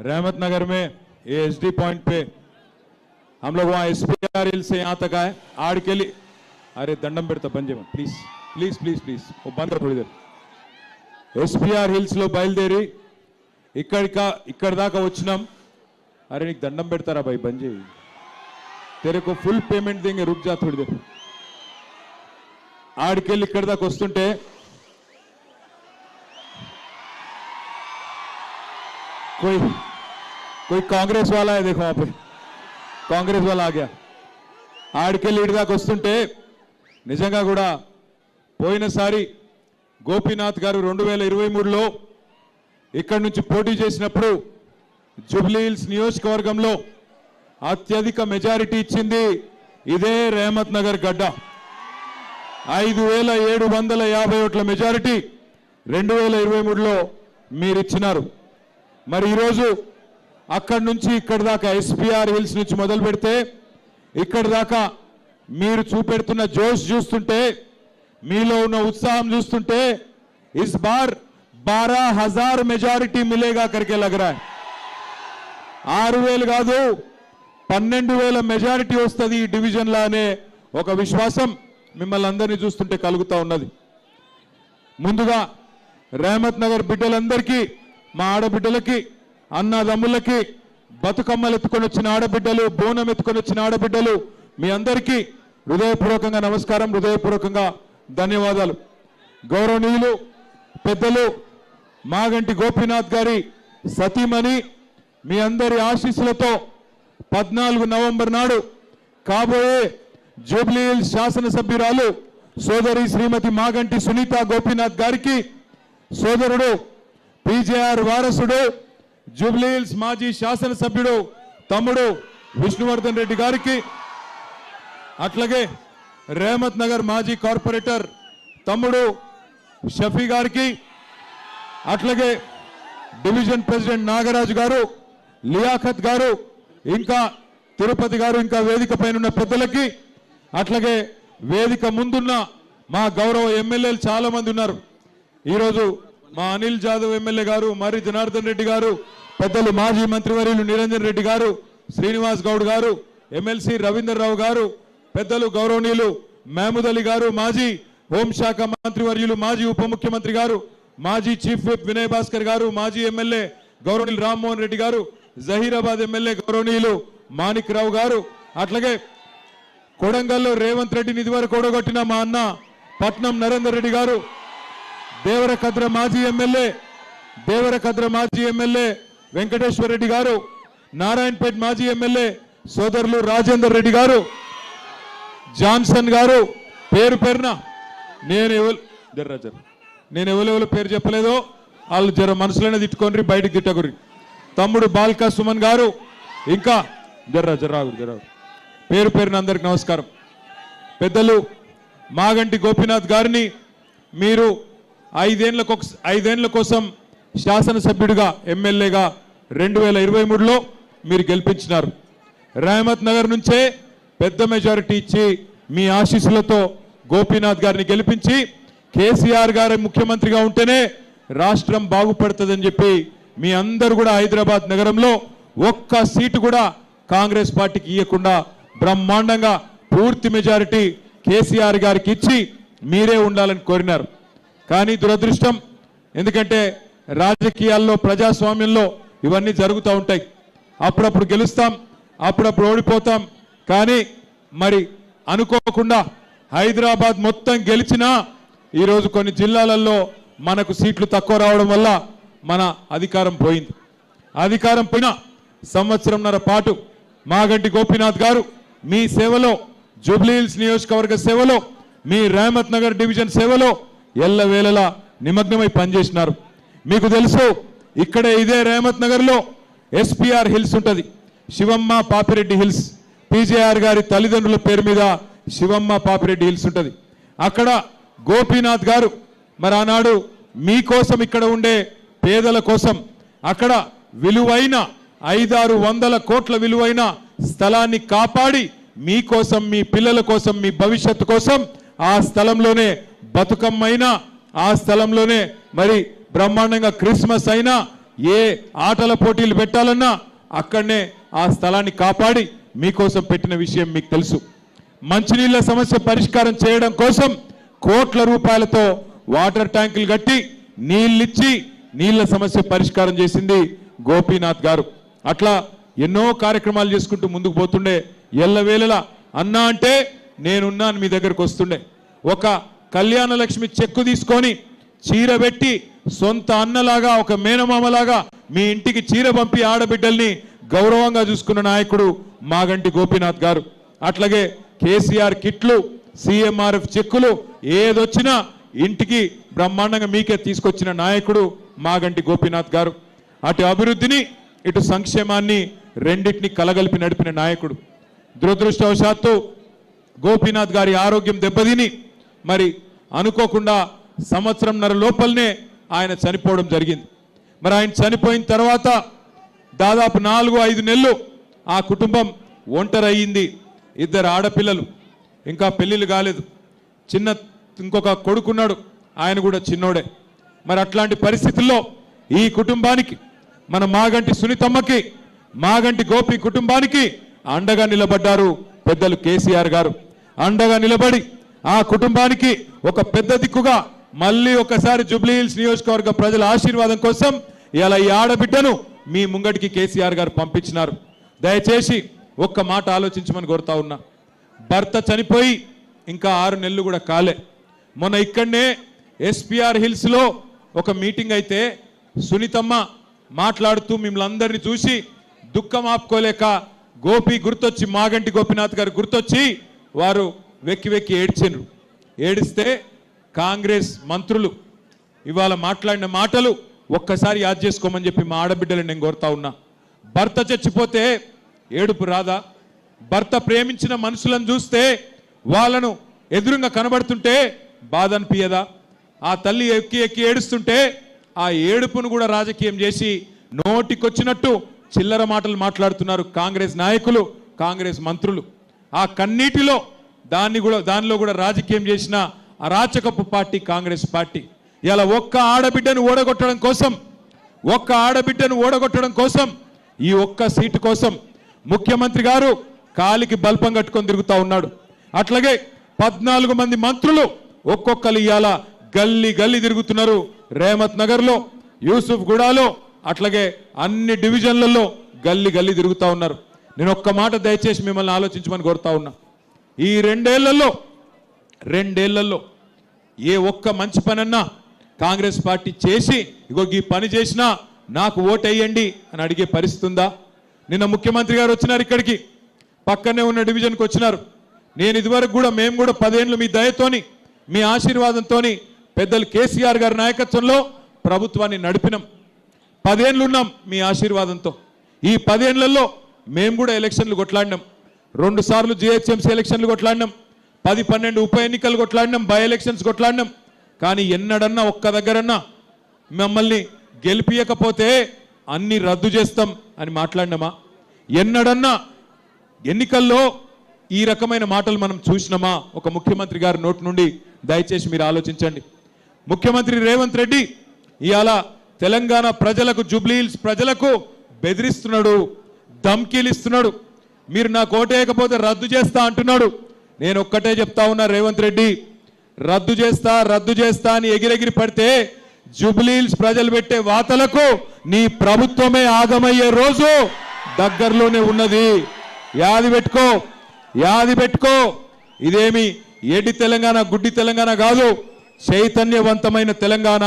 रहमत नगर में ये एसडी पॉइंट पे हम लोग वहाँ एसपीआर हिल से यहाँ तक आए आड़ के लिए। अरे दंडम पेड़ता बंजे में प्लीज प्लीज प्लीज प्लीज वो बंद कर थोड़ी देर। एसपीआर हिल्स లో బయలుదేరి ఇక్కడ దాకా వచ్చినాం। अरे నీకు దండం పెడతారా भाई बंजे, तेरे को फुल पेमेंट देंगे, रुक जा थोड़ी देर। आड़केली ఇక్కడ దాకా వస్తుంటే कोई कांग्रेस वाला है, देखो वहां पे कांग्रेस वाला आ गया। आड़केली ఇడి దాకా వస్తుంటే నిజంగా కూడా పోయినసారి గోపీనాథ్ గారు 2023లో ఇక్కడి నుంచి పోటీ చేసినప్పుడు జూబ్లీ హిల్స్ నియోజకవర్గంలో అత్యధిక మెజారిటీ ఇచ్చింది ఇదే రెహమత్ నగర్ గడ్డ। 5750 ఓట్ల మెజారిటీ 2023లో మీరు ఇచ్చినారు। మరి ఈ రోజు అక్కడి నుంచి ఇక్కడి దాకా ఎస్పీఆర్ హిల్స్ నుంచి మొదలు పెడితే ఇక్కడి దాకా మీరు చూపెడుతున్న జోష్ చూస్తుంటే, మీలో ఉన్న ఉత్సాహం చూస్తుంటే इस बार 12,000 మెజారిటీ మిలేగా करके लग रहा है। 6,000 కాదు 12,000 మెజారిటీ వస్తది ఈ డివిజన్ లానే ఒక విశ్వాసం మిమ్మల్ని అందరినీ చూస్తుంటే కలుగుతా ఉన్నది। ముందుగా రెహమత్ నగర్ బిడ్డలందరికీ, మా ఆడబిడ్డలకి, అన్నదమ్ములకి, బతుకమ్మలు ఎత్తుకొని వచ్చిన ఆడబిడ్డలు, బోనం ఎత్తుకొని వచ్చిన ఆడబిడ్డలు, మీ అందరికీ హృదయపూర్వకంగా నమస్కారం, హృదయపూర్వకంగా ధన్యవాదాలు। గౌరవనీయులు పెద్దలు మాగంటి గోపీనాథ్ గారి సతీమణి మీ అందరి ఆశీస్సులతో 14 నవంబర్ నాడు కాబోయే జూబ్లీ హిల్స్ శాసనసభ్యురాలు సోదరి శ్రీమతి మాగంటి సునీత గోపీనాథ్ గారికి, సోదరుడు పీజేఆర్ వారసుడు జూబ్లీ హిల్స్ మాజీ శాసనసభ్యుడు తమ్ముడు విష్ణువర్ధన్ రెడ్డి గారికి, అట్లాగే రెహమత్ నగర్ మాజీ కార్పొరేటర్ తమ్ముడు షఫీ గారికి, అట్లాగే డివిజన్ ప్రెసిడెంట్ నాగరాజు గారు, లియాఖత్ గారు, ఇంకా తిరుపతి గారు, ఇంకా వేదిక పైన ఉన్న పెద్దలకి, అట్లాగే వేదిక ముందున్న మా గౌరవ ఎమ్మెల్యేలు చాలా మంది ఉన్నారు। ఈరోజు మా అనిల్ జాదవ్ ఎమ్మెల్యే గారు, మరి జనార్దన్ రెడ్డి గారు, పెద్దలు మాజీ మంత్రివర్యులు నిరంజన్ రెడ్డి గారు, శ్రీనివాస్ గౌడ్ గారు, ఎమ్మెల్సీ రవీందర్ రావు గారు, పెద్దలు గౌరవనీయులు మహమూద్ అలీ గారు, మాజీ హోంశాఖ మంత్రివర్యులు, మాజీ ఉప ముఖ్యమంత్రి గారు, మాజీ చీఫ్ విప్ వినయ్ భాస్కర్ గారు, మాజీ ఎమ్మెల్యే గౌరవనీయులు రామ్మోహన్ రెడ్డి గారు, జహీరాబాద్ ఎమ్మెల్యే గౌరవనీయులు మాణిక్ రావు గారు, అట్లాగే కొడంగల్లో రేవంత్ రెడ్డిని ఇదివరకు ఓడగొట్టిన మా అన్న పట్నం నరేందర్ రెడ్డి గారు, దేవరకద్ర మాజీ ఎమ్మెల్యే వెంకటేశ్వర రెడ్డి గారు, నారాయణపేట్ మాజీ ఎమ్మెల్యే సోదరులు రాజేందర్ రెడ్డి గారు, జాన్సన్ గారు, పేరు పేరున నేను ఎవరెవరు పేరు చెప్పలేదో వాళ్ళు జర మనసులోనే తిట్టుకోండి, బయటకు తిట్టకుర్రి। తమ్ముడు బాల్కా సుమన్ గారు, ఇంకా జర్రా పేరు పేరున అందరికి నమస్కారం। పెద్దలు మాగంటి గోపీనాథ్ గారిని మీరు 5 ఏళ్ల కోసం శాసనసభ్యుడిగా ఎమ్మెల్యేగా 2023లో మీరు గెలిపించినారు। రెహమత్ నగర్ నుంచే పెద్ద మెజారిటీ ఇచ్చి మీ ఆశీస్సులతో గోపీనాథ్ గారిని గెలిపించి కేసీఆర్ గారు ముఖ్యమంత్రిగా ఉంటేనే రాష్ట్రం బాగుపడుతుందని చెప్పి మీ అందరూ కూడా హైదరాబాద్ నగరంలో ఒక్క సీటు కూడా కాంగ్రెస్ పార్టీకి ఇవ్వకుండా బ్రహ్మాండంగా పూర్తి మెజారిటీ కేసీఆర్ గారికి ఇచ్చి మీరే ఉండాలని కోరినారు। కానీ దురదృష్టం, ఎందుకంటే రాజకీయాల్లో ప్రజాస్వామ్యంలో ఇవన్నీ జరుగుతూ ఉంటాయి, అప్పుడప్పుడు గెలుస్తాం, అప్పుడప్పుడు ఓడిపోతాం। కానీ మరి అనుకోకుండా హైదరాబాద్ మొత్తం గెలిచినా ఈరోజు కొన్ని జిల్లాలలో మనకు సీట్లు తక్కువ రావడం వల్ల మన అధికారం పోయింది। అధికారం పోయిన సంవత్సరంన్నర పాటు మాగంటి గోపీనాథ్ గారు మీ సేవలో, జూబ్లీ హిల్స్ నియోజకవర్గ సేవలో, మీ రెహమత్ నగర్ డివిజన్ సేవలో ఎల్లవేళలా నిమగ్నమై పనిచేసినారు। మీకు తెలుసు, ఇక్కడే ఇదే రెహమత్ నగర్లో ఎస్పీఆర్ హిల్స్ ఉంటుంది, శివమ్మ పాపిరెడ్డి హిల్స్, పీజేఆర్ గారి తల్లిదండ్రుల పేరు మీద శివమ్మ పాపిరెడ్డి హిల్స్ ఉంటుంది। అక్కడ గోపీనాథ్ గారు మరి ఆనాడు మీకోసం, ఇక్కడ ఉండే పేదల కోసం అక్కడ విలువైన 500-600 కోట్ల విలువైన స్థలాన్ని కాపాడి మీకోసం, మీ పిల్లల కోసం, మీ భవిష్యత్తు కోసం ఆ స్థలంలోనే బతుకమ్మైనా, ఆ స్థలంలోనే మరి బ్రహ్మాండంగా క్రిస్మస్ అయినా ఏ ఆటల పోటీలు పెట్టాలన్నా అక్కడనే ఆ స్థలాన్ని కాపాడి మీకోసం పెట్టిన విషయం మీకు తెలుసు. మంచినీళ్ళ సమస్య పరిష్కారం చేయడం కోసం కోట్ల రూపాయలతో వాటర్ ట్యాంకులు కట్టి నీళ్ళిచ్చి నీళ్ల సమస్య పరిష్కారం చేసింది గోపీనాథ్ గారు. అట్లా ఎన్నో కార్యక్రమాలు చేసుకుంటూ ముందుకు పోతుండే. ఎల్లవేళలా అన్నా అంటే నేనున్నాను మీ దగ్గరకు వస్తుండే. ఒక కళ్యాణ లక్ష్మి చెక్కు తీసుకొని చీర పెట్టి సొంత అన్నలాగా ఒక మేనమామలాగా మీ ఇంటికి చీర పంపి ఆడబిడ్డల్ని గౌరవంగా చూసుకున్న నాయకుడు మాగంటి గోపీనాథ్ గారు. అట్లాగే కేసీఆర్ కిట్లు, సీఎంఆర్ఎఫ్ చెక్కులు ఏదొచ్చినా ఇంటికి బ్రహ్మాండంగా మీకే తీసుకొచ్చిన నాయకుడు మాగంటి గోపీనాథ్ గారు. అటు అభివృద్ధిని ఇటు సంక్షేమాన్ని రెండింటిని కలగలిపి నడిపిన నాయకుడు. దురదృష్టవశాత్తు గోపీనాథ్ గారి ఆరోగ్యం దెబ్బతిని మరి అనుకోకుండా సంవత్సరంన్నర లోపలనే ఆయన చనిపోవడం జరిగింది. మరి ఆయన చనిపోయిన తర్వాత దాదాపు 4-5 నెలలు ఆ కుటుంబం ఒంటరయ్యింది. 2 ఆడపిల్లలు, ఇంకా పెళ్ళిళ్ళు కాలేదు. ఇంకొక కొడుకున్నాడు, ఆయన కూడా చిన్నోడే. మరి అట్లాంటి పరిస్థితుల్లో ఈ కుటుంబానికి మన మాగంటి సునీతమ్మకి, మాగంటి గోపి కుటుంబానికి అండగా నిలబడ్డారు పెద్దలు కేసీఆర్ గారు. అండగా నిలబడి ఆ కుటుంబానికి ఒక పెద్ద దిక్కుగా మళ్ళీ ఒకసారి జూబ్లీహిల్స్ నియోజకవర్గ ప్రజల ఆశీర్వాదం కోసం ఇలా ఈ ఆడబిడ్డను మీ ముంగటికి కేసీఆర్ గారు పంపించినారు. దయచేసి ఒక్క మాట ఆలోచించమని కోరుతా ఉన్నా. భర్త చనిపోయి ఇంకా 6 నెలలు కూడా కాలే. మొన్న ఇక్కడనే ఎస్పీఆర్ హిల్స్లో ఒక మీటింగ్ అయితే సునీతమ్మ మాట్లాడుతూ మిమ్మల్ని అందరినీ చూసి దుఃఖం ఆపుకోలేక గోపి గుర్తొచ్చి, మాగంటి గోపీనాథ్ గారు గుర్తొచ్చి వారు వెక్కి వెక్కి ఏడ్చారు. ఏడిస్తే కాంగ్రెస్ మంత్రులు ఇవాళ మాట్లాడిన మాటలు ఒక్కసారి యాద్ చేసుకోమని చెప్పి మా ఆడబిడ్డలు నేను కోరుతా ఉన్నా. భర్త చచ్చిపోతే ఏడుపు రాదా? భర్త ప్రేమించిన మనుషులను చూస్తే వాళ్ళను ఎదురుగా కనబడుతుంటే బాధ అనిపించదా? ఆ తల్లి ఎక్కి ఎక్కి ఏడుస్తుంటే ఆ ఏడుపును కూడా రాజకీయం చేసి నోటికొచ్చినట్టు చిల్లర మాటలు మాట్లాడుతున్నారు కాంగ్రెస్ నాయకులు, కాంగ్రెస్ మంత్రులు. ఆ కన్నీటిలో దానిలో కూడా రాజకీయం చేసిన అరాచకపు పార్టీ కాంగ్రెస్ పార్టీ. ఇలా ఒక్క ఆడబిడ్డను ఓడగొట్టడం కోసం ఈ ఒక్క సీటు కోసం ముఖ్యమంత్రి గారు కాలికి బల్పం కట్టుకొని తిరుగుతూ ఉన్నాడు. అట్లాగే 14 మంది మంత్రులు ఒక్కొక్కరు ఇవాళ గల్లీ గల్లీ తిరుగుతున్నారు. రేమత్ నగర్లో, యూసుఫ్ గూడాలో, అట్లాగే అన్ని డివిజన్లలో గల్లీ గల్లీ తిరుగుతూ ఉన్నారు. నేను ఒక్క మాట దయచేసి మిమ్మల్ని ఆలోచించమని కోరుతా ఉన్నా. ఈ రెండేళ్లలో ఏ ఒక్క మంచి పనన్నా కాంగ్రెస్ పార్టీ చేసి ఇగో ఈ పని చేసినా నాకు ఓటేయండి అని అడిగే పరిస్థితి ఉందా? నిన్న ముఖ్యమంత్రి గారు వచ్చినారు, ఇక్కడికి పక్కనే ఉన్న డివిజన్కి వచ్చినారు. నేను ఇదివరకు కూడా మేము కూడా 10 ఏళ్ళు మీ దయతోని, మీ ఆశీర్వాదంతోని, పెద్దలు కేసీఆర్ గారి నాయకత్వంలో ప్రభుత్వాన్ని నడిపినాం. 10 ఏళ్ళు ఉన్నాం మీ ఆశీర్వాదంతో. ఈ 10 ఏళ్లలో మేము కూడా ఎలక్షన్లు కొట్లాడినాం. 2 సార్లు జిహెచ్ఎంసీ ఎలక్షన్లు కొట్లాడినాం, 10-12 ఉప ఎన్నికలు కొట్లాడినాం, బై ఎలక్షన్స్ కొట్లాడినాం. కానీ ఎన్నడన్నా ఒక్క దగ్గరన్నా మమ్మల్ని గెలిపియకపోతే అన్ని రద్దు చేస్తాం అని మాట్లాడినామా? ఎన్నడన్నా ఎన్నికల్లో ఈ రకమైన మాటలు మనం చూసినామా ఒక ముఖ్యమంత్రి గారి నోటి నుండి? దయచేసి మీరు ఆలోచించండి. ముఖ్యమంత్రి రేవంత్ రెడ్డి ఇవాళ తెలంగాణ ప్రజలకు, జూబ్లీహిల్స్ ప్రజలకు బెదిరిస్తున్నాడు, ధమ్కీలు ఇస్తున్నాడు. మీరు నాకు ఓటేయకపోతే రద్దు చేస్తా అంటున్నాడు. నేను ఒక్కటే చెప్తా ఉన్నా, రేవంత్ రెడ్డి రద్దు చేస్తా అని ఎగిరెగిరి పడితే జూబ్లీహిల్స్ ప్రజలు పెట్టే వాతలకు నీ ప్రభుత్వమే ఆగమయ్యే రోజు దగ్గరలోనే ఉన్నది. యాది పెట్టుకో. ఇదేమి ఏడి తెలంగాణ, గుడ్డి తెలంగాణ కాదు, చైతన్యవంతమైన తెలంగాణ.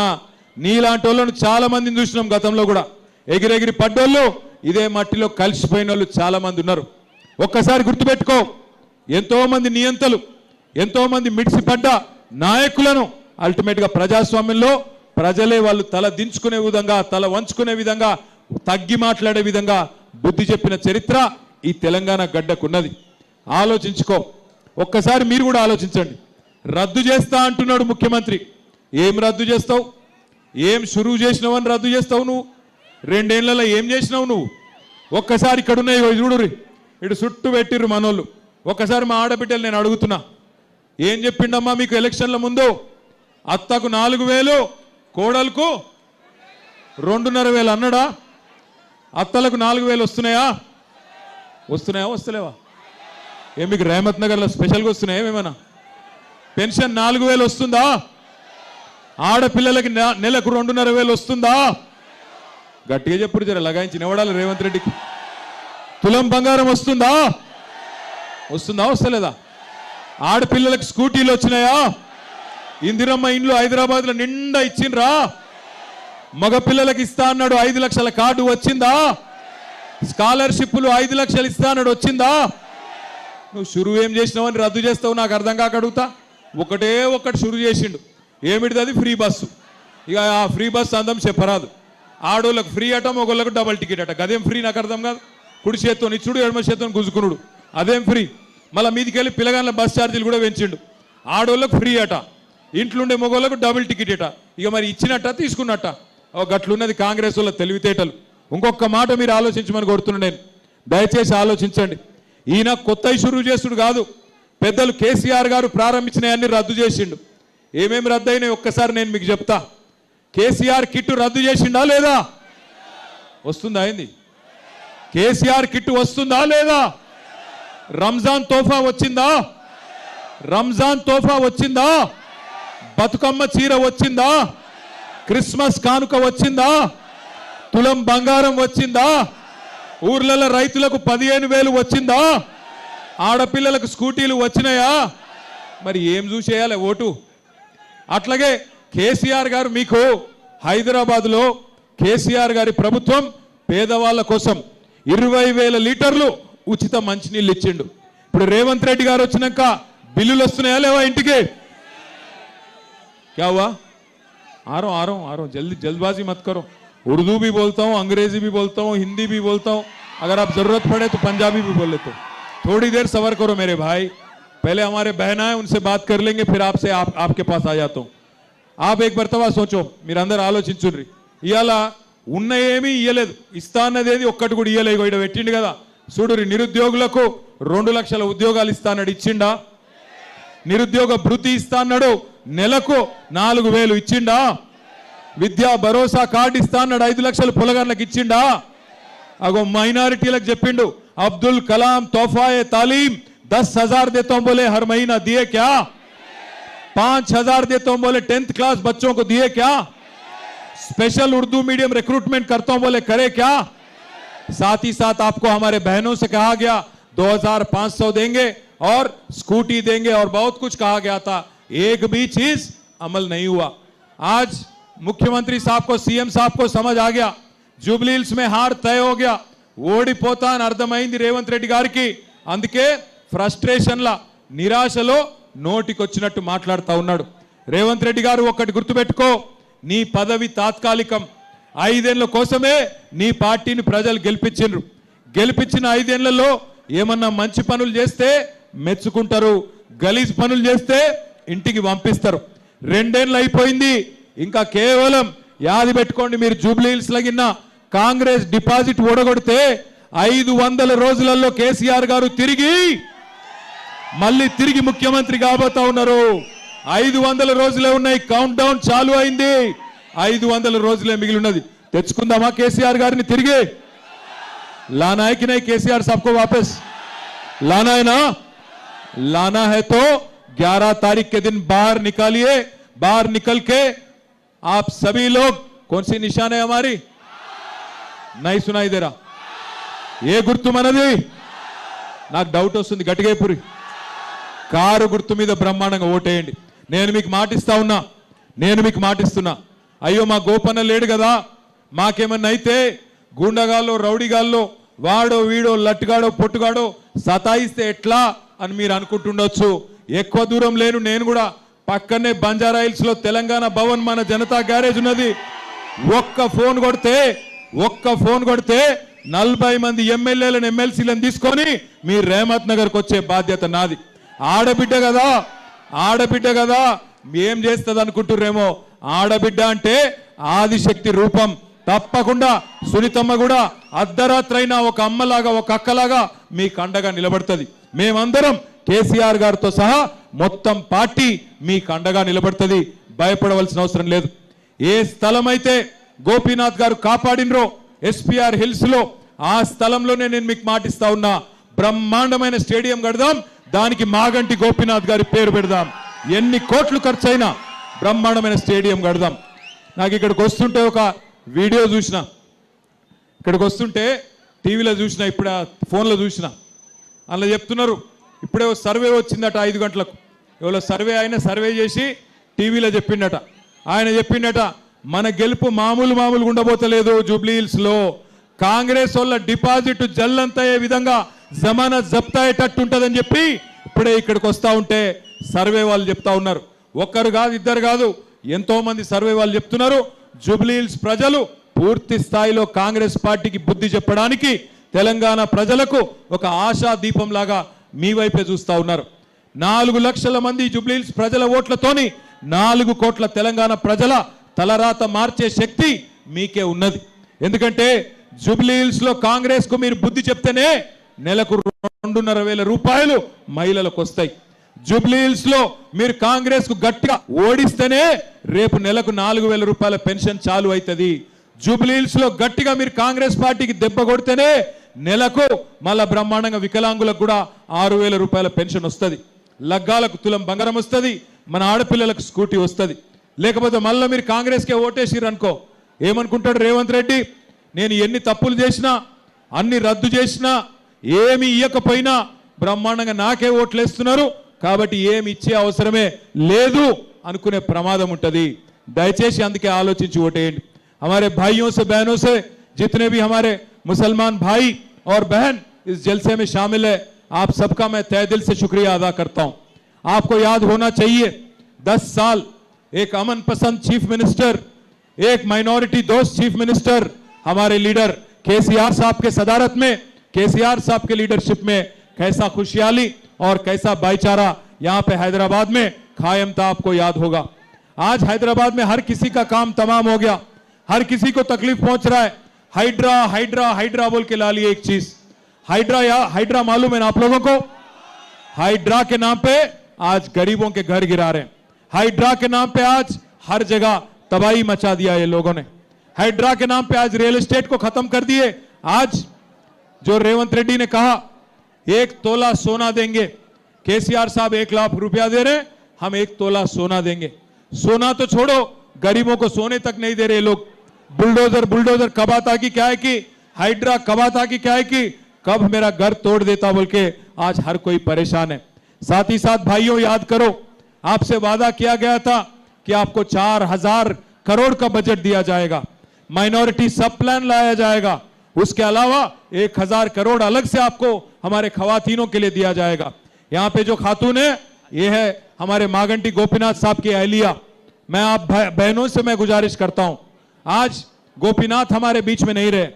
నీలాంటి వాళ్ళను చాలా మందిని చూసినాం గతంలో కూడా. ఎగిరెగిరి పడ్డోళ్ళు ఇదే మట్టిలో కలిసిపోయిన వాళ్ళు చాలా మంది ఉన్నారు. ఒక్కసారి గుర్తుపెట్టుకో, ఎంతో మంది నియంతలు, ఎంతో మంది మిడిసిపడ్డ నాయకులను అల్టిమేట్గా ప్రజాస్వామ్యంలో ప్రజలే వాళ్ళు తల దించుకునే విధంగా, తల వంచుకునే విధంగా, తగ్గి మాట్లాడే విధంగా బుద్ధి చెప్పిన చరిత్ర ఈ తెలంగాణ గడ్డకున్నది. ఆలోచించుకో. ఒక్కసారి మీరు కూడా ఆలోచించండి. రద్దు చేస్తా అంటున్నాడు ముఖ్యమంత్రి. ఏం రద్దు చేస్తావు? ఏం షురువు చేసినావు అని రద్దు చేస్తావు నువ్వు? 2 ఏళ్లలో ఏం చేసినావు నువ్వు? ఒక్కసారి ఇక్కడ ఉన్నాయి చూడురి, ఇటు చుట్టూ పెట్టిర్రు మనోళ్ళు. ఒక్కసారి మా ఆడబిడ్డలు నేను అడుగుతున్నా, ఏం చెప్పిండమ్మా మీకు ఎలక్షన్ల ముందు? అత్తకు 4000, కోడలకు 2,500 అన్నాడా? అత్తలకు 4,000 వస్తున్నాయా? వస్తలేవా? మీకు రేమత్ నగర్లో స్పెషల్గా వస్తున్నాయా? ఏమేమన్నా పెన్షన్ 4,000 వస్తుందా? ఆడపిల్లలకి నెలకు 2,500 వస్తుందా? గట్టిగా చెప్పుడు, జర లగాయించి నివడాలి రేవంత్ రెడ్డికి. తులం బంగారం వస్తుందా? వస్తలేదా? ఆడపిల్లలకు స్కూటీలు వచ్చినాయా? ఇందిరమ్మ ఇండ్లు హైదరాబాద్లో నిండా ఇచ్చిండ్రా? మగ పిల్లలకు ఇస్తా అన్నాడు 5 లక్షల కార్డు వచ్చిందా? స్కాలర్షిప్లు 5 లక్షలు ఇస్తా అన్నాడు వచ్చిందా? నువ్వు షురు ఏం చేసినావని రద్దు చేస్తావు నాకు అర్థం కాక అడుగుతా. ఒకటి షురు చేసిండు, ఏమిటిది? అది ఫ్రీ బస్సు. ఇక ఆ ఫ్రీ బస్సు అందం చెప్పరాదు. ఆడోళ్ళకు ఫ్రీ అట, మొగోళ్ళకు డబల్ టికెట్ అట. అదేం ఫ్రీ నాకు అర్థం కాదు. కుడి చేత్తో ఇచ్చుడు, ఎడమ చేత్తో గుంజుకునుడు, అదేం ఫ్రీ? మళ్ళీ మీదికి వెళ్ళి పిల్లగాళ్ళ బస్ ఛార్జీలు కూడా పెంచిండు. ఆడోళ్ళకు ఫ్రీ అట, ఇంట్లుండే మొగోళ్ళకు డబుల్ టికెట్ అట. ఇక మరి ఇచ్చినట్ట తీసుకున్నట్ట? గట్లున్నది కాంగ్రెస్ వాళ్ళ తెలివితేటలు. ఇంకొక మాట మీరు ఆలోచించమని కోరుతున్నాను నేను, దయచేసి ఆలోచించండి. ఈయన కొత్త షురూ చేసుడు కాదు, పెద్దలు కేసీఆర్ గారు ప్రారంభించినవన్నీ రద్దు చేసిండు. ఏమేమి రద్దు అయినాయి ఒక్కసారి నేను మీకు చెప్తా. కేసీఆర్ కిట్టు రద్దు చేసిండా లేదా? వస్తుందా? అయింది. కేసీఆర్ కిట్టు వస్తుందా లేదా? రంజాన్ తోఫా వచ్చిందా? వచ్చిందా? బతుకమ్మ చీర వచ్చిందా? క్రిస్మస్ కానుక వచ్చిందా? తులం బంగారం వచ్చిందా? ఊర్లలో రైతులకు 15,000 వచ్చిందా? ఆడపిల్లలకు స్కూటీలు వచ్చినాయా? మరి ఏం చూసేయాలి ఓటు? అట్లాగే కేసీఆర్ గారు మీకు హైదరాబాద్లో కేసీఆర్ గారి ప్రభుత్వం పేదవాళ్ళ కోసం 20,000 లీటర్లు ఉచిత మంచినీళ్ళు ఇచ్చిండు. ఇప్పుడు రేవంత్ రెడ్డి గారు వచ్చినాక బిల్లులు వస్తున్నాయా లేవా ఇంటికి? क्या हुआ? आ रहा हूं जल्दबाजी मत करो. उर्दू भी बोलता हूं, अंग्रेजी भी बोलता हूं, हिंदी भी बोलता हूं, अगर आप जरूरत पड़े तो पंजाबी भी बोल लेते हो. थोड़ी देर सबर करो मेरे भाई, पहले हमारे बहना है उनसे बात कर लेंगे, फिर आपसे आपके पास आ जाता हूं. आप एक मरतबा सोचो, మీరు అందరూ ఆలోచించుర్రి. ఇయాల ఉన్న ఏమీ ఇయ్యలేదు, ఇస్తా అన్నదేది ఒక్కటి కూడా ఇయ్యలేదు. ఇక్కడ పెట్టిండు కదా చూడురి, నిరుద్యోగులకు 2 లక్షల ఉద్యోగాలు ఇస్తా అన్నాడు, ఇచ్చిండా? నిరుద్యోగ భృతి ఇస్తా అన్నాడు, నెలకు 4,000 ఇచ్చిండా? విద్యా భరోసా కార్డు ఇస్తా అన్నాడు, 5 లక్షలు పొలగాళ్ళకి ఇచ్చిండా? అగో మైనారిటీలకు చెప్పిండు, అబ్దుల్ కలాం తోఫాయే తాలీం 10,000 देता हूं बोले हर महीना, दिए क्या? 5,000 देता हूं बोले 10th क्लास बच्चों को, दिए क्या? स्पेशल उर्दू मीडियम रिक्रूटमेंट करता हूं बोले, करे क्या? साथ ही साथ आपको हमारे बहनों से कहा गया 2,500 देंगे और स्कूटी देंगे और बहुत कुछ कहा गया था, एक भी चीज अमल नहीं हुआ. आज मुख्यमंत्री साहब को, सीएम साहब को समझ आ गया, जुबली हिल्स में हार तय हो गया, ఓడిపోతా అని అర్థమైంది రేవంత్ రెడ్డి గారికి. అందుకే ఫ్రస్ట్రేషన్ల నిరాశలో నోటికొచ్చినట్టు మాట్లాడుతూ ఉన్నాడు. రేవంత్ రెడ్డి గారు ఒక్కటి గుర్తుపెట్టుకో, నీ పదవి తాత్కాలికం. 5 ఏళ్ల కోసమే నీ పార్టీని ప్రజలు గెలిపించిండ్రు. గెలిపించిన 5 ఏళ్లలో ఏమన్నా మంచి పనులు చేస్తే మెచ్చుకుంటారు, గలీజ్ పనులు చేస్తే ఇంటికి పంపిస్తారు. 2 ఏళ్ళు అయిపోయింది, ఇంకా కేవలం యాది పెట్టుకోండి, మీరు జూబ్లీ హిల్స్ లగిన కాంగ్రెస్ డిపాజిట్ ఓడగొడితే 500 రోజులలో కేసీఆర్ గారు మళ్ళీ తిరిగి ముఖ్యమంత్రి కాబోతా ఉన్నారు. 500 రోజులే ఉన్నాయి, కౌంట్ డౌన్ చాలు అయింది. 500 రోజులే మిగిలి ఉన్నది. తెచ్చుకుందామా కేసీఆర్ గారిని తిరిగి? लाना है कि नहीं केसीआर साहब को वापस? लाना है ना? लाना है तो 11 तारीख के दिन बाहर निकालिए. बाहर निकल के आप सभी लोग, कौन सी निशान है हमारी? नहीं सुनाई दे रहा. ఏ గుర్తు మనది? నాకు డౌట్ వస్తుంది, గట్టిగైపురి కారు గుర్తు మీద బ్రహ్మాండంగా ఓటేయండి. నేను మీకు మాటిస్తున్నా. అయ్యో మా గోపన్న లేడు కదా, మాకేమన్నా అయితే గూండగాల్లో రౌడీగాల్లో వాడో వీడో లట్టుగాడో పొట్టుగాడో సతాయిస్తే ఎట్లా అని మీరు అనుకుంటుండొచ్చు. ఎక్కువ దూరం లేను, నేను కూడా పక్కనే బంజారా హిల్స్ లో తెలంగాణ భవన్ మన జనతా గ్యారేజ్ ఉన్నది. ఒక్క ఫోన్ కొడితే 40 మంది ఎమ్మెల్యేలను ఎమ్మెల్సీలను తీసుకొని మీ రేమత్ నగర్కి వచ్చే బాధ్యత నాది. ఆడబిడ్డ కదా ఏం చేస్తుంది అనుకుంటుర్రేమో. ఆడబిడ్డ అంటే ఆదిశక్తి రూపం. తప్పకుండా సునీతమ్మ కూడా అర్ధరాత్రైనా ఒక అమ్మలాగా ఒక అక్కలాగా మీకు అండగా నిలబడుతుంది. మేమందరం కేసీఆర్ గారితో సహా మొత్తం పార్టీ మీకు అండగా నిలబడుతుంది. భయపడవలసిన అవసరం లేదు. ఏ స్థలం అయితే గోపీనాథ్ గారు కాపాడినరో ఎస్పీఆర్ హిల్స్ లో ఆ స్థలంలోనే నేను మీకు మాటిస్తా ఉన్నా, బ్రహ్మాండమైన స్టేడియం కడదాం, దానికి మాగంటి గోపీనాథ్ గారి పేరు పెడదాం, ఎన్ని కోట్లు ఖర్చైనా బ్రహ్మాండమైన స్టేడియం కడదాం. నాకు ఇక్కడికి వస్తుంటే ఒక వీడియో చూసిన, ఇక్కడికి వస్తుంటే టీవీలో చూసిన, ఇప్పుడు ఫోన్లో చూసిన, అందులో చెప్తున్నారు ఇప్పుడే సర్వే వచ్చిందట 5 గంటలకు, ఎవరో సర్వే అయినా సర్వే చేసి టీవీలో చెప్పిండట, ఆయన చెప్పిండట మన గెలుపు మామూలుగా ఉండబోతలేదు, జూబ్లీ హిల్స్ లో కాంగ్రెస్ వాళ్ళ డిపాజిట్ జల్లంతయ్యే విధంగా జమానా జప్తాయేటట్టు ఉంటుందని చెప్పి ఇప్పుడే ఇక్కడికి వస్తూ ఉంటే సర్వే వాళ్ళు చెప్తా ఉన్నారు. ఒక్కరు కాదు, ఇద్దరు కాదు, ఎంతో మంది సర్వే వాళ్ళు చెప్తున్నారు. జూబ్లీ హిల్స్ ప్రజలు పూర్తి స్థాయిలో కాంగ్రెస్ పార్టీకి బుద్ధి చెప్పడానికి తెలంగాణ ప్రజలకు ఒక ఆశా దీపం లాగా మీ వైపే చూస్తా ఉన్నారు. 4 లక్షల మంది జూబ్లీ హిల్స్ ప్రజల ఓట్లతోని 4 కోట్ల తెలంగాణ ప్రజల తలరాత మార్చే శక్తి మీకే ఉన్నది. ఎందుకంటే జూబ్లీ హిల్స్ లో కాంగ్రెస్ కు మీరు బుద్ధి చెప్తేనే నెలకు 2,500 రూపాయలు మహిళలకు వస్తాయి. జూబ్లీ హిల్స్ లో మీరు కాంగ్రెస్ కు గట్టిగా ఓడిస్తేనే రేపు నెలకు 4,000 రూపాయల పెన్షన్ చాలు అవుతుంది. జూబ్లీ హిల్స్ లో గట్టిగా మీరు కాంగ్రెస్ పార్టీకి దెబ్బ కొడితేనే నెలకు మళ్ళా బ్రహ్మాండంగా వికలాంగులకు కూడా 6,000 రూపాయల పెన్షన్ వస్తుంది, లగ్గాలకు తులం బంగారం వస్తుంది, మన ఆడపిల్లలకు స్కూటీ వస్తుంది. లేకపోతే మళ్ళీ మీరు కాంగ్రెస్కే ఓటేసిరు అనుకో, ఏమనుకుంటాడు రేవంత్ రెడ్డి, నేను ఎన్ని తప్పులు చేసినా అన్ని రద్దు చేసినా ఏమి ఇయ్యకపోయినా బ్రహ్మాండంగా నాకే ఓట్లేస్తున్నారు కాబట్టి ఏమి ఇచ్చే అవసరమే లేదు అనుకునే ప్రమాదం ఉంటుంది. దయచేసి అందుకే ఆలోచించి ఓటేయండి. हमारे भाइयों से बहनों से जितने भी हमारे मुसलमान भाई और बहन इस जलसे में शामिल है, आप सबका मैं तहे दिल से शुक्रिया अदा करता हूं. आपको याद होना चाहिए 10 साल एक अमन पसंद चीफ मिनिस्टर, एक माइनॉरिटी दोस्त चीफ मिनिस्टर हमारे लीडर केसीआर साहब के सदारत में, केसीआर साहब के लीडरशिप में कैसा खुशहाली और कैसा भाईचारा यहां पे हैदराबाद में कायम था, आपको याद होगा. आज हैदराबाद में हर किसी का काम तमाम हो गया, हर किसी को तकलीफ पहुंच रहा है. हाइड्रा हाइड्रा हाइड्रा बोल के ला लिए एक चीज, हाइड्रा या हाइड्रा मालूम है ना आप लोगों को? हाइड्रा के नाम पे आज गरीबों के घर गिरा रहे हैं, हाइड्रा के नाम पे आज हर जगह तबाही मचा दिया ये लोगों ने, हाइड्रा के नाम पे आज रियल एस्टेट को खत्म कर दिए. आज जो रेवंत रेड्डी ने कहा 1 तोला सोना देंगे, केसीआर साहब 1 लाख रुपया दे रहे, हम 1 तोला सोना देंगे. सोना तो छोड़ो, गरीबों को सोने तक नहीं दे रहे लोग. बुलडोजर बुलडोजर कब आता कि क्या है कि हाइड्रा कब आता कि क्या है कि कब मेरा घर तोड़ देता बोल के आज हर कोई परेशान है. साथ ही साथ भाइयों याद करो, आपसे वादा किया गया था कि आपको 4,000 करोड़ का बजट दिया जाएगा, माइनॉरिटी सब प्लान लाया जाएगा, उसके अलावा 1,000 करोड़ अलग से आपको हमारे खवातीनों के लिए दिया जाएगा. यहां पे जो खातून है ये है हमारे मागंटी गोपीनाथ साहब की अहलिया. मैं आप बहनों से मैं गुजारिश करता हूं, आज गोपीनाथ हमारे बीच में नहीं रहे,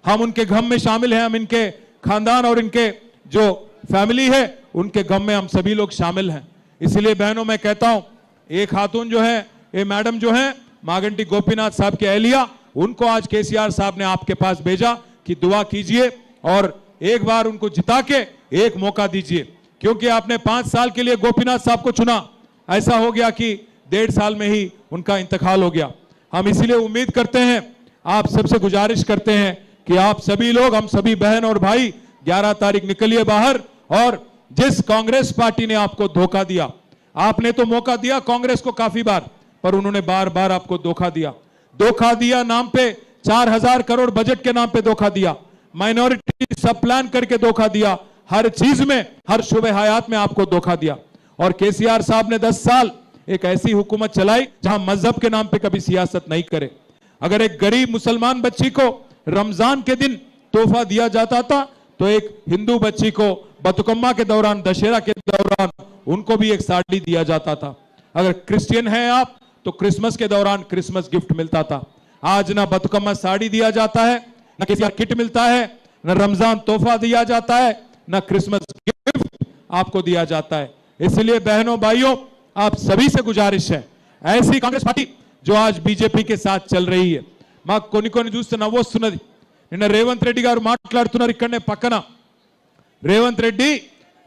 हम उनके गम में शामिल हैं, हम इनके खानदान और इनके जो फैमिली है उनके गम में हम सभी लोग शामिल हैं. इसलिए बहनों मैं कहता हूं, एक खातून जो है, ये मैडम जो है मागंटी गोपीनाथ साहब की अहलिया, उनको आज केसीआर साहब ने आपके पास भेजा कि दुआ कीजिए और एक बार उनको जिता के एक मौका दीजिए, क्योंकि आपने 5 साल के लिए गोपीनाथ साहब को चुना, ऐसा हो गया कि 1.5 साल में ही उनका इंतकाल हो गया. हम इसीलिए उम्मीद करते हैं, आप सबसे गुजारिश करते हैं कि आप सभी लोग, हम सभी बहन और भाई 11 तारीख निकलिए बाहर, और जिस कांग्रेस पार्टी ने आपको धोखा दिया, आपने तो मौका दिया कांग्रेस को काफी बार, पर उन्होंने बार बार आपको धोखा दिया नाम पे 4,000 करोड़ बजट के नाम पे धोखा दिया, माइनॉरिटी सब प्लान करके धोखा दिया, हर चीज में, हर शुबे हयात में आपको धोखा दिया. और केसीआर साहब ने 10 साल एक ऐसी हुकूमत चलाई जहां मजहब के नाम पे कभी सियासत नहीं करे. अगर एक गरीब मुसलमान बच्ची को रमजान के दिन तोहफा दिया जाता था तो एक हिंदू बच्ची को बतुकम्मा के दौरान, दशहरा के दौरान उनको भी एक साड़ी दिया जाता था. अगर क्रिश्चियन हैं आप तो क्रिसमस के दौरान क्रिसमस गिफ्ट मिलता था. आज ना बतुकम्मा साड़ी दिया जाता है, ना केसीआर किट मिलता है, ना रमजान तोहफा दिया जाता है, ना क्रिसमस गिफ्ट आपको दिया जाता है. इसलिए बहनों भाइयों आप सभी से गुजारिश है, ऐसी कांग्रेस पार्टी जो आज बीजेपी के साथ चल रही है, మాకు కొన్ని చూస్తే నవ్వొస్తున్నది. నిన్న రేవంత్ రెడ్డి గారు మాట్లాడుతున్నారు, ఇక్కడనే పక్కన రేవంత్ రెడ్డి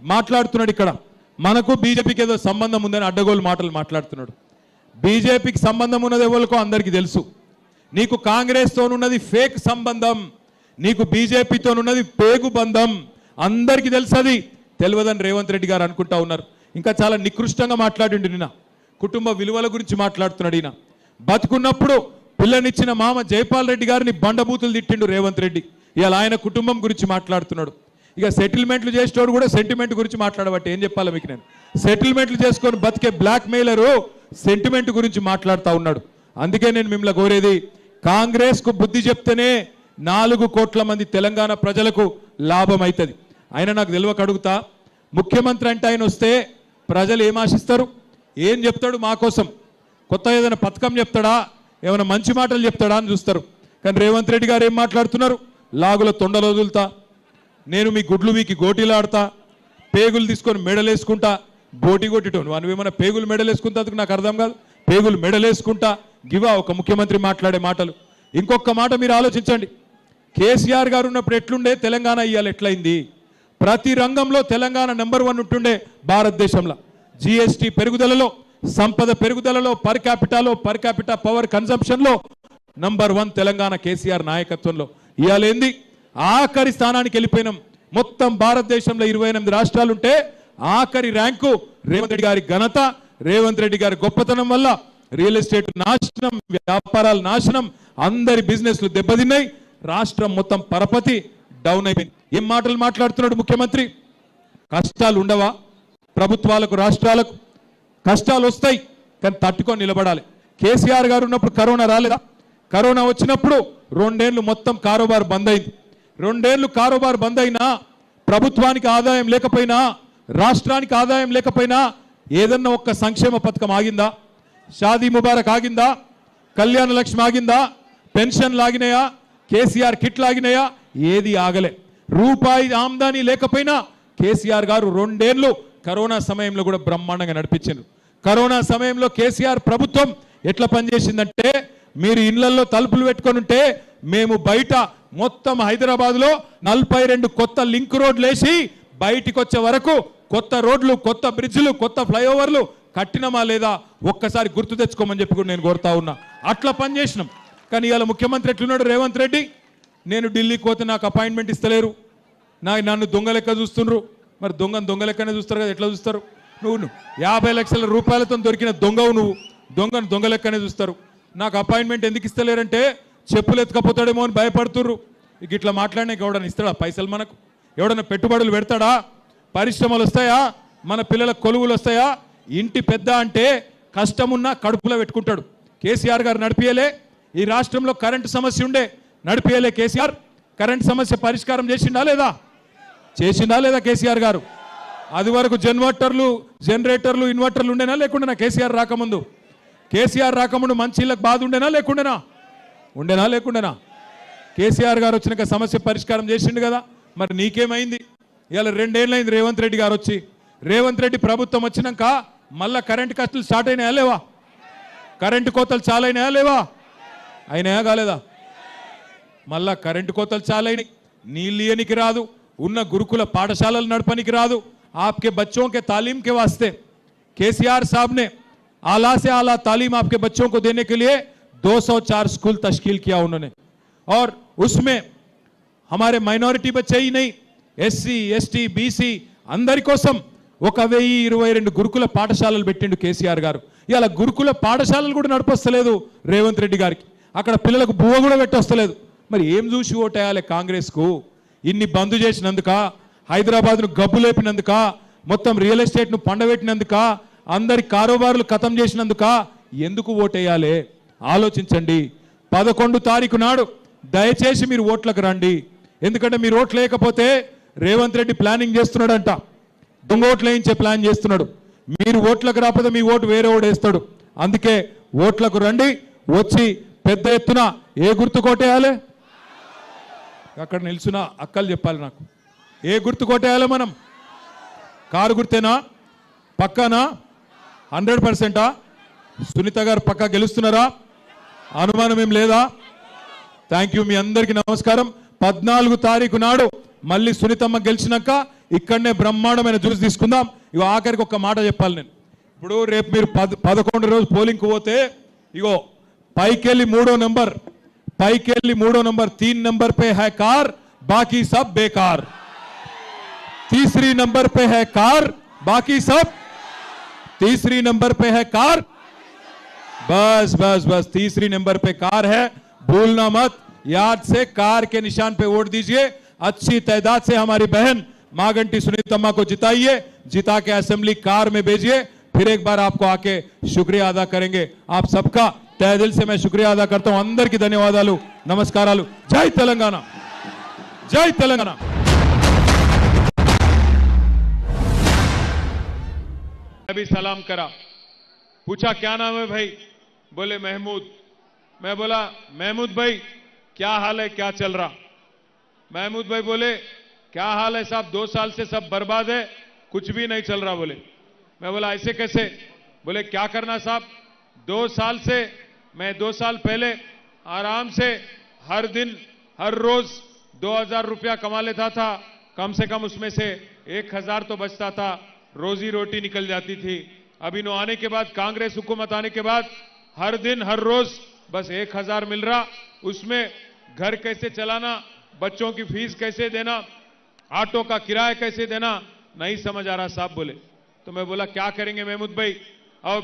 మాట్లాడుతున్నాడు, ఇక్కడ మనకు బీజేపీకి ఏదో సంబంధం ఉందని అడ్డగోలు మాటలు మాట్లాడుతున్నాడు. బీజేపీకి సంబంధం ఉన్నది ఎవరికో అందరికీ తెలుసు. నీకు కాంగ్రెస్తోనున్నది ఫేక్ సంబంధం, నీకు బీజేపీతోనున్నది పేగు బంధం, అందరికీ తెలుసది. తెలియదని రేవంత్ రెడ్డి గారు అనుకుంటా ఉన్నారు. ఇంకా చాలా నికృష్టంగా మాట్లాడిండు నిన్న, కుటుంబ విలువల గురించి మాట్లాడుతున్నాడు. ఈయన బతుకున్నప్పుడు పిల్లనిచ్చిన మామ జైపాల్ రెడ్డి గారిని బండబూతులు తిట్టిండు రేవంత్ రెడ్డి. ఇవాళ ఆయన కుటుంబం గురించి మాట్లాడుతున్నాడు. ఇక సెటిల్మెంట్లు చేసేటోడు కూడా సెంటిమెంట్ గురించి మాట్లాడబట్టి ఏం చెప్పాలి మీకు నేను. సెటిల్మెంట్లు చేసుకొని బతికే బ్లాక్ మెయిలరు సెంటిమెంట్ గురించి మాట్లాడుతూ ఉన్నాడు. అందుకే నేను మిమ్మల్ని కోరేది, కాంగ్రెస్కు బుద్ధి చెప్తేనే 4 కోట్ల మంది తెలంగాణ ప్రజలకు లాభం అవుతుంది. ఆయన నాకు తెలియక అడుగుతా, ముఖ్యమంత్రి అంటే ఆయన వస్తే ప్రజలు ఏం ఆశిస్తారు, ఏం చెప్తాడు మా కోసం? కొత్త ఏదైనా పథకం చెప్తాడా, ఏమైనా మంచి మాటలు చెప్తాడా అని చూస్తారు. కానీ రేవంత్ రెడ్డి గారు ఏం మాట్లాడుతున్నారు? లాగుల తొండలు వదులుతా, నేను మీ గుడ్లు వీకి గోటీలాడతా, పేగులు తీసుకొని మెడలేసుకుంటా, బోటి కొట్టిటోను నువ్వేమన్నా పేగులు మెడలేసుకుంటా? నాకు అర్థం కాదు. పేగులు మెడలేసుకుంటా గివా ఒక ముఖ్యమంత్రి మాట్లాడే మాటలు. ఇంకొక మాట మీరు ఆలోచించండి, కేసీఆర్ గారు ఉన్నప్పుడు ఎట్లుండే తెలంగాణ, ఇవాళ ఎట్లయింది? ప్రతి రంగంలో తెలంగాణ నెంబర్ 1 ఉంటుండే భారతదేశంలో. జిఎస్టీ పెరుగుదలలో, సంపద పెరుగుదలలో, పర్ క్యాపిటా పవర్ కన్సంప్షన్లో నంబర్ 1 తెలంగాణ కేసీఆర్ నాయకత్వంలో. ఇవాళ ఏంది? ఆఖరి స్థానానికి వెళ్ళిపోయినాం. మొత్తం భారతదేశంలో 28 రాష్ట్రాలుంటే ఆఖరి ర్యాంకు రేవంత్ రెడ్డి గారి ఘనత, రేవంత్ రెడ్డి గారి గొప్పతనం వల్ల రియల్ ఎస్టేట్ నాశనం, వ్యాపారాలు నాశనం, అందరి బిజినెస్లు దెబ్బతిన్నాయి, రాష్ట్రం మొత్తం పరపతి డౌన్ అయిపోయింది. ఏం మాటలు మాట్లాడుతున్నాడు ముఖ్యమంత్రి? కష్టాలు ఉండవా ప్రభుత్వాలకు, రాష్ట్రాలకు? కష్టాలు వస్తాయి, కానీ తట్టుకొని నిలబడాలి. కేసీఆర్ గారు ఉన్నప్పుడు కరోనా రాలేదా? కరోనా వచ్చినప్పుడు 2 ఏళ్ళు మొత్తం కారోబార్ బంద్ అయింది. 2 ఏళ్ళు కారోబార్ బంద్ అయినా, ప్రభుత్వానికి ఆదాయం లేకపోయినా, రాష్ట్రానికి ఆదాయం లేకపోయినా ఏదన్నా ఒక్క సంక్షేమ పథకం ఆగిందా? షాదీ ముబారక్ ఆగిందా? కళ్యాణ లక్ష్మి ఆగిందా? పెన్షన్లు ఆగినాయా? కేసీఆర్ కిట్లు ఆగినాయా? ఏది ఆగలే. రూపాయి ఆమ్దానీ లేకపోయినా కేసీఆర్ గారు 2 ఏళ్ళు కరోనా సమయంలో కూడా బ్రహ్మాండంగా నడిపించారు. కరోనా సమయంలో కేసీఆర్ ప్రభుత్వం ఎట్లా పనిచేసిందంటే, మీరు ఇళ్లలో తలుపులు పెట్టుకొని ఉంటే మేము బయట మొత్తం హైదరాబాద్లో 42 కొత్త లింక్ రోడ్లు వేసి బయటికి వచ్చే వరకు కొత్త రోడ్లు, కొత్త బ్రిడ్జ్లు, కొత్త ఫ్లైఓవర్లు కట్టినమా లేదా ఒక్కసారి గుర్తు తెచ్చుకోమని చెప్పి కూడా నేను కోరుతా ఉన్నా. అట్లా పనిచేసినాం. కానీ ఇవాళ ముఖ్యమంత్రి ఎట్లున్నాడు రేవంత్ రెడ్డి? నేను ఢిల్లీకి పోతే నాకు అపాయింట్మెంట్ ఇస్తలేరు, నన్ను దొంగ లెక్క చూస్తుండ్రు. మరి దొంగ లెక్కనే చూస్తారు కదా, ఎట్లా చూస్తారు? నువ్వు 50 లక్షల రూపాయలతో దొరికిన దొంగవు, నువ్వు దొంగ లెక్కనే చూస్తారు. నాకు అపాయింట్మెంట్ ఎందుకు ఇస్తలేరంటే చెప్పులు ఎత్తుకపోతాడేమో అని భయపడుతుర్రు. ఇక ఇట్లా మాట్లాడినా ఎవడన్నా ఇస్తాడా పైసలు? మనకు ఎవడన్నా పెట్టుబడులు పెడతాడా? పరిశ్రమలు వస్తాయా? మన పిల్లల కొలువులు వస్తాయా? ఇంటి పెద్ద అంటే కష్టమున్నా కడుపులో పెట్టుకుంటాడు. కేసీఆర్ గారు నడిపియలే. ఈ రాష్ట్రంలో కరెంటు సమస్య ఉండే, నడిపియలే కేసీఆర్. కరెంటు సమస్య పరిష్కారం చేసిండా లేదా కేసీఆర్ గారు? అది వరకు జనరేటర్లు ఇన్వర్టర్లు ఉండేనా లేకుండానా? కేసీఆర్ రాకముందు మంచి ఇళ్ళకి బాధ ఉండేనా లేకుండేనా? కేసీఆర్ గారు వచ్చినాక సమస్య పరిష్కారం చేసిండు కదా. మరి నీకేమైంది? ఇవాళ 2 ఏళ్ళు అయింది రేవంత్ రెడ్డి గారు వచ్చి. రేవంత్ రెడ్డి ప్రభుత్వం వచ్చినాక మళ్ళా కరెంటు కష్టాలు స్టార్ట్ అయినాయా లేవా? కరెంటు కోతలు చాలైనాయా లేవా? అయినాయా కాలేదా? మళ్ళా కరెంటు కోతలు చాలైనాయి. నీళ్ళు ఇయ్యనికి రాదు, ఉన్న గురుకుల పాఠశాలలు నడపనికి రాదు. आपके बच्चों के तालीम के वास्ते केसीआर साहब ने आला से आला तालीम आपके बच्चों को देने के लिए 204 स्कूल तश्कील किया उन्होंने। और उसमें हमारे माइनॉरिटी बच्चे ही नहीं, एससी एसटी बीसी अंदरी कोसम 1022 గురుకుల పాఠశాలలు పెట్టిండు కేసీఆర్ గారు. ఇయాల గురుకుల పాఠశాలలు కూడా నడపొస్తలేదు రేవంత్ రెడ్డి గారికి. అక్కడ పిల్లలకు బువ్వ కూడా పెట్టొస్తలేదు. మరి ఏం చూసి ఓటేయాలి కాంగ్రెస్కు? ఇన్ని బంద్ చేసినందుక, హైదరాబాద్ను గబ్బు లేపినందుక, మొత్తం రియల్ ఎస్టేట్ను పండబెట్టినందుక, అందరి కారోబార్లు ఖతం చేసినందుక ఎందుకు ఓటేయాలి? ఆలోచించండి. 11 తారీఖు నాడు దయచేసి మీరు ఓట్లకు రండి. ఎందుకంటే మీరు ఓట్లు లేకపోతే రేవంత్ రెడ్డి ప్లానింగ్ చేస్తున్నాడంట, దొంగ ఓట్లు వేయించే ప్లాన్ చేస్తున్నాడు. మీరు ఓట్లకు రాకపోతే మీ ఓటు వేరే ఓటు వేస్తాడు. అందుకే ఓట్లకు రండి. వచ్చి పెద్ద ఎత్తున ఏ గుర్తు కోటేయాలి? అక్కడ నిల్చున్న అక్కలు చెప్పాలి నాకు. ఏ గుర్తు కోటేయాలి మనం? కారు గుర్తేనా? పక్కానా? 100%? సునీత గారు పక్కా గెలుస్తున్నారా? అనుమానం ఏం లేదా? Thank you. మీ అందరికీ నమస్కారం. 14 తారీఖు నాడు మళ్ళీ సునీతమ్మ గెలిచినాక ఇక్కడనే బ్రహ్మాండమైన జ్యూస్ తీసుకుందాం. ఇగో ఆఖరికి ఒక మాట చెప్పాలి నేను. ఇప్పుడు రేపు మీరు 11 రోజు పోలింగ్కి పోతే ఇగో పైకెళ్ళి 3వ నెంబర్ पैकेली 3 नंबर 3 नंबर पे है कार, बाकी सब बेकार। तीसरी नंबर पे है कार, बाकी सब। तीसरी नंबर पे है कार, बस बस बस तीसरी नंबर पे कार है, भूलना मत। याद से कार के निशान पे वोट दीजिए। अच्छी तादाद से हमारी बहन मागंटी सुनीतम्मा को जिताइए, जिता के असेंबली कार में भेजिए। फिर एक बार आपको आके शुक्रिया अदा करेंगे। आप सबका तहे दिल से मैं शुक्रिया अदा करता हूं। अंदर की धन्यवादालु, नमस्कारालु। जय तेलंगाना, जय तेलंगाना। मैं भी सलाम करा, पूछा क्या नाम है भाई, बोले महमूद। मैं बोला महमूद भाई क्या हाल है, क्या चल रहा। महमूद भाई बोले क्या हाल है साहब, 2 साल से सब बर्बाद है, कुछ भी नहीं चल रहा। बोले मैं बोला ऐसे कैसे। बोले क्या करना साहब, 2 साल से, मैं 2 साल पहले आराम से हर दिन हर रोज 2000 रुपया कमा लेता था, कम से कम उसमें से 1000 तो बचता था, रोजी रोटी निकल जाती थी। अब इन्हों आने के बाद, कांग्रेस हुकूमत आने के बाद हर दिन हर रोज बस 1000 मिल रहा, उसमें घर कैसे चलाना, बच्चों की फीस कैसे देना, ऑटो का किराया कैसे देना, नहीं समझ आ रहा साहब। बोले तो मैं बोला क्या करेंगे महमूद भाई, अब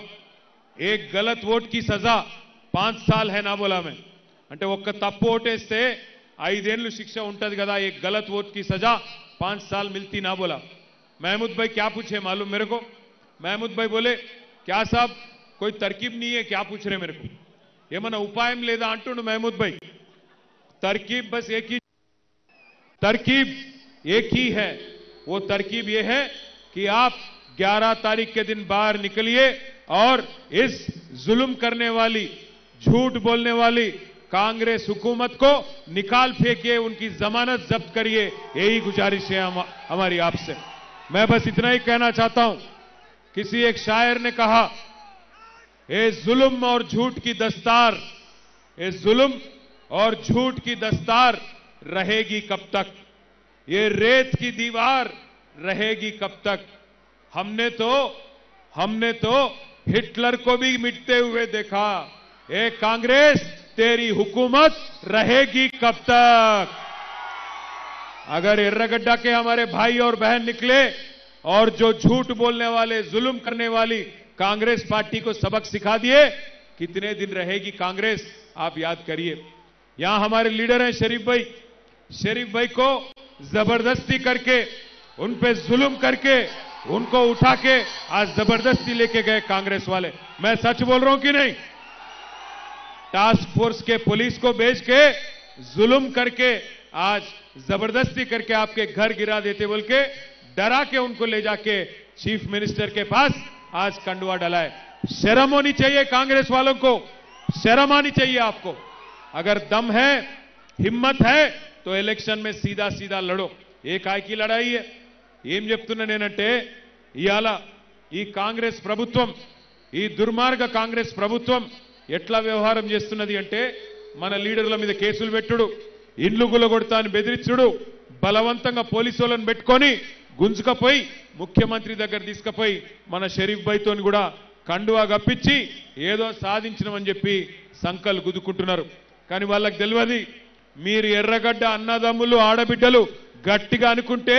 एक गलत वोट की सजा 5 साल है ना। बोला मैं అంటే ఒక్క తప్పు ఓటేస్తే 5 ఏళ్లు శిక్ష ఉంటది కదా, एक गलत वोट की सजा 5 साल मिलती ना। बोला महमूद भाई क्या पूछे मालूम मेरे को। महमूद भाई बोले क्या साहब कोई तरकीब नहीं है, क्या पूछ रहे मेरे को, ఏమన్నా ఉపాయం లేదా అంటుండు महमूद भाई। तरकीब बस एक ही है, वो तरकीब ये है कि आप 11 तारीख के दिन बाहर निकलिए और इस जुल्म करने वाली, झूठ बोलने वाली कांग्रेस हुकूमत को निकाल फेंकिए, उनकी जमानत जब्त करिए। यही गुजारिश है हमारी आपसे। मैं बस इतना ही कहना चाहता हूं, किसी एक शायर ने कहा, ये जुल्म और झूठ की दस्तार, ये जुल्म और झूठ की दस्तार रहेगी कब तक, ये रेत की दीवार रहेगी कब तक। हमने तो हिटलर को भी मिटते हुए देखा, ये कांग्रेस तेरी हुकूमत रहेगी कब तक। अगर एर्रगड्डा के हमारे भाई और बहन निकले और जो झूठ बोलने वाले, जुल्म करने वाली कांग्रेस पार्टी को सबक सिखा दिए, कितने दिन रहेगी कांग्रेस आप याद करिए। यहां हमारे लीडर हैं शरीफ भाई, शरीफ भाई को जबरदस्ती करके, उन पे जुल्म करके, उनको उठा के आज जबरदस्ती लेके गए कांग्रेस वाले। मैं सच बोल रहा हूं कि नहीं। टास्क फोर्स के पुलिस को भेज के जुल्म करके, आज जबरदस्ती करके आपके घर गिरा देते बोल के, डरा के उनको ले जाके चीफ मिनिस्टर के पास आज कंडुआ डला है। शर्म होनी चाहिए कांग्रेस वालों को, शर्म आनी चाहिए आपको। अगर दम है, हिम्मत है तो इलेक्शन में सीधा सीधा लड़ो। ఏ కాయకి లడాయి ఏం చెప్తున్నా నేనంటే, ఇయాల ఈ కాంగ్రెస్ ప్రభుత్వం, ఈ దుర్మార్గ కాంగ్రెస్ ప్రభుత్వం ఎట్లా వ్యవహారం చేస్తున్నది అంటే, మన లీడర్ల మీద కేసులు పెట్టుడు, ఇండ్లు గులగొడతా అని బెదిరించుడు, బలవంతంగా పోలీసులను పెట్టుకొని గుంజుకపోయి ముఖ్యమంత్రి దగ్గర తీసుకుపోయి మన షరీఫ్ భాయ్తోని కూడా కండువా గప్పించి ఏదో సాధించనమని చెప్పి సంకలు గుద్దుకుంటున్నారు. కానీ వాళ్ళకి తెలియదు, మీరు ఎర్రగడ్డ అన్నదమ్ములు, ఆడబిడ్డలు గట్టిగా అనుకుంటే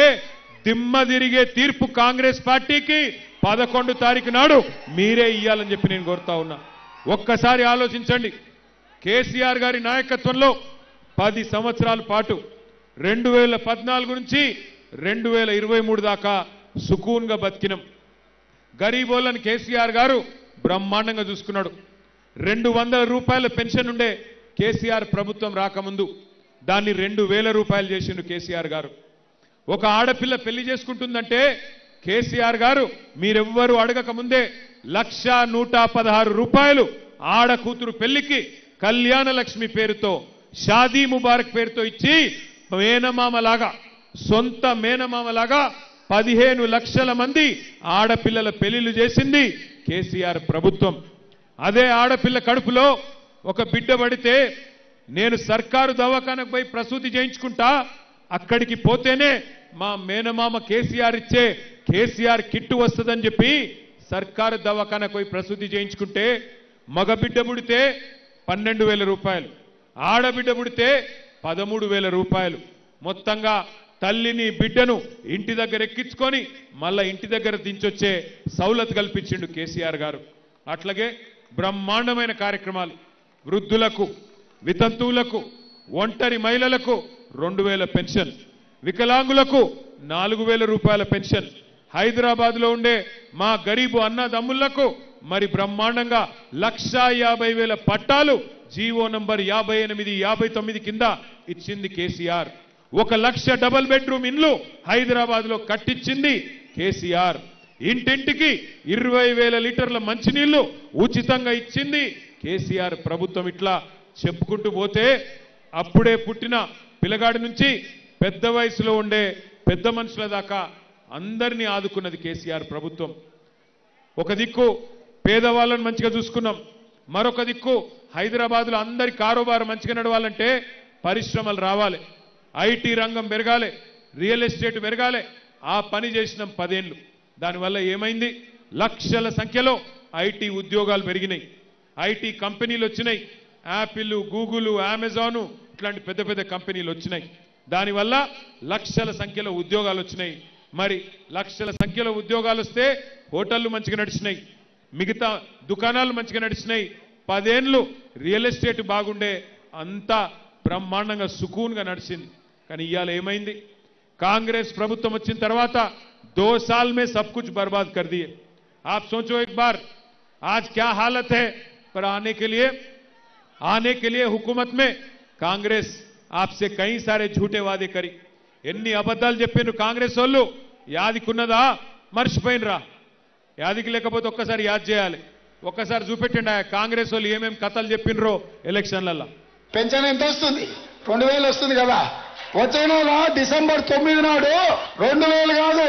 దిమ్మ తిరిగే తీర్పు కాంగ్రెస్ పార్టీకి 11 తారీఖు నాడు మీరే ఇయ్యాలని చెప్పి నేను కోరుతా ఉన్నా. ఒక్కసారి ఆలోచించండి. కేసీఆర్ గారి నాయకత్వంలో 10 సంవత్సరాల పాటు 2014 నుంచి 2023 దాకా సుకూన్గా బతికినాం. గరీబోళ్ళని కేసీఆర్ గారు బ్రహ్మాండంగా చూసుకున్నాడు. 200 రూపాయల పెన్షన్ ఉండే కేసీఆర్ ప్రభుత్వం రాకముందు దాన్ని 2000 రూపాయలు చేసిండు కేసీఆర్ గారు. ఒక ఆడపిల్ల పెళ్లి చేసుకుంటుందంటే కేసీఆర్ గారు మీరెవ్వరూ అడగక ముందే 1,116 రూపాయలు ఆడ కూతురు పెళ్లికి కళ్యాణ లక్ష్మి పేరుతో, షాదీ ముబారక్ పేరుతో ఇచ్చి మేనమామలాగా, సొంత మేనమామలాగా 15 లక్షల మంది ఆడపిల్లల పెళ్లిళ్ళు చేసింది కేసీఆర్ ప్రభుత్వం. అదే ఆడపిల్ల కడుపులో ఒక బిడ్డ పడితే నేను సర్కారు దవాఖానకు పోయి ప్రసూతి చేయించుకుంటా, అక్కడికి పోతేనే మా మేనమామ కేసీఆర్ ఇచ్చే కేసీఆర్ కిట్టు వస్తుందని చెప్పి సర్కారు దవాఖానకు పోయి ప్రసూతి చేయించుకుంటే, మగబిడ్డ పుడితే 12,000 రూపాయలు, ఆడబిడ్డ పుడితే 13,000 రూపాయలు. మొత్తంగా తల్లిని బిడ్డను ఇంటి దగ్గర ఎక్కించుకొని మళ్ళా ఇంటి దగ్గర దించొచ్చే సౌలత్ కల్పించిండు కేసీఆర్ గారు. అట్లాగే బ్రహ్మాండమైన కార్యక్రమాలు వృద్ధులకు, వితంతువులకు, ఒంటరి మహిళలకు 2,000 పెన్షన్, వికలాంగులకు 4,000 రూపాయల పెన్షన్, హైదరాబాద్లో ఉండే మా గరీబు అన్నదమ్ములకు మరి బ్రహ్మాండంగా 1,50,000 పట్టాలు జీవో నంబర్ 58, 59 కింద ఇచ్చింది కేసీఆర్. 1,00,000 డబుల్ బెడ్రూమ్ ఇండ్లు హైదరాబాద్లో కట్టించింది కేసీఆర్. ఇంటింటికి 20,000 లీటర్ల మంచినీళ్లు ఉచితంగా ఇచ్చింది కేసీఆర్ ప్రభుత్వం. ఇట్లా చెప్పుకుంటూ పోతే అప్పుడే పుట్టిన పిల్లగాడి నుంచి పెద్ద వయసులో ఉండే పెద్ద మనుషుల దాకా అందరినీ ఆదుకున్నది కేసీఆర్ ప్రభుత్వం. ఒక దిక్కు పేదవాళ్ళని మంచిగా చూసుకున్నాం, మరొక దిక్కు హైదరాబాద్లో అందరి కారోబారు మంచిగా నడవాలంటే పరిశ్రమలు రావాలి, ఐటీ రంగం పెరగాలి, రియల్ ఎస్టేట్ పెరగాలి. ఆ పని చేసినాం 10 ఏళ్ళు. దానివల్ల ఏమైంది? లక్షల సంఖ్యలో ఐటీ ఉద్యోగాలు పెరిగినాయి, ఐటీ కంపెనీలు వచ్చినాయి. యాపిల్, గూగుల్, అమెజాన్ ఇట్లాంటి పెద్ద పెద్ద కంపెనీలు వచ్చినాయి. దానివల్ల లక్షల సంఖ్యలో ఉద్యోగాలు వచ్చినాయి. మరి లక్షల సంఖ్యలో ఉద్యోగాలు వస్తే హోటళ్లు మంచిగా నడిచినాయి, మిగతా దుకాణాలు మంచిగా నడిచినాయి. 10 ఏళ్ళు రియల్ ఎస్టేట్ బాగుండే అంతా బ్రహ్మాండంగా సుకూన్గా నడిచింది. కానీ ఇవాళ ఏమైంది? కాంగ్రెస్ ప్రభుత్వం వచ్చిన తర్వాత 2 साल में सब कुछ बर्बाद कर दिए. आप सोचो एक बार आज क्या हालत है. पर आने के लिए हुकूमत में कांग्रेस आपसे कई सारे झूठे वादे करी. ఎన్ని అబద్ధాలు చెప్పినారు కాంగ్రెస్ వాళ్ళు. యాదికున్నదా? మర్చిపోయినరా? యాదికి లేకపోతే ఒక్కసారి యాద్ చేయాలి. ఒక్కసారి చూపెట్టండి కాంగ్రెస్ వాళ్ళు ఏమేమి కథలు చెప్పినరో ఎలక్షన్లలో. పెన్షన్ ఎంత వస్తుంది? 2,000 వస్తుంది కదా. వచ్చే నెల డిసెంబర్ 9 నాడు 2,000 కాదు,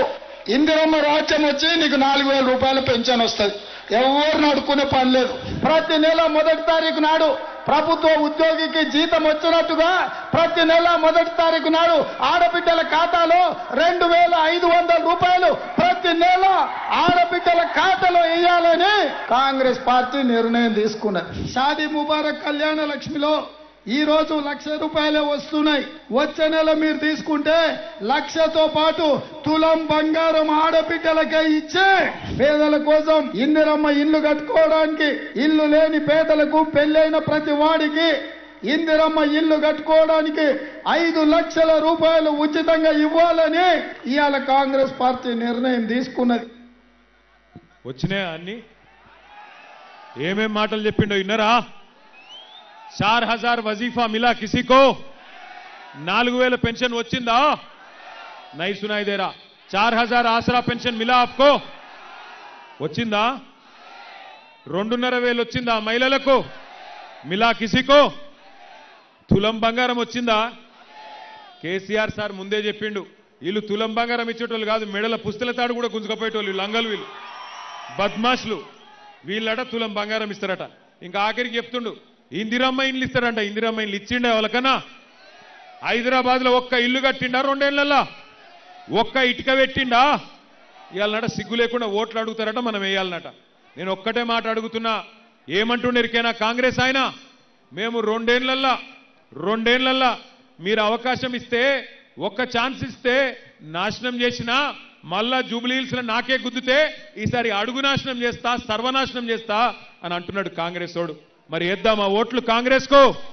ఇందిరమ్మ రాజ్యం వచ్చి నీకు 4,000 రూపాయల పెన్షన్ వస్తుంది. ఎవరిని అడుక్కునే పని లేదు. ప్రతి నెల 1వ తారీఖు నాడు ప్రభుత్వ ఉద్యోగికి జీతం వచ్చినట్టుగా ప్రతి నెల 1వ తారీఖు నాడు ఆడబిడ్డల ఖాతాలో 2,500 రూపాయలు ప్రతి నెల ఆడబిడ్డల ఖాతాలో వేయాలని కాంగ్రెస్ పార్టీ నిర్ణయం తీసుకున్నది. షాదీ ముబారక్ కళ్యాణ లక్ష్మిలో ఈ రోజు 1,00,000 రూపాయలే వస్తున్నాయి. వచ్చే నెల మీరు తీసుకుంటే 1,00,000తో పాటు తులం బంగారం ఆడబిడ్డలకే ఇచ్చే పేదల కోసం ఇందిరమ్మ ఇల్లు కట్టుకోవడానికి, ఇల్లు లేని పేదలకు, పెళ్ళైన ప్రతి వాడికి ఇందిరమ్మ ఇల్లు కట్టుకోవడానికి 5 లక్షల రూపాయలు ఉచితంగా ఇవ్వాలని ఇవాళ కాంగ్రెస్ పార్టీ నిర్ణయం తీసుకున్నది. వచ్చినాయా అన్ని? ఏమేం మాటలు చెప్పిండో విన్నారా? 4,000 वजीफा मिला किसी को? 4,000 पेंशन వచ్చిందా? नहीं सुनाई दे रहा. 4,000 आसरा पेंशन मिला आपको? వచ్చిందా? 2,500 వచ్చిందా మహిళలకు? మిలా కిసికో? తులం బంగారం వచ్చిందా? కేసీఆర్ సార్ ముందే చెప్పిండు, వీళ్ళు తులం బంగారం ఇచ్చేటోళ్ళు కాదు, మెడల పుస్తల తాడు కూడా గుంజుకపోయేటోళ్ళు లంగలు. వీళ్ళు బద్మాష్లు. వీళ్ళట తులం బంగారం ఇస్తారట. ఇంకా ఆఖరికి చెప్తుండు ఇందిరమ్మ ఇండ్లు ఇస్తారంట. ఇందిరమ్మ ఇండ్లు ఇచ్చిండే వాళ్ళకన్నా? హైదరాబాద్లో ఒక్క ఇల్లు కట్టిండా 2 ఏళ్లలో? ఒక్క ఇటుక పెట్టిండా? ఇవాళ సిగ్గు లేకుండా ఓట్లు అడుగుతారట, మనం వేయాలన్నట. నేను ఒక్కటే మాట అడుగుతున్నా, ఏమంటుండేరికైనా కాంగ్రెస్ ఆయన, మేము 2 ఏళ్లల్లో మీరు అవకాశం ఇస్తే, ఒక్క ఛాన్స్ ఇస్తే నాశనం చేసినా మళ్ళా జూబ్లీ హిల్స్లో నాకే గుద్దుతే ఈసారి అడుగు నాశనం చేస్తా, సర్వనాశనం చేస్తా అని అంటున్నాడు కాంగ్రెస్ వాడు. మరి వేద్దామా ఓట్లు కాంగ్రెస్ కు? 1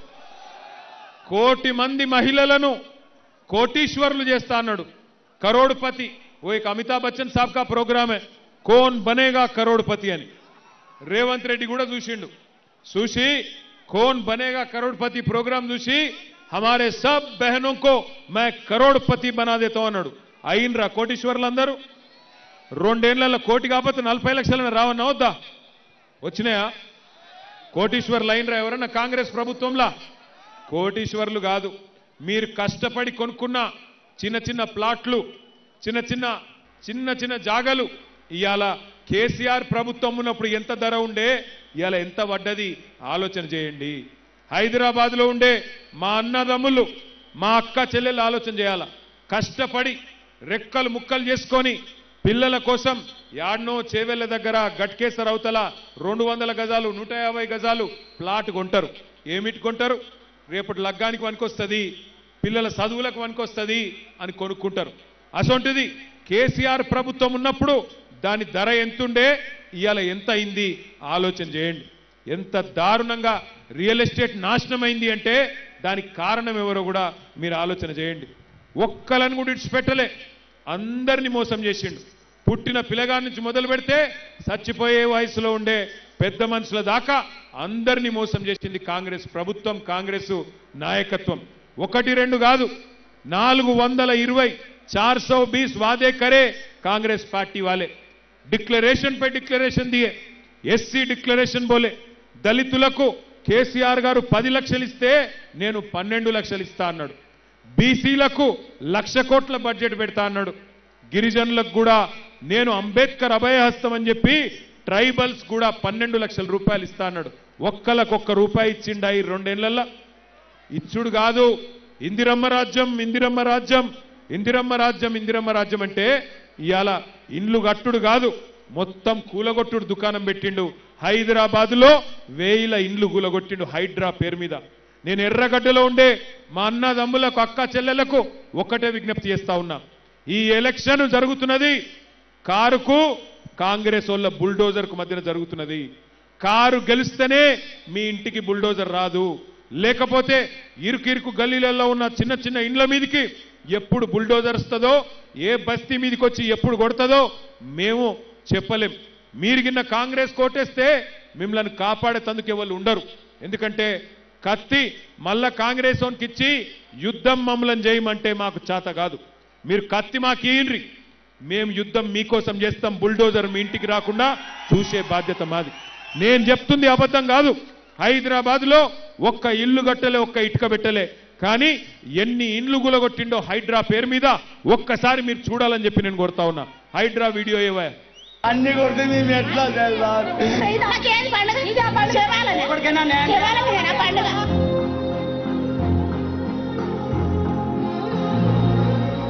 కోటి మంది మహిళలను కోటీశ్వరులు చేస్తా అన్నాడు. కరోడ్పతి. ఓ एक అమితాబ్ బచ్చన్ సాబ్ కా ప్రోగ్రామ్ है, कौन बनेगा करोड़पति అని. రేవంత్ రెడ్డి కూడా చూసిండు. చూసి कौन बनेगा करोड़पति ప్రోగ్రామ్ చూసి हमारे सब बहनों को मैं करोड़पति बना देता हूं అన్నాడు. అయినరా కోటీశ్వరులందరూ? 2 ఏళ్లలో కోటి కాకపోతే 40 లక్షల రావన్నా వద్దా? వచ్చినాయా? కోటీశ్వర్లు అయినరా ఎవరన్నా కాంగ్రెస్ ప్రభుత్వంలో? కోటీశ్వర్లు కాదు. మీరు కష్టపడి కొనుక్కున్న చిన్న చిన్న ప్లాట్లు, చిన్న చిన్న జాగలు ఇవాళ కేసీఆర్ ప్రభుత్వం ఉన్నప్పుడు ఎంత ధర ఉండే, ఇవాళ ఎంత పడ్డది ఆలోచన చేయండి. హైదరాబాద్లో ఉండే మా అన్నదమ్ములు, మా అక్క చెల్లెలు ఆలోచన చేయాల. కష్టపడి రెక్కలు ముక్కలు చేసుకొని పిల్లల కోసం యాడ్నో చేవెళ్ల దగ్గర గట్కేసర్ అవతల 200 గజాలు 150 గజాలు ప్లాట్ కొంటారు. ఏమిటి కొంటారు? రేపటి లగ్గానికి పనికొస్తుంది, పిల్లల చదువులకు పనికొస్తుంది అని కొనుక్కుంటారు. అసొంటిది కేసీఆర్ ప్రభుత్వం ఉన్నప్పుడు దాని ధర ఎంతుండే, ఇవాళ ఎంత అయింది ఆలోచన చేయండి. ఎంత దారుణంగా రియల్ ఎస్టేట్ నాశనమైంది అంటే దానికి కారణం ఎవరో కూడా మీరు ఆలోచన చేయండి. ఒక్కలను కూడా ఇడిచిపెట్టలే, అందరినీ మోసం చేసిండు. పుట్టిన పిల్లగాడి నుంచి మొదలు పెడితే చచ్చిపోయే వయసులో ఉండే పెద్ద మనుషుల దాకా అందరినీ మోసం చేసింది కాంగ్రెస్ ప్రభుత్వం, కాంగ్రెస్ నాయకత్వం. 1-2 కాదు, 420 420 वादे करे कांग्रेस पार्टी वाले. डिक्लेरेशन पे डिक्लेरेशन दिए, एससी डिक्लेरेशन बोले, దళితులకు కేసీఆర్ గారు 10 లక్షలు ఇస్తే నేను 12 లక్షలు ఇస్తా అన్నాడు. బీసీలకు 1,00,000 కోట్ల బడ్జెట్ పెడతా అన్నాడు. గిరిజనులకు కూడా నేను అంబేద్కర్ అభయహస్తం అని చెప్పి ట్రైబల్స్ కూడా 12 లక్షల రూపాయలు ఇస్తా అన్నాడు. ఒక్కలకొక్క రూపాయి ఇచ్చిండా ఈ 2 ఏళ్లలో? ఇచ్చుడు కాదు. ఇందిరమ్మ రాజ్యం, ఇందిరమ్మ రాజ్యం, ఇందిరమ్మ రాజ్యం, ఇందిరమ్మ రాజ్యం అంటే ఇవాళ ఇండ్లు కట్టుడు కాదు, మొత్తం కూలగొట్టుడు దుకాణం పెట్టిండు. హైదరాబాద్లో 1000 ఇండ్లు కూలగొట్టిండు హైడ్రా పేరు మీద. నేను ఎర్రగడ్డలో ఉండే మా అన్నదమ్ములకు, అక్క చెల్లెలకు ఒకటే విజ్ఞప్తి చేస్తా ఉన్నా. ఈ ఎలక్షన్ జరుగుతున్నది కారుకు కాంగ్రెస్ వాళ్ళ బుల్డోజర్కు మధ్యన జరుగుతున్నది. కారు గెలిస్తేనే మీ ఇంటికి బుల్డోజర్ రాదు, లేకపోతే ఇరుకు గల్లీలలో ఉన్న చిన్న చిన్న ఇండ్ల మీదకి ఎప్పుడు బుల్డోజర్ వస్తుందో, ఏ బస్తీ మీదకి వచ్చి ఎప్పుడు కొడుతుందో మేము చెప్పలేం. మీరు గిన్న కాంగ్రెస్ కోటేస్తే మిమ్మల్ని కాపాడేందుకు ఎవరు ఉండరు. ఎందుకంటే కత్తి మళ్ళా కాంగ్రెస్ వానికి ఇచ్చి యుద్ధం మమ్మల్ని చేయమంటే మాకు చేత కాదు. మీరు కత్తి మాకు ఇయ్యండి, మేము యుద్ధం మీకోసం చేస్తాం. బుల్డోజర్ మీ ఇంటికి రాకుండా చూసే బాధ్యత మాది. నేను చెప్తుంది అబద్ధం కాదు. హైదరాబాద్లో ఒక్క ఇల్లు కట్టలే, ఒక్క ఇటుక పెట్టలే, కానీ ఎన్ని ఇండ్లు గులగొట్టిండో హైడ్రా పేరు మీద ఒక్కసారి మీరు చూడాలని చెప్పి నేను కొడతా ఉన్నా. హైడ్రా వీడియో ఏవా అన్ని కొడితే మేము ఎట్లా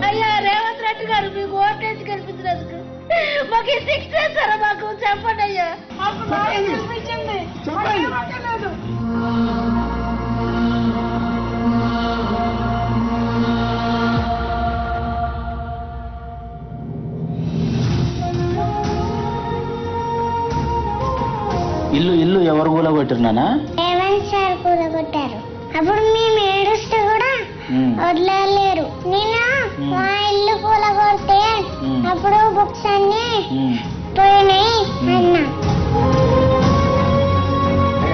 అయ్యా రేవంత్ రెడ్డి గారు మీకు ఓటేసి కల్పించినందుకు మాకు శిక్ష చేస్తారా? మాకు చెప్పండి అయ్యా. ఇల్లు ఎవరు కూలగొట్టినానా? రేవంత్ సార్ కూలగొట్టారు. అప్పుడు మేము ఏడుస్తే కూడా వదిలేరు. నేను మా ఇల్లు కూలగొడితే అప్పుడు బుక్స్ అన్ని పోయినాయి అన్నా.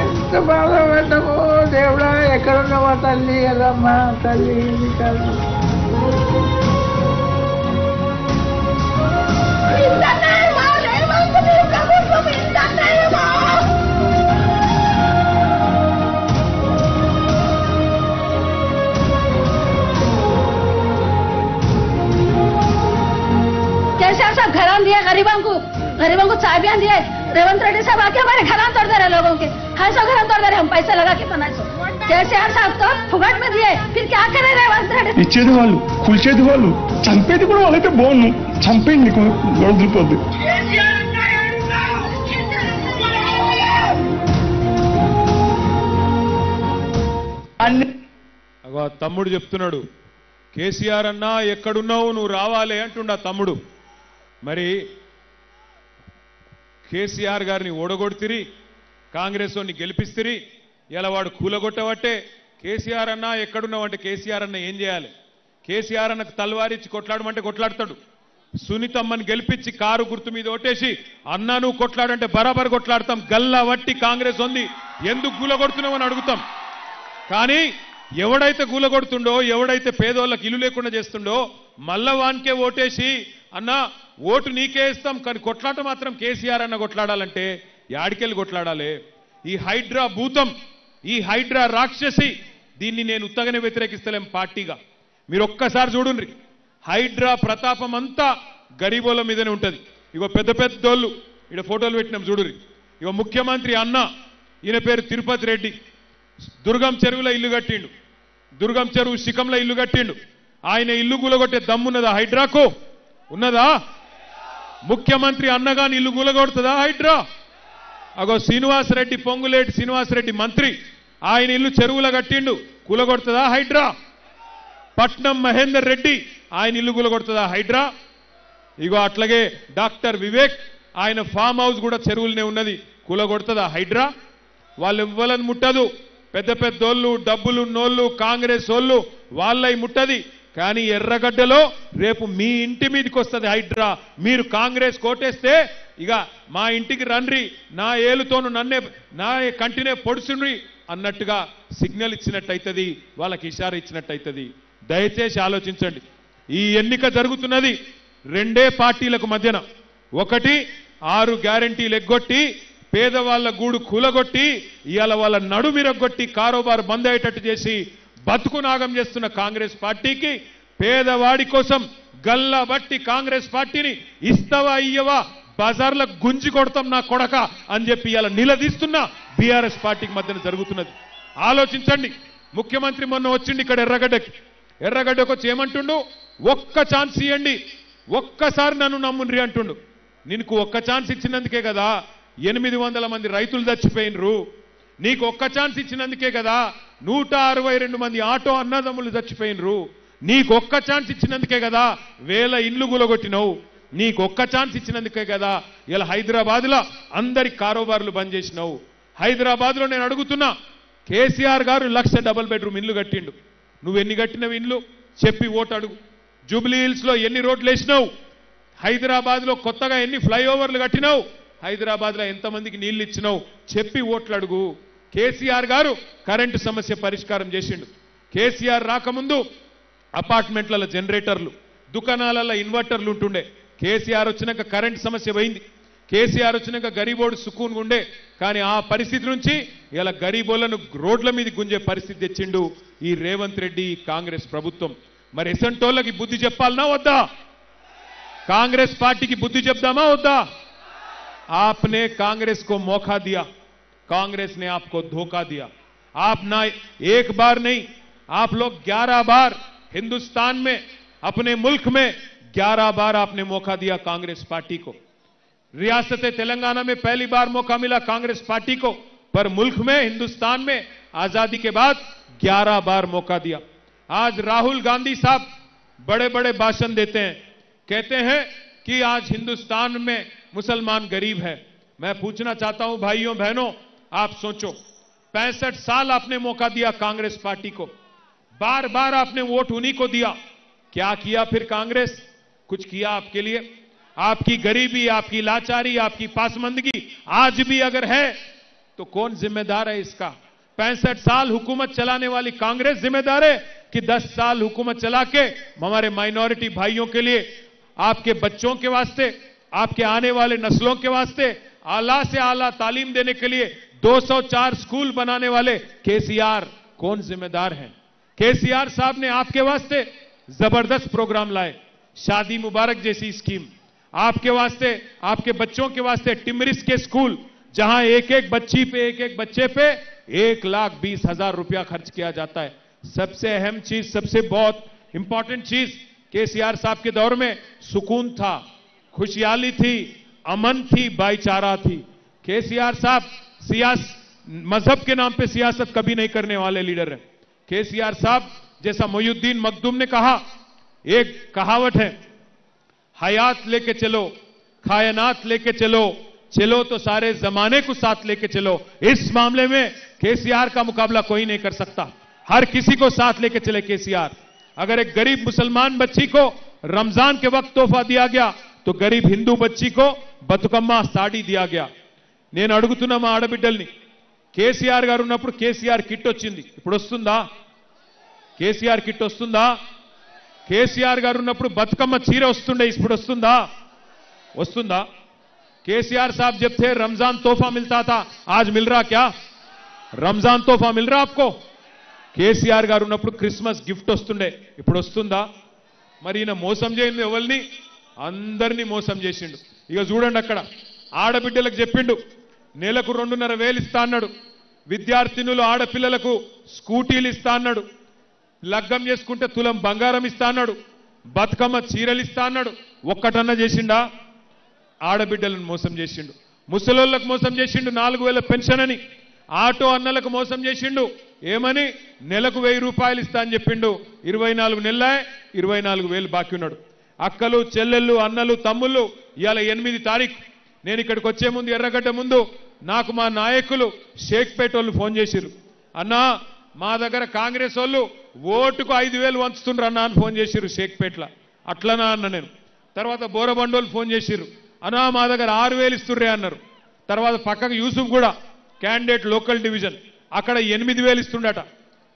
ఎంత బాధ పెట్టకు దేవుడా, ఎక్కడున్నావా తల్లి కదమ్మా, తల్లి కదా. केसीआर साहब घरान दिए गरीबों को चाबियां दिए. रेवंत रेड्डी साहब आके हमारे घरान तोड़ दे रहे लोगों के. 250 घरान तोड़ दे रहे, हम पैसे लगा के 500. केसीआर साहब तो फुगट में दिए, फिर क्या करे रेवंत रेड्डी? ఇచ్చేది వాళ్ళు, కూల్చేది వాళ్ళు, చంపేది కూడా వాళ్ళైతే బాగుండు. చంపేయండి, గొడవలిపోద్ది. అగో తమ్ముడు చెప్తున్నాడు, కేసీఆర్ అన్నా ఎక్కడున్నావు నువ్వు రావాలి అంటుండ తమ్ముడు. మరి కేసీఆర్ గారిని ఓడగొడితిరి, కాంగ్రెస్ వాడిని గెలిపిస్తిరి, ఇలా వాడు కూలగొట్టబట్టే కేసీఆర్ అన్నా ఎక్కడున్నావు అంటే కేసీఆర్ అన్న ఏం చేయాలి? కేసీఆర్ అన్నకు తలవారిచ్చి కొట్లాడమంటే కొట్లాడతాడు. సునీతమ్మని గెలిపించి కారు గుర్తు మీద ఓటేసి అన్నా నువ్వు కొట్లాడంటే బరాబర్ కొట్లాడతాం. గల్లా వట్టి కాంగ్రెస్ ఉంది, ఎందుకు కూలగొడుతున్నావు అని అడుగుతాం. కానీ ఎవడైతే కూలగొడుతుండో, ఎవడైతే పేదోళ్ళకి ఇల్లు లేకుండా చేస్తుండో మళ్ళా వానికే ఓటేసి అన్నా ఓటు నీకే ఇస్తాం, కానీ కొట్లాట మాత్రం కేసీఆర్ అన్న కొట్లాడాలంటే యాడికెళ్ళి కొట్లాడాలి? ఈ హైడ్రా భూతం, ఈ హైడ్రా రాక్షసి, దీన్ని నేను ఉత్తగానే వ్యతిరేకిస్తలేం పార్టీగా. మీరు ఒక్కసారి చూడండి, హైడ్రా ప్రతాపం అంతా గరీబోళ్ళ మీదనే ఉంటుంది. ఇగో పెద్ద పెద్దోళ్ళు ఇక్కడ ఫోటోలు పెట్టినాం చూడుర్రి. ఇగో ముఖ్యమంత్రి అన్న, ఈయన పేరు తిరుపతి రెడ్డి, దుర్గం చెరువులో ఇల్లు కట్టిండు, దుర్గం చెరువు శిఖంలో ఇల్లు కట్టిండు. ఆయన ఇల్లు కూలగొట్టే దమ్మున్నదా హైడ్రాకు? ఉన్నదా? ముఖ్యమంత్రి అన్నగాని ఇల్లు కూలగొడుతుందా హైడ్రా? అగో శ్రీనివాసరెడ్డి, పొంగులేటి శ్రీనివాసరెడ్డి మంత్రి, ఆయన ఇల్లు చెరువులో కట్టిండు, కూలగొడుతుందా హైడ్రా? పట్నం మహేందర్ రెడ్డి ఆయన ఇల్లు కూలగొడుతుందా హైడ్రా? ఇగో అట్లాగే డాక్టర్ వివేక్ ఆయన ఫామ్ హౌస్ కూడా చెరువులనే ఉన్నది, కూలగొడుతుందా హైడ్రా? వాళ్ళు ఇవ్వాలని ముట్టదు, పెద్ద పెద్దోళ్ళు డబ్బులు నోళ్ళు కాంగ్రెస్ వాళ్ళు వాళ్ళై ముట్టది. కానీ ఎర్రగడ్డలో రేపు మీ ఇంటి మీదకి వస్తుంది హైడ్రా. మీరు కాంగ్రెస్ కోటేస్తే ఇక మా ఇంటికి రండ్రి, నా ఏలుతోను నన్నే నా కంటినే పొడుచుండ్రి అన్నట్టుగా సిగ్నల్ ఇచ్చినట్టయితుంది, వాళ్ళకి ఇషారా ఇచ్చినట్టయితుంది. దయచేసి ఆలోచించండి. ఈ ఎన్నిక జరుగుతున్నది రెండే పార్టీలకు మధ్యన. ఒకటి 6 గ్యారెంటీలు ఎగ్గొట్టి పేదవాళ్ల గూడు కూలగొట్టి ఇవాళ వాళ్ళ నడుమిరగొట్టి కారోబార్ బంద్ అయ్యేటట్టు చేసి బతుకు నాగం చేస్తున్న కాంగ్రెస్ పార్టీకి పేదవాడి కోసం గల్లబట్టి కాంగ్రెస్ పార్టీని ఇస్తావా ఇయ్యవా బజార్ల గుంజి కొడతాం నా కొడక అని చెప్పి ఇలా నిలదీస్తున్న బీఆర్ఎస్ పార్టీకి మధ్యన జరుగుతున్నది. ఆలోచించండి. ముఖ్యమంత్రి మొన్న వచ్చిండి ఇక్కడ ఎర్రగడ్డకు వచ్చి ఏమంటుండు? ఒక్క ఛాన్స్ ఇవ్వండి, ఒక్కసారి నన్ను నమ్ముండ్రి అంటుండు. నీకు ఒక్క ఛాన్స్ ఇచ్చినందుకే కదా 800 మంది రైతులు చచ్చిపోయినరు. నీకు ఒక్క ఛాన్స్ ఇచ్చినందుకే కదా 162 మంది ఆటో అన్నదమ్ములు చచ్చిపోయినరు. నీకు ఒక్క ఛాన్స్ ఇచ్చినందుకే కదా 1000 ఇండ్లు గులగొట్టినవు. నీకు ఒక్క ఛాన్స్ ఇచ్చినందుకే కదా ఇలా హైదరాబాద్లో అందరి కారోబార్లు బంద్ చేసినావు. హైదరాబాద్లో నేను అడుగుతున్నా, కేసీఆర్ గారు 1,00,000 డబుల్ బెడ్రూమ్ ఇండ్లు కట్టిండు. నువ్వెన్ని కట్టినవి ఇండ్లు చెప్పి ఓటు అడుగు. జూబ్లీ హిల్స్లో ఎన్ని రోడ్లు వేసినావు? హైదరాబాద్లో కొత్తగా ఎన్ని ఫ్లైఓవర్లు కట్టినావు? హైదరాబాద్లో ఎంతమందికి నీళ్లు ఇచ్చినావు చెప్పి ఓట్లు అడుగు. కేసీఆర్ గారు కరెంటు సమస్య పరిష్కారం చేసిండు. కేసీఆర్ రాకముందు అపార్ట్మెంట్లలో జనరేటర్లు, దుకాణాలలో ఇన్వర్టర్లు ఉంటుండే. కేసీఆర్ వచ్చినాక కరెంటు సమస్య పోయింది. కేసీఆర్ వచ్చినాక గరీబోడు సుకూన్ ఉండే. కానీ ఆ పరిస్థితి నుంచి ఇలా గరీబోళ్లను రోడ్ల మీద గుంజే పరిస్థితి తెచ్చిండు ఈ రేవంత్ రెడ్డి కాంగ్రెస్ ప్రభుత్వం. మరి ఎసంటోళ్ళకి బుద్ధి చెప్పాలనా వద్దా? కాంగ్రెస్ పార్టీకి బుద్ధి చెప్దామా వద్దా? आपने कांग्रेस को मौका दिया, कांग्रेस ने आपको धोखा दिया. आप ना एक बार नहीं, आप लोग 11 बार हिंदुस्तान में अपने मुल्क में 11 बार आपने मौका दिया कांग्रेस पार्टी को. रियासत तेलंगाना में पहली बार मौका मिला कांग्रेस पार्टी को, पर मुल्क में हिंदुस्तान में आजादी के बाद 11 बार मौका दिया. आज राहुल गांधी साहब बड़े बड़े भाषण देते हैं, कहते हैं कि आज हिंदुस्तान में मुसलमान गरीब है. मैं पूछना चाहता हूं भाइयों बहनों, आप सोचो 65 साल आपने मौका दिया कांग्रेस पार्टी को, बार बार आपने वोट उन्हीं को दिया. क्या किया फिर कांग्रेस? कुछ किया आपके लिए? आपकी गरीबी, आपकी लाचारी, आपकी पासमंदगी आज भी अगर है तो कौन जिम्मेदार है इसका? 65 साल हुकूमत चलाने वाली कांग्रेस जिम्मेदार है कि 10 साल हुकूमत चला के हमारे माइनॉरिटी भाइयों के लिए, आपके बच्चों के वास्ते, आपके आने वाले नस्लों के वास्ते आला से आला तालीम देने के लिए 204 स्कूल बनाने वाले केसीआर कौन जिम्मेदार हैं? केसीआर साहब ने आपके वास्ते जबरदस्त प्रोग्राम लाए, शादी मुबारक जैसी स्कीम, आपके वास्ते, आपके बच्चों के वास्ते टिमरिस के स्कूल, जहां एक एक बच्चे पे 1,20,000 रुपया खर्च किया जाता है. सबसे अहम चीज, सबसे बहुत इंपॉर्टेंट चीज, केसीआर साहब के दौर में सुकून था, खुशहाली थी, अमन थी, भाईचारा थी. केसीआर साहब मजहब के नाम पे सियासत कभी नहीं करने वाले लीडर हैं. केसीआर साहब जैसा मोयुद्दीन मखदूम ने कहा, एक कहावत है, हयात लेके चलो, कायनात लेके चलो, चलो तो सारे जमाने को साथ लेके चलो. इस मामले में केसीआर का मुकाबला कोई नहीं कर सकता. हर किसी को साथ लेके चले केसीआर. अगर एक गरीब मुसलमान बच्ची को रमजान के वक्त तोहफा दिया गया तो गरीब हिंदू बच्ची को బతుకమ్మ సాడీ दिया गया. నేను అడుగుతున్నా మా ఆడబిడ్డల్ని, కేసీఆర్ గారు ఉన్నప్పుడు కేసీఆర్ కిట్ వచ్చింది, ఇప్పుడు వస్తుందా? కేసీఆర్ కిట్ వస్తుందా? కేసీఆర్ గారు ఉన్నప్పుడు బతుకమ్మ చీర వస్తుండే, ఇప్పుడు వస్తుందా? केसीआर साहब जब थे रमजान तोहफा मिलता था, आज मिल रहा क्या? रमजान तोहफा मिल रहा आपको? కేసీఆర్ గారు ఉన్నప్పుడు క్రిస్మస్ గిఫ్ట్ వస్తుండే, ఇప్పుడు వస్తుందా? మరి ఈయన మోసం చేయండి, ఎవరిని? అందరినీ మోసం చేసిండు. ఇక చూడండి, అక్కడ ఆడబిడ్డలకు చెప్పిండు నెలకు 2,500 ఇస్తా అన్నాడు, విద్యార్థినులు ఆడపిల్లలకు స్కూటీలు ఇస్తా అన్నాడు, లగ్గం చేసుకుంటే తులం బంగారం ఇస్తా అన్నాడు, బతుకమ్మ చీరలు ఇస్తా అన్నాడు. ఒక్కటన్నా చేసిండా? ఆడబిడ్డలను మోసం చేసిండు. ముసలోళ్ళకు మోసం చేసిండు, 4,000 పెన్షన్ అని. ఆటో అన్నలకు మోసం చేసిండు ఏమని నెలకు 1000 రూపాయలు ఇస్తా అని చెప్పిండు 24 నెలలే 24,000 బాకీ ఉన్నాడు అక్కలు చెల్లెళ్ళు అన్నలు తమ్ముళ్ళు ఇవాళ 8 తారీఖు నేను ఇక్కడికి వచ్చే ముందు ఎర్రగడ్డ ముందు నాకు మా నాయకులు షేక్పేట వాళ్ళు ఫోన్ చేసిరు అన్నా మా దగ్గర కాంగ్రెస్ వాళ్ళు ఓటుకు 5,000 వంచుతుండ్రు అన్నా అని ఫోన్ చేసిరు షేక్పేటలో అట్లనా అన్న నేను తర్వాత బోరబండోళ్ళు ఫోన్ చేసిరు అన్నా మా దగ్గర 6,000 ఇస్తుర్రే అన్నారు తర్వాత పక్కకు యూసుఫ్ కూడా క్యాండిడేట్ లోకల్ డివిజన్ అక్కడ 8,000 ఇస్తుండట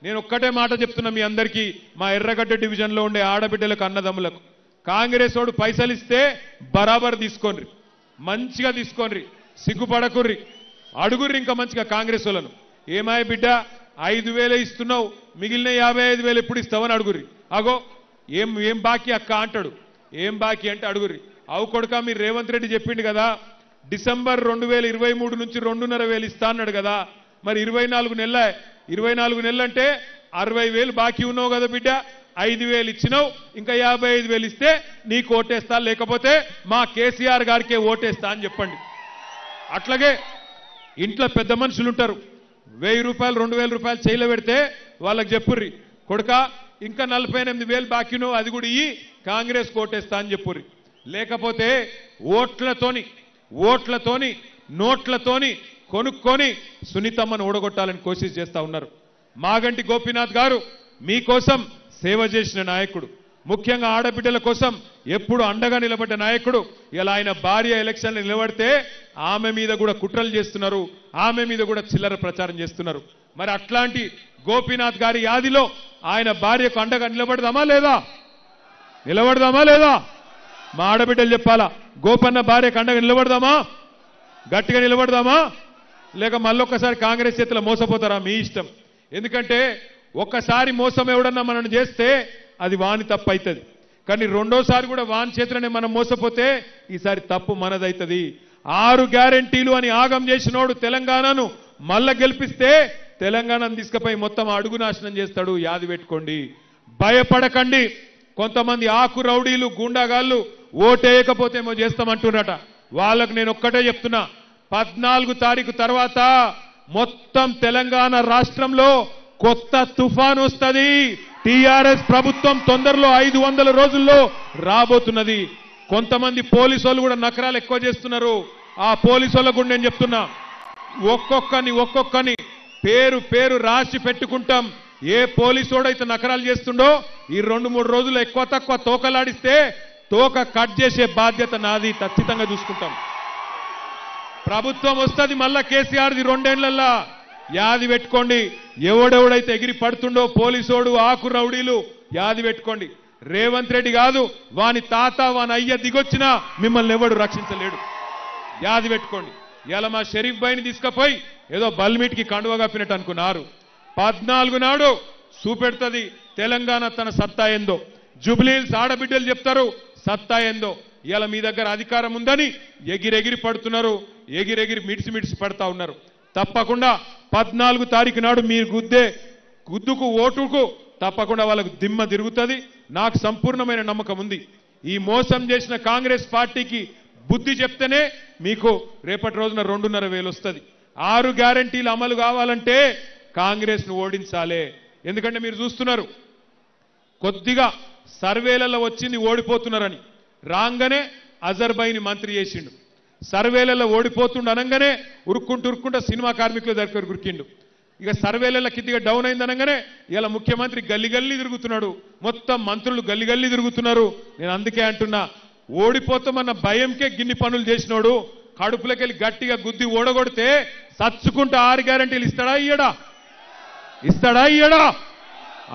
నేను ఒక్కటే మాట చెప్తున్నా మీ అందరికీ మా ఎర్రగడ్డ డివిజన్లో ఉండే ఆడబిడ్డలకు అన్నదమ్ములకు కాంగ్రెస్ వాడు పైసలు ఇస్తే బరాబర్ తీసుకోండి మంచిగా తీసుకోండి సిగ్గుపడకుర్రి అడుగుర్రి ఇంకా మంచిగా కాంగ్రెస్ వాళ్ళను ఏమాయ బిడ్డ 5,000 ఇస్తున్నావు మిగిలిన 55,000 ఎప్పుడు ఇస్తావని అడుగుర్రి అగో ఏం బాకీ అక్క అంటాడు ఏం బాకీ అంటే అడుగుర్రి అవు కొడుక మీరు రేవంత్ రెడ్డి చెప్పిండు కదా డిసెంబర్ 2023 నుంచి 2,500 ఇస్తా అన్నాడు కదా మరి 24 నెలలు అంటే 60,000 బాకీ ఉన్నావు కదా బిడ్డ 5,000 ఇచ్చినావు ఇంకా 55,000 ఇస్తే నీకు ఓటేస్తా లేకపోతే మా కేసీఆర్ గారికే ఓటేస్తా అని చెప్పండి అట్లాగే ఇంట్లో పెద్ద మనుషులు ఉంటారు 1,000 రూపాయలు 2,000 రూపాయలు చేయలో పెడితే వాళ్ళకి చెప్పుర్రి కొడుక ఇంకా 48,000 బాకీ ఉన్నావు అది కూడా ఇయ్యి కాంగ్రెస్ ఓటేస్తా అని చెప్పుర్రి లేకపోతే ఓట్లతోని నోట్లతోని కొనుక్కొని సునీతమ్మను ఓడగొట్టాలని కోషిష్ చేస్తా ఉన్నారు మాగంటి గోపీనాథ్ గారు మీకోసం సేవ చేసిన నాయకుడు ముఖ్యంగా ఆడబిడ్డల కోసం ఎప్పుడు అండగా నిలబడ్డ నాయకుడు ఇలా ఆయన భార్య ఎలక్షన్లు నిలబడితే ఆమె మీద కూడా కుట్రలు చేస్తున్నారు ఆమె మీద కూడా చిల్లర ప్రచారం చేస్తున్నారు మరి అట్లాంటి గోపీనాథ్ గారి యాదిలో ఆయన భార్యకు అండగా నిలబడదామా లేదా మా ఆడబిడ్డలు చెప్పాలా గోపన్న భార్యకు అండగా నిలబడదామా గట్టిగా నిలబడదామా లేక మళ్ళొక్కసారి కాంగ్రెస్ చేతిలో మోసపోతారా మీ ఇష్టం ఎందుకంటే ఒక్కసారి మోసం ఎవడన్నా మనల్ని చేస్తే అది వాని తప్పు అవుతుంది కానీ రెండోసారి కూడా వాని చేతిలోనే మనం మోసపోతే ఈసారి తప్పు మనదవుతుంది 6 గ్యారెంటీలు అని ఆగం చేసినోడు తెలంగాణను మళ్ళా గెలిపిస్తే తెలంగాణను తీసుకుపోయి మొత్తం అడుగు నాశనం చేస్తాడు యాది పెట్టుకోండి భయపడకండి కొంతమంది ఆకు రౌడీలు గూండాగాళ్ళు ఓటేయకపోతే ఏమో చేస్తామంటున్నట వాళ్ళకు నేను ఒక్కటే చెప్తున్నా 14 తారీఖు తర్వాత మొత్తం తెలంగాణ రాష్ట్రంలో కొత్త తుఫాన్ వస్తుంది టీఆర్ఎస్ ప్రభుత్వం తొందరలో 500 రోజుల్లో రాబోతున్నది కొంతమంది పోలీసు వాళ్ళు కూడా నకరాలు ఎక్కువ చేస్తున్నారు ఆ పోలీసు వాళ్ళకు కూడా నేను చెప్తున్నా ఒక్కొక్కని పేరు రాసి పెట్టుకుంటాం ఏ పోలీసోడైతే నకరాలు చేస్తుండో ఈ 2-3 రోజులు ఎక్కువ తక్కువ తోకలాడిస్తే తోక కట్ చేసే బాధ్యత నాది ఖచ్చితంగా చూసుకుంటాం ప్రభుత్వం వస్తుంది మళ్ళా కేసీఆర్ది 2 ఏళ్లల్లా యాది పెట్టుకోండి ఎవడెవడైతే ఎగిరి పడుతుండో పోలీసోడు ఆకు రౌడీలు యాది పెట్టుకోండి రేవంత్ రెడ్డి కాదు వాని తాత వాని అయ్య దిగొచ్చినా మిమ్మల్ని ఎవడు రక్షించలేడు యాది పెట్టుకోండి ఇలా మా షరీఫ్ భాయ్ని తీసుకుపోయి ఏదో బల్మీట్కి కండువ కప్పినట్టు అనుకున్నారు 14 నాడు చూపెడుతుంది తెలంగాణ తన సత్తా ఏందో జుబ్లీహిల్స్ ఆడబిడ్డలు చెప్తారు సత్తా ఏందో ఇలా మీ దగ్గర అధికారం ఉందని ఎగిరెగిరి పడుతున్నారు ఎగిరెగిరి మిడిసి పడతా ఉన్నారు తప్పకుండా 14 తారీఖు నాడు మీరు గుద్దుకు ఓటుకు తప్పకుండా వాళ్ళకు దిమ్మ తిరుగుతుంది నాకు సంపూర్ణమైన నమ్మకం ఉంది ఈ మోసం చేసిన కాంగ్రెస్ పార్టీకి బుద్ధి చెప్తేనే మీకు రేపటి రోజున 2,500 వస్తుంది 6 గ్యారెంటీలు అమలు కావాలంటే కాంగ్రెస్ ను ఓడించాలి ఎందుకంటే మీరు చూస్తున్నారు కొద్దిగా సర్వేలలో వచ్చింది ఓడిపోతున్నారని రాంగనే అజర్బైని మంత్రి చేసిండు సర్వేలలో ఓడిపోతుండు అనగానే ఉరుక్కుంటూ సినిమా కార్మికుల దగ్గర ఉరికిండు ఇక సర్వేలలో కిద్దిగా డౌన్ అయిందనగానే ఇలా ముఖ్యమంత్రి గల్లి తిరుగుతున్నాడు మొత్తం మంత్రులు గల్లి తిరుగుతున్నారు నేను అందుకే అంటున్నా ఓడిపోతామన్న భయంకే గిన్ని పనులు చేసినోడు కడుపులకెళ్ళి గట్టిగా గుద్ది ఓడగొడితే సచ్చుకుంటూ 6 గ్యారెంటీలు ఇస్తాడా ఇయ్యడా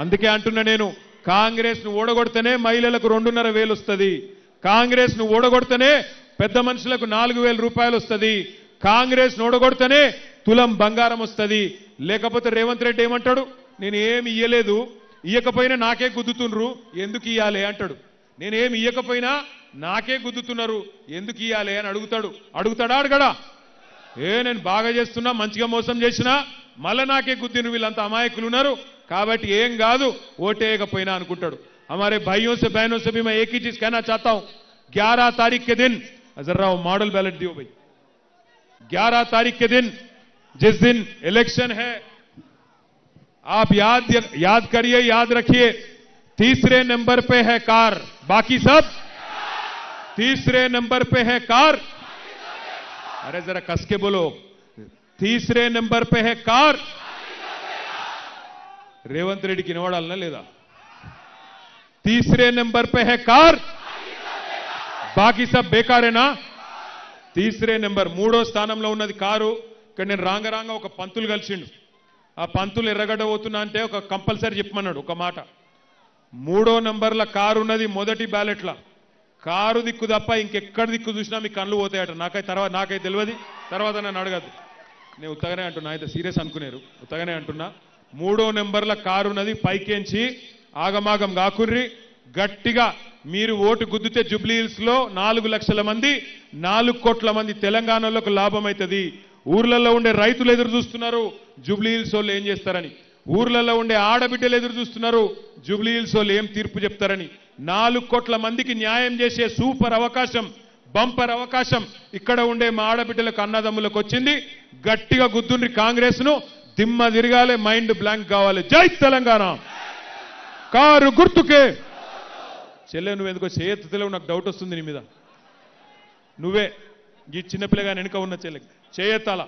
అందుకే అంటున్నా నేను కాంగ్రెస్ ను ఓడగొడితేనే మహిళలకు 2,500 వస్తుంది కాంగ్రెస్ ను ఓడగొడితేనే పెద్ద మనుషులకు 4,000 రూపాయలు వస్తుంది కాంగ్రెస్ ను ఓడగొడితేనే తులం బంగారం వస్తుంది లేకపోతే రేవంత్ రెడ్డి ఏమంటాడు నేను ఏమి ఇయ్యలేదు ఇయ్యకపోయినా నాకే గుద్దుతున్నారు ఎందుకు ఇయ్యాలి అంటాడు నేనేమి ఇయ్యకపోయినా నాకే గుద్దుతున్నారు ఎందుకు ఇయ్యాలి అని అడుగుతాడా అడగడా నేను బాగా చేస్తున్నా మంచిగా మోసం చేసినా మళ్ళా నాకే గుద్దిను వీళ్ళంతా అమాయకులు ఉన్నారు కాబట్టి ఏం కాదు ఓటేయకపోయినా అనుకుంటాడు हमारे भाइयों से बहनों से भी मैं एक ही चीज कहना चाहता हूं 11 तारीख के दिन जरा वो मॉडल बैलेट दियो भाई 11 तारीख के दिन जिस दिन इलेक्शन है आप याद करिए, याद रखिए, तीसरे नंबर पे है कार, बाकी सब तीसरे नंबर पे है कार। अरे जरा कस के बोलो, तीसरे नंबर पे है कार। रेवंत रेड्डी की नोड़ालना लेदा, तीसरे नंबर पे है कार, बाकी सब बेकार है ना। तीसरे नंबर మూడో స్థానంలో ఉన్నది కారు. ఇక్కడ నేను రాంగ ఒక పంతులు కలిసిండు. ఆ పంతులు ఎర్రగడ్డ పోతున్నా అంటే ఒక కంపల్సరీ చెప్పమన్నాడు ఒక మాట. 3వ నంబర్ల కారు ఉన్నది మొదటి బ్యాలెట్ల. కారు దిక్కు తప్ప ఇంకెక్కడ దిక్కు చూసినా మీ కళ్ళు పోతాయట. నాకై తెలియదు, తర్వాత నన్ను అడగద్దు. నేను ఉత్తగానే అంటున్నా, అయితే సీరియస్ అనుకునేరు, ఉత్తగానే అంటున్నా. 3వ నంబర్ల కారు ఉన్నది. పైకేంచి ఆగమాగం కాకుర్రి, గట్టిగా మీరు ఓటు గుద్దితే జూబ్లీ హిల్స్ లో 4 లక్షల మంది, 4 కోట్ల మంది తెలంగాణలోకి లాభం అవుతుంది. ఊర్లలో ఉండే రైతులు ఎదురు చూస్తున్నారు జూబ్లీ హిల్స్ వాళ్ళు ఏం చేస్తారని. ఊర్లలో ఉండే ఆడబిడ్డలు ఎదురు చూస్తున్నారు జూబ్లీ హిల్స్ వాళ్ళు ఏం తీర్పు చెప్తారని. 4 కోట్ల మందికి న్యాయం చేసే సూపర్ అవకాశం, బంపర్ అవకాశం ఇక్కడ ఉండే మా ఆడబిడ్డలకు, అన్నదమ్ములకు వచ్చింది. గట్టిగా గుద్దుండ్రి కాంగ్రెస్ ను. దిమ్మ తిరగాలి, మైండ్ బ్లాంక్ కావాలి. జై తెలంగాణ. కారు గుర్తుకే. చెల్లె నువ్వు ఎందుకో చేయెత్తుతలేవు, నాకు డౌట్ వస్తుంది నీ మీద. నువ్వే ఈ చిన్నపిల్లగా వెనుక ఉన్న చెల్లెకి చేయెత్తాల.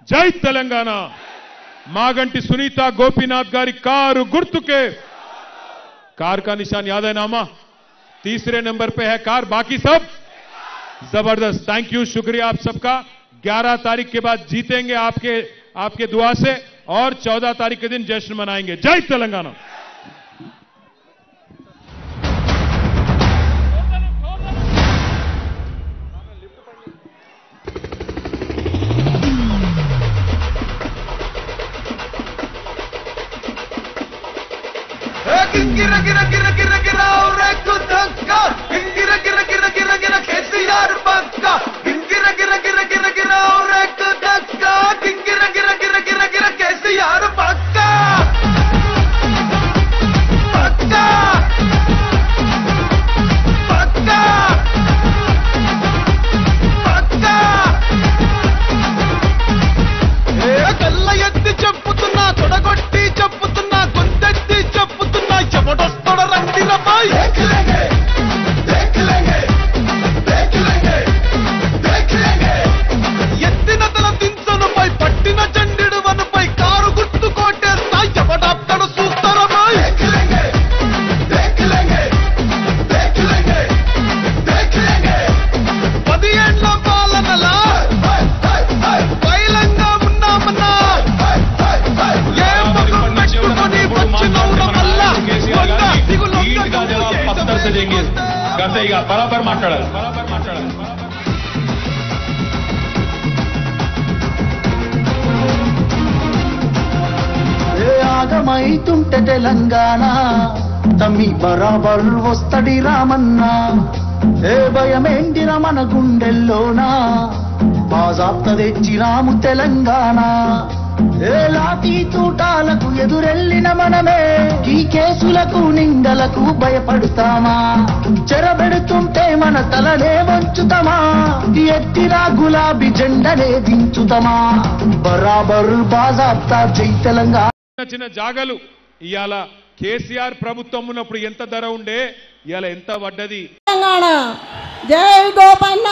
జై తెలంగాణ. మాగంటి సునీత గోపీనాథ్ గారి కారు గుర్తుకే. कार का निशान याद है नामा, तीसरे नंबर पे है कार, बाकी सब जबरदस्त. थैंक यू, शुक्रिया आप सबका. 11 तारीख के बाद जीतेंगे आपके दुआ से, और 14 तारीख के दिन जश्न मनाएंगे. जय तेलंगाना. गिरा गिरा गिरा गिरा गिरा और एक धक्का, गिरा गिरा गिरा गिरा गिरा केसीआर पक्का, गिरा गिरा गिरा गिरा गिरा और एक धक्का, गिरा गिरा गिरा गिरा गिरा केसीआर पक्का पक्का पक्का पक्का. ఏ కళ్ళ ఎత్తి చెప్పుతున్నా, తొడగొట్టి చెప్పుతున్నా, గొంతెత్తి చెప్పుతున్నా, ఎవడొస్తాడో రండి రబ్బాయ్. దేఖ్ లేంగే దేఖ్ లేంగే దేఖ్ లేంగే దేఖ్ లేంగే. ఎత్తిన తల దించనుపై, పట్టిన చండిడు వనుపై, కారు గుర్తు కోటేస్తా, ఎవడాప్తాడో చూస్తారమ్మాయ్. దేఖ్ లేంగే దేఖ్ లేంగే దేఖ్ లేంగే దేఖ్ లేంగే. 10 ఏళ్ల పాలనలా బయలంగా ఉన్నామన్నా, ఏ ముఖం పెట్టుకొని వచ్చినవున వల్ల का जवाब पत्थर से देंगे. गतेगा बराबर माట్లాడాలి. ఆగమైతుంటే తెలంగాణ తమ్మి బరాబర్ వస్తడి రామన్న. ఏ భయమేంటిర మన గుండెల్లోనా, బాజాప్త తెచ్చిరాము తెలంగాణ. ఏ లాఠీ తూటాలకు ఎదురెళ్ళిన మనమే, ఈ కేసులకు నిందలకు భయపడతామా? చెరబెడుతుంటే మన తలనే వంచుతామా? ఎత్తిరా గులాబీ జెండనే దించుతామా? బరాబర్ బాజాప్తా జై తెలంగాణ. చిన్న జాగలు ఇవాళ కేసీఆర్ ప్రభుత్వం ఉన్నప్పుడు ఎంత ధర ఉండే, ఇవాళ ఎంత పడ్డది. తెలంగాణ జై గోపన్న.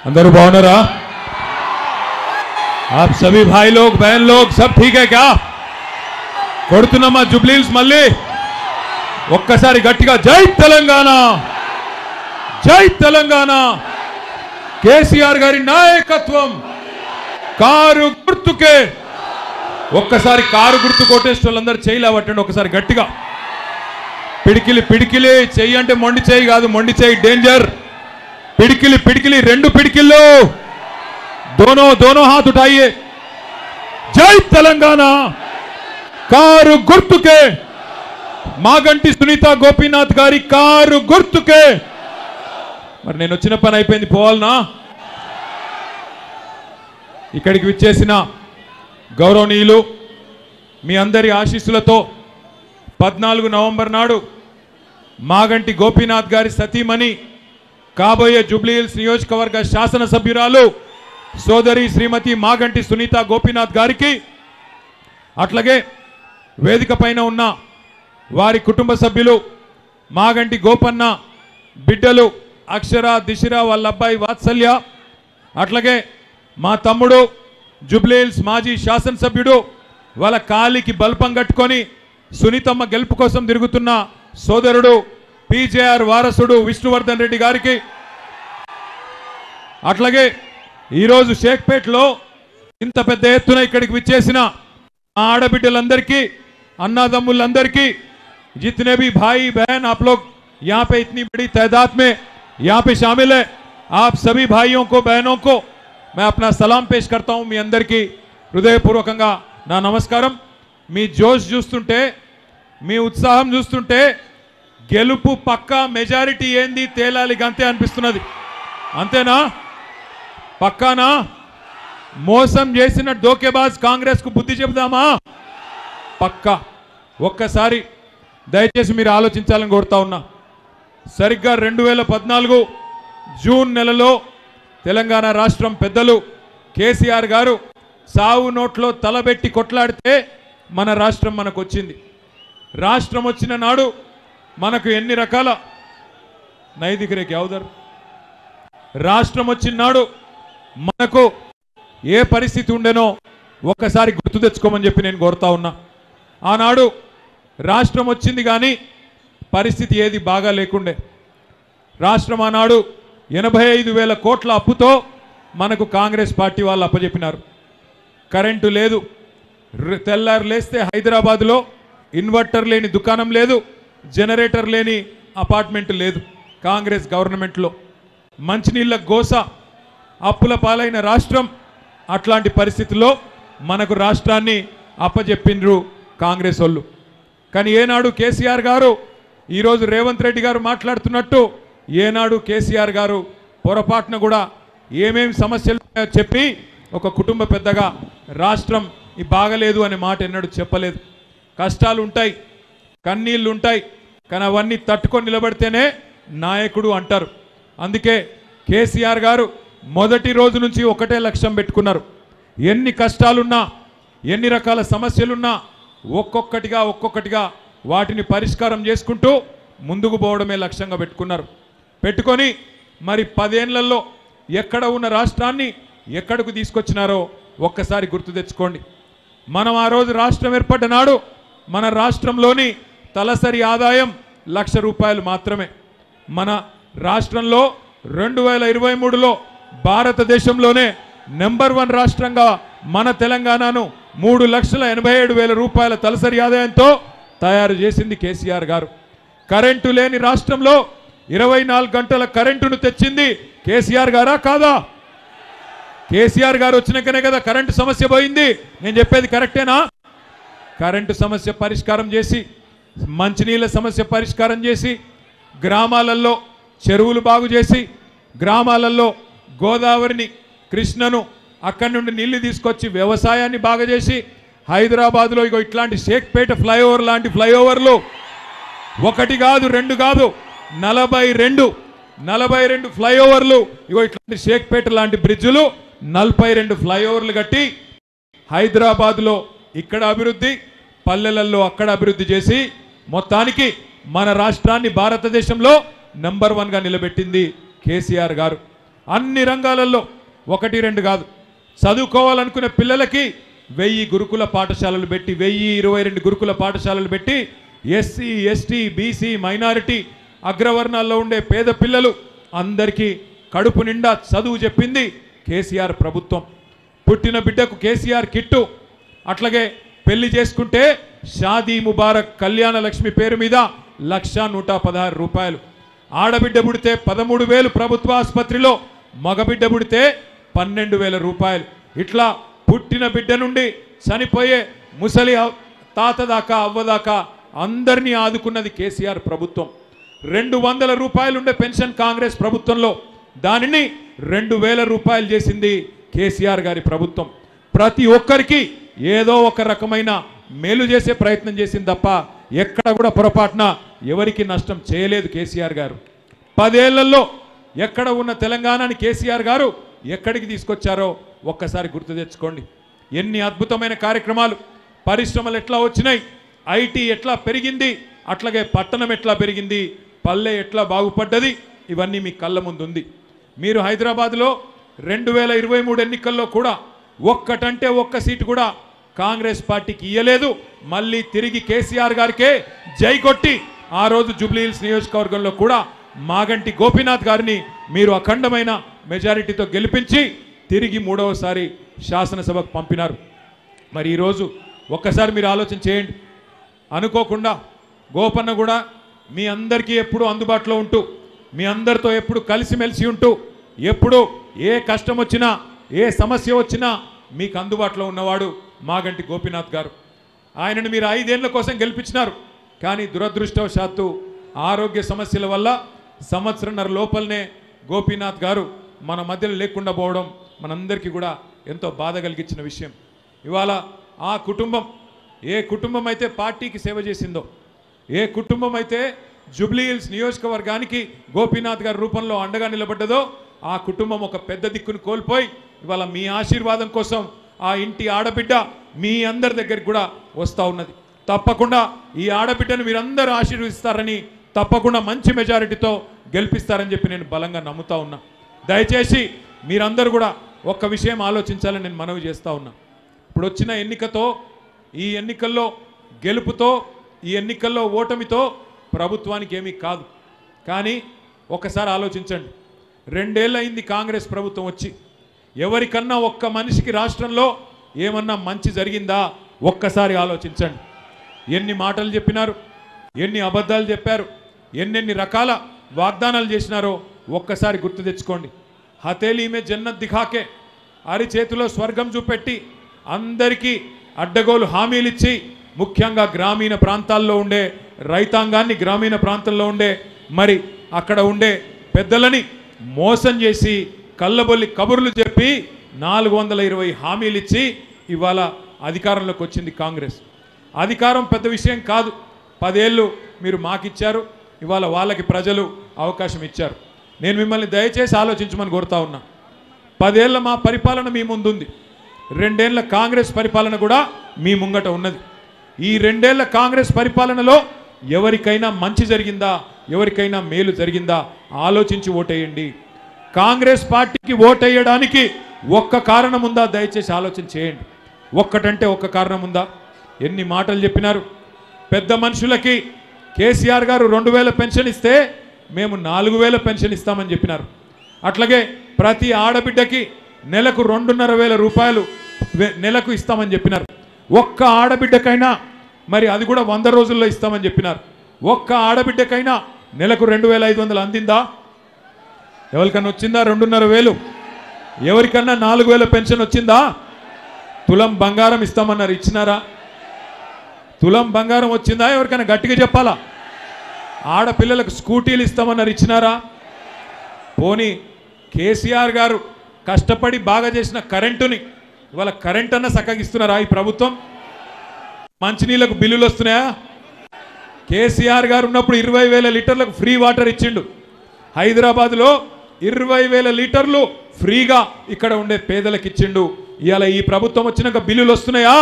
అందరూ బాగున్నారా? आप सभी भाई लोग, बहन लोग सब ठीक है क्या? కొడుతున్నమా జూబ్లీ హిల్స్ మళ్ళీ ఒక్కసారి గట్టిగా జై తెలంగాణ, జై తెలంగాణ. కేసీఆర్ గారి నాయకత్వం, కారు గుర్తుకే. ఒక్కసారి కారు గుర్తు కొట్టేసిన వాళ్ళందరూ చేయిలా పట్టండి ఒకసారి గట్టిగా. పిడికిలి పిడికిలి చెయ్యి అంటే మొండి చెయ్యి కాదు, మొండి చెయ్యి డేంజర్. పిడికిలి పిడికిలి, 2 పిడికిళ్ళు, दोनों हाथ उठाइए. जय तेलंगाना. కారు గుర్తుకే. మాగంటి సునీత గోపీనాథ్ గారి కారు గుర్తుకే. మరి నేను వచ్చిన పని అయిపోయింది, పోవాలనా? ఇక్కడికి విచ్చేసిన గౌరవనీయులు మీ అందరి ఆశీస్సులతో 14 నవంబర్ నాడు మాగంటి గోపీనాథ్ గారి సతీమణి, కాబోయే జూబ్లీ హిల్స్ నియోజకవర్గ శాసనసభ్యురాలు సోదరి శ్రీమతి మాగంటి సునీత గోపీనాథ్ గారికి, అట్లాగే వేదిక పైన ఉన్న వారి కుటుంబ సభ్యులు మాగంటి గోపన్న బిడ్డలు అక్షర, దిశర, వాళ్ళ అబ్బాయి వాత్సల్య, అట్లాగే మా తమ్ముడు జుబ్లీహిల్స్ మాజీ శాసనసభ్యుడు వాళ్ళ కాలికి బల్పం కట్టుకొని సునీతమ్మ గెలుపు కోసం తిరుగుతున్న సోదరుడు పీజేఆర్ వారసుడు విష్ణువర్ధన్ రెడ్డి గారికి, అట్లాగే ఈరోజు షేక్పేట్లో ఇంత పెద్ద ఎత్తున ఇక్కడికి విచ్చేసిన మా ఆడబిడ్డలందరికీ, అన్నాదమ్ములందరికీ, जितने भी भाई बहन आप लोग यहाँ पे इतनी बड़ी तादाद में यहाँ पे शामिल है, आप सभी भाइयों को बहनों को मैं अपना सलाम पेश करता हूँ. మీ అందరికీ హృదయపూర్వకంగా నా నమస్కారం. మీ జోష్ చూస్తుంటే, మీ ఉత్సాహం చూస్తుంటే గెలుపు పక్కా, మెజారిటీ ఏంది తేలాలి అంతే అనిపిస్తున్నది. అంతేనా? పక్కానా? మోసం చేసిన డోకేబాజ్ కాంగ్రెస్ కు బుద్ధి చెబుదామా? పక్కా. ఒక్కసారి దయచేసి మీరు ఆలోచించాలని కోరుతా ఉన్నా. సరిగ్గా 2014 జూన్ నెలలో తెలంగాణ రాష్ట్రం పెద్దలు కేసీఆర్ గారు సావు నోట్లో తలబెట్టి కొట్లాడితే మన రాష్ట్రం మనకు వచ్చింది. రాష్ట్రం వచ్చిన నాడు మనకు ఎన్ని రకాల నైతికరేకి అవుదరు, రాష్ట్రం వచ్చిన నాడు మనకు ఏ పరిస్థితి ఉండేనో ఒక్కసారి గుర్తు తెచ్చుకోమని చెప్పి నేను కోరుతా ఉన్నా. ఆనాడు రాష్ట్రం వచ్చింది కానీ పరిస్థితి ఏది బాగా లేకుండే. రాష్ట్రం ఆనాడు 85,000 కోట్ల అప్పుతో మనకు కాంగ్రెస్ పార్టీ వాళ్ళు అప్పచెప్పినారు. కరెంటు లేదు, తెల్లారు లేస్తే హైదరాబాద్లో ఇన్వర్టర్ లేని దుకాణం లేదు, జనరేటర్ లేని అపార్ట్మెంట్ లేదు కాంగ్రెస్ గవర్నమెంట్లో. మంచినీళ్ళ గోస, అప్పుల పాలైన రాష్ట్రం. అట్లాంటి పరిస్థితుల్లో మనకు రాష్ట్రాన్ని అప్పచెప్పిండ్రు కాంగ్రెస్ వాళ్ళు. కానీ ఏనాడు కేసీఆర్ గారు, ఈరోజు రేవంత్ రెడ్డి గారు మాట్లాడుతున్నట్టు, ఏనాడు కేసీఆర్ గారు పొరపాటున కూడా ఏమేం సమస్యలు చెప్పి ఒక కుటుంబ పెద్దగా రాష్ట్రం ఈ బాగలేదు అనే మాట ఎన్నడూ చెప్పలేదు. కష్టాలు ఉంటాయి, కన్నీళ్ళు ఉంటాయి, కానీ అవన్నీ తట్టుకొని నిలబడితేనే నాయకుడు అంటారు. అందుకే కేసీఆర్ గారు మొదటి రోజు నుంచి ఒకటే లక్ష్యం పెట్టుకున్నారు. ఎన్ని కష్టాలున్నా, ఎన్ని రకాల సమస్యలున్నా ఒక్కొక్కటిగా వాటిని పరిష్కారం చేసుకుంటూ ముందుకు పోవడమే లక్ష్యంగా పెట్టుకొని మరి 10 ఏళ్లలో ఎక్కడ ఉన్న రాష్ట్రాన్ని ఎక్కడకు తీసుకొచ్చినారో ఒక్కసారి గుర్తు తెచ్చుకోండి. మనం ఆ రోజు రాష్ట్రం ఏర్పడ్డ నాడు మన రాష్ట్రంలోని తలసరి ఆదాయం ₹1,00,000 మాత్రమే. మన రాష్ట్రంలో 2023లో భారతదేశంలోనే నెంబర్ 1 రాష్ట్రంగా మన తెలంగాణను ₹3,87,000 తలసరి ఆదాయంతో తయారు చేసింది కేసీఆర్ గారు. కరెంటు లేని రాష్ట్రంలో 24 గంటల కరెంటును తెచ్చింది కేసీఆర్ గారా కాదా? కేసీఆర్ గారు వచ్చినాకనే కదా కరెంటు సమస్య పోయింది. నేను చెప్పేది కరెక్టేనా? కరెంటు సమస్య పరిష్కారం చేసి, మంచినీళ్ళ సమస్య పరిష్కారం చేసి, గ్రామాలలో చెరువులు బాగు చేసి, గ్రామాలలో గోదావరిని, కృష్ణను అక్కడి నుండి నీళ్లు తీసుకొచ్చి వ్యవసాయాన్ని బాగా చేసి, హైదరాబాద్లో ఇగో ఇట్లాంటి షేక్పేట ఫ్లైఓవర్ లాంటి ఫ్లైఓవర్లు ఒకటి కాదు, 2 కాదు, 42 ఫ్లైఓవర్లు, ఇగో ఇట్లాంటి షేక్పేట లాంటి బ్రిడ్జులు 42 ఫ్లైఓవర్లు కట్టి హైదరాబాద్లో ఇక్కడ అభివృద్ధి, పల్లెలలో అక్కడ అభివృద్ధి చేసి మొత్తానికి మన రాష్ట్రాన్ని భారతదేశంలో నెంబర్ 1గా నిలబెట్టింది కేసీఆర్ గారు. అన్ని రంగాలలో 1-2 కాదు, చదువుకోవాలనుకునే పిల్లలకి 1000 గురుకుల పాఠశాలలు పెట్టి, 1022 గురుకుల పాఠశాలలు పెట్టి ఎస్సీ, ఎస్టీ, బీసీ, మైనారిటీ, అగ్రవర్ణాల్లో ఉండే పేద పిల్లలు అందరికీ కడుపు నిండా చదువు చెప్పింది కేసీఆర్ ప్రభుత్వం. పుట్టిన బిడ్డకు కేసీఆర్ కిట్టు, అట్లాగే పెళ్లి చేసుకుంటే షాదీ ముబారక్ కళ్యాణ లక్ష్మి పేరు మీద ₹1,116. ఆడబిడ్డ పుడితే 13,000 ప్రభుత్వ ఆసుపత్రిలో, మగబిడ్డ పుడితే ₹12,000. ఇట్లా పుట్టిన బిడ్డ నుండి చనిపోయే ముసలి తాత దాకా, అవ్వ దాకా అందరినీ ఆదుకున్నది కేసీఆర్ ప్రభుత్వం. ₹200 ఉండే పెన్షన్ కాంగ్రెస్ ప్రభుత్వంలో దానిని ₹2,000 చేసింది కేసీఆర్ గారి ప్రభుత్వం. ప్రతి ఒక్కరికి ఏదో ఒక రకమైన మేలు చేసే ప్రయత్నం చేసింది తప్ప ఎక్కడ కూడా పొరపాటున ఎవరికి నష్టం చేయలేదు కేసీఆర్ గారు. 10 ఏళ్లలో ఎక్కడ ఉన్న తెలంగాణని కేసీఆర్ గారు ఎక్కడికి తీసుకొచ్చారో ఒక్కసారి గుర్తు తెచ్చుకోండి. ఎన్ని అద్భుతమైన కార్యక్రమాలు, పరిశ్రమలు ఎట్లా వచ్చినాయి, ఐటీ ఎట్లా పెరిగింది, అట్లాగే పట్టణం ఎట్లా పెరిగింది, పల్లె ఎట్లా బాగుపడ్డది, ఇవన్నీ మీ కళ్ళ ముందు ఉంది. మీరు హైదరాబాద్లో 2023 ఎన్నికల్లో కూడా ఒక్కటంటే ఒక్క సీటు కూడా కాంగ్రెస్ పార్టీకి ఇయ్యలేదు. మళ్ళీ తిరిగి కేసీఆర్ గారికే జై కొట్టి ఆ రోజు జూబ్లీహిల్స్ నియోజకవర్గంలో కూడా మాగంటి గోపీనాథ్ గారిని మీరు అఖండమైన మెజారిటీతో గెలిపించి తిరిగి మూడవసారి శాసనసభకు పంపినారు. మరి ఈరోజు ఒక్కసారి మీరు ఆలోచన చేయండి. అనుకోకుండా గోపన్న కూడా మీ అందరికీ ఎప్పుడు అందుబాటులో ఉంటూ, మీ అందరితో ఎప్పుడు కలిసిమెలిసి ఉంటూ, ఎప్పుడు ఏ కష్టం వచ్చినా ఏ సమస్య వచ్చినా మీకు అందుబాటులో ఉన్నవాడు మాగంటి గోపీనాథ్ గారు. ఆయనను మీరు 5 ఏళ్ల కోసం గెలిపించినారు. కానీ దురదృష్టవశాత్తు ఆరోగ్య సమస్యల వల్ల సంవత్సరంన్నర లోపలనే గోపీనాథ్ గారు మన మధ్యలో లేకుండా పోవడం మనందరికీ కూడా ఎంతో బాధ కలిగించిన విషయం. ఇవాళ ఆ కుటుంబం, ఏ కుటుంబం అయితే పార్టీకి సేవ చేసిందో, ఏ కుటుంబం అయితే జూబ్లీహిల్స్ నియోజకవర్గానికి గోపీనాథ్ గారి రూపంలో అండగా నిలబడ్డదో ఆ కుటుంబం ఒక పెద్ద దిక్కును కోల్పోయి ఇవాళ మీ ఆశీర్వాదం కోసం ఆ ఇంటి ఆడబిడ్డ మీ అందరి దగ్గరికి కూడా వస్తూ ఉన్నది. తప్పకుండా ఈ ఆడబిడ్డను మీరందరూ ఆశీర్వదిస్తారని, తప్పకుండా మంచి మెజారిటీతో గెలిపిస్తారని చెప్పి నేను బలంగా నమ్ముతా ఉన్నా. దయచేసి మీరందరూ కూడా ఒక్క విషయం ఆలోచించాలని నేను మనవి చేస్తూ ఉన్నా. ఇప్పుడు వచ్చిన ఎన్నికతో, ఈ ఎన్నికల్లో గెలుపుతో, ఈ ఎన్నికల్లో ఓటమితో ప్రభుత్వానికి ఏమీ కాదు. కానీ ఒకసారి ఆలోచించండి. 2 ఏళ్ళు అయింది కాంగ్రెస్ ప్రభుత్వం వచ్చి. ఎవరికన్నా ఒక్క మనిషికి రాష్ట్రంలో ఏమన్నా మంచి జరిగిందా ఒక్కసారి ఆలోచించండి. ఎన్ని మాటలు చెప్పినారు, ఎన్ని అబద్ధాలు చెప్పారు, ఎన్నెన్ని రకాల వాగ్దానాలు చేసినారో ఒక్కసారి గుర్తు తెచ్చుకోండి. హతేలీ మే జన్నత్ దిఖాకే, అరిచేతిలో స్వర్గం చూపెట్టి అందరికీ అడ్డగోలు హామీలు ఇచ్చి, ముఖ్యంగా గ్రామీణ ప్రాంతాల్లో ఉండే రైతాంగాన్ని, గ్రామీణ ప్రాంతంలో ఉండే మరి అక్కడ ఉండే పెద్దలని మోసం చేసి కళ్ళబొల్లి కబుర్లు చెప్పి 420 హామీలు ఇచ్చి ఇవాళ అధికారంలోకి వచ్చింది కాంగ్రెస్. అధికారం పెద్ద విషయం కాదు. 10 ఏళ్ళు మీరు మాకిచ్చారు, ఇవాళ వాళ్ళకి ప్రజలు అవకాశం ఇచ్చారు. నేను మిమ్మల్ని దయచేసి ఆలోచించమని కోరుతా ఉన్నా. 10 ఏళ్ళ మా పరిపాలన మీ ముందుంది. 2 ఏళ్ళ కాంగ్రెస్ పరిపాలన కూడా మీ ముంగట ఉన్నది. ఈ 2 ఏళ్ళ కాంగ్రెస్ పరిపాలనలో ఎవరికైనా మంచి జరిగిందా, ఎవరికైనా మేలు జరిగిందా ఆలోచించి ఓటేయండి. కాంగ్రెస్ పార్టీకి ఓటేయడానికి ఒక్క కారణం ఉందా దయచేసి ఆలోచన చేయండి. ఒక్కటంటే ఒక్క కారణం ఉందా? ఎన్ని మాటలు చెప్పినారు. పెద్ద మనుషులకి కేసీఆర్ గారు 2000 పెన్షన్ ఇస్తే మేము 4000 పెన్షన్ ఇస్తామని చెప్పినారు. అట్లాగే ప్రతి ఆడబిడ్డకి నెలకు 2500 రూపాయలు నెలకు ఇస్తామని చెప్పినారు. ఒక్క ఆడబిడ్డకైనా మరి అది కూడా 100 రోజుల్లో ఇస్తామని చెప్పినారు. ఒక్క ఆడబిడ్డకైనా నెలకు 2500 అందిందా? ఎవరికన్నా వచ్చిందా 2500? ఎవరికన్నా 4000 పెన్షన్ వచ్చిందా? తులం బంగారం ఇస్తామన్నారు, ఇచ్చినారా? తులం బంగారం వచ్చిందా? ఎవరికైనా గట్టిగా చెప్పాలా? ఆడపిల్లలకు స్కూటీలు ఇస్తామన్నారు, ఇచ్చినారా? పోనీ కేసీఆర్ గారు కష్టపడి బాగా చేసిన కరెంటుని ఇవాళ కరెంట్ అన్న సక్కగిస్తున్నారా ఈ ప్రభుత్వం? మంచినీళ్ళకు బిల్లులు వస్తున్నాయా? కేసీఆర్ గారు ఉన్నప్పుడు 20,000 లీటర్లకు ఫ్రీ వాటర్ ఇచ్చిండు. హైదరాబాద్లో 20,000 లీటర్లు ఫ్రీగా ఇక్కడ ఉండే పేదలకు ఇచ్చిండు. ఇవాళ ఈ ప్రభుత్వం వచ్చినాక బిల్లులు వస్తున్నాయా?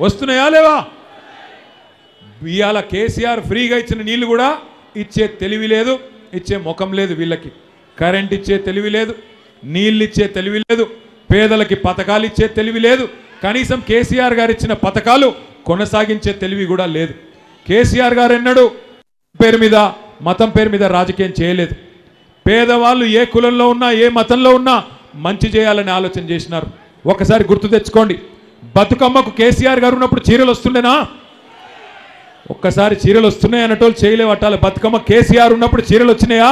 వస్తున్నాయా లేవా? ఇవాళ కేసీఆర్ ఫ్రీగా ఇచ్చిన నీళ్లు కూడా ఇచ్చే తెలివి లేదు, ఇచ్చే ముఖం లేదు వీళ్ళకి. కరెంట్ ఇచ్చే తెలివి లేదు, నీళ్ళు ఇచ్చే తెలివి లేదు, పేదలకి పథకాలు ఇచ్చే తెలివి లేదు, కనీసం కేసీఆర్ గారు ఇచ్చిన పథకాలు కొనసాగించే తెలివి కూడా లేదు. కేసీఆర్ గారు ఎన్నడూ పేరు మీద, మతం పేరు మీద రాజకీయం చేయలేదు. పేదవాళ్ళు ఏ కులంలో ఉన్నా, ఏ మతంలో ఉన్నా మంచి చేయాలని ఆలోచన చేసినారు. ఒకసారి గుర్తు తెచ్చుకోండి. బతుకమ్మకు కేసీఆర్ గారు ఉన్నప్పుడు చీరలు వస్తుండేనా? ఒక్కసారి చీరలు వస్తున్నాయి అన్నటోళ్ళు చేయలేవట్టాలి. బతుకమ్మ కేసీఆర్ ఉన్నప్పుడు చీరలు వచ్చినాయా?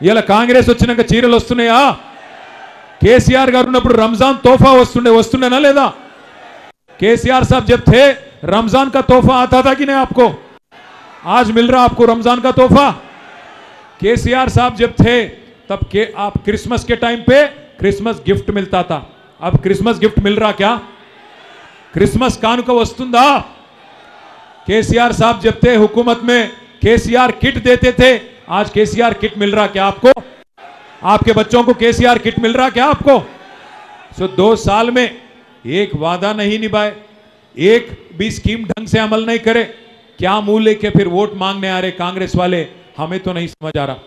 ఇలా కాంగ్రెస్ వచ్చినాక చీరలు వస్తున్నాయా? కేసీఆర్ గారు ఉన్నప్పుడు రంజాన్ తోఫా వస్తుండేనా లేదా? केसीआर साहब जब थे रमजान का तोहफा आता था कि नहीं आपको? आज मिल रहा आपको रमजान का तोहफा? केसीआर साहब जब थे तब के आप क्रिसमस के टाइम पे क्रिसमस गिफ्ट मिलता था. अब क्रिसमस गिफ्ट मिल रहा क्या? क्रिसमस कानुका वस्तुंदा? केसीआर साहब जब थे हुकूमत में केसीआर किट देते थे, आज केसीआर किट मिल रहा क्या आपको? आपके बच्चों को केसीआर किट मिल रहा क्या आपको? 2 साल में एक वादा नहीं निभाए, एक भी स्कीम ढंग से अमल नहीं करे, क्या मुंह लेके फिर वोट मांगने आ रहे कांग्रेस वाले, हमें तो नहीं समझ आ रहा।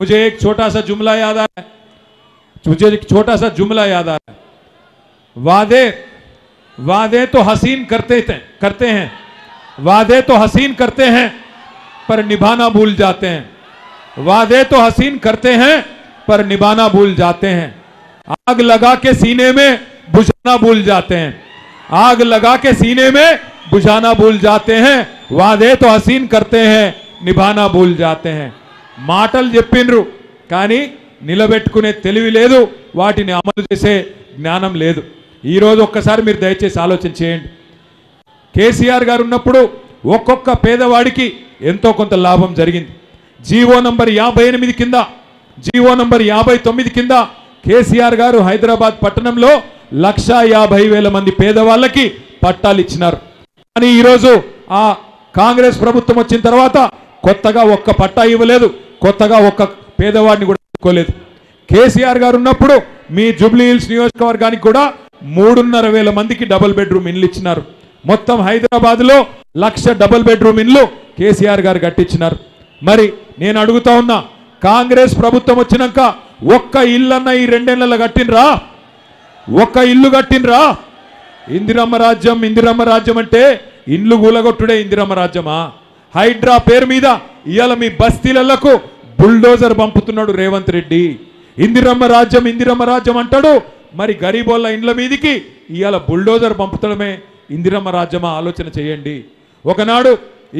मुझे एक छोटा सा जुमला याद आ रहा है, वादे तो हसीन करते हैं, वादे तो हसीन करते हैं पर निभाना भूल जाते हैं, वादे तो हसीन करते हैं पर निभाना भूल जाते हैं, आग लगा के सीने में बुझाना भूल जाते हैं, आग लगा के सीने में बुझाना भूल जाते हैं, वादे तो हसीन करते हैं నిభానా భూల్ జాతే హై. మాటలు చెప్పిండ్రు కానీ నిలబెట్టుకునే తెలివి లేదు, వాటిని అమలు చేసే జ్ఞానం లేదు. ఈ రోజు ఒక్కసారి మీరు దయచేసి ఆలోచన చేయండి. కేసీఆర్ గారు ఉన్నప్పుడు ఒక్కొక్క పేదవాడికి ఎంతో కొంత లాభం జరిగింది. జీవో నంబర్ 58 కింద, జీవో నంబర్ 59 కింద కేసీఆర్ గారు హైదరాబాద్ పట్టణంలో 1,50,000 మంది పేదవాళ్ళకి పట్టాలు ఇచ్చినారు. కానీ ఈరోజు ఆ కాంగ్రెస్ ప్రభుత్వం వచ్చిన తర్వాత కొత్తగా ఒక్క పట్టా ఇవ్వలేదు, కొత్తగా ఒక్క పేదవాడిని కూడా ఇవ్వలేదు. కేసీఆర్ గారు ఉన్నప్పుడు మీ జూబ్లీ హిల్స్ నియోజకవర్గానికి కూడా 3,500 మందికి డబుల్ బెడ్రూమ్ ఇండ్లు ఇచ్చినారు. మొత్తం హైదరాబాద్లో 1,00,000 డబుల్ బెడ్రూమ్ ఇండ్లు కేసీఆర్ గారు కట్టించినారు. మరి నేను అడుగుతా ఉన్నా, కాంగ్రెస్ ప్రభుత్వం వచ్చినాక ఒక్క ఇల్లన్న ఈ 2 ఏళ్లలో కట్టినరా? ఒక్క ఇల్లు కట్టినరా? ఇందిరమ్మ రాజ్యం, ఇందిరమ్మ రాజ్యం అంటే ఇండ్లు కూలగొట్టుడే ఇందిరమ్మ రాజ్యమా? హైడ్రా పేరు మీద ఇవాళ మీ బస్తీలకు బుల్డోజర్ పంపుతున్నాడు రేవంత్ రెడ్డి. ఇందిరమ్మ రాజ్యం, ఇందిరమ్మ రాజ్యం అంటాడు, మరి గరీబోళ్ళ ఇండ్ల మీదికి ఇవాళ బుల్డోజర్ పంపుతడమే ఇందిరమ్మ రాజ్యమా? ఆలోచన చేయండి. ఒకనాడు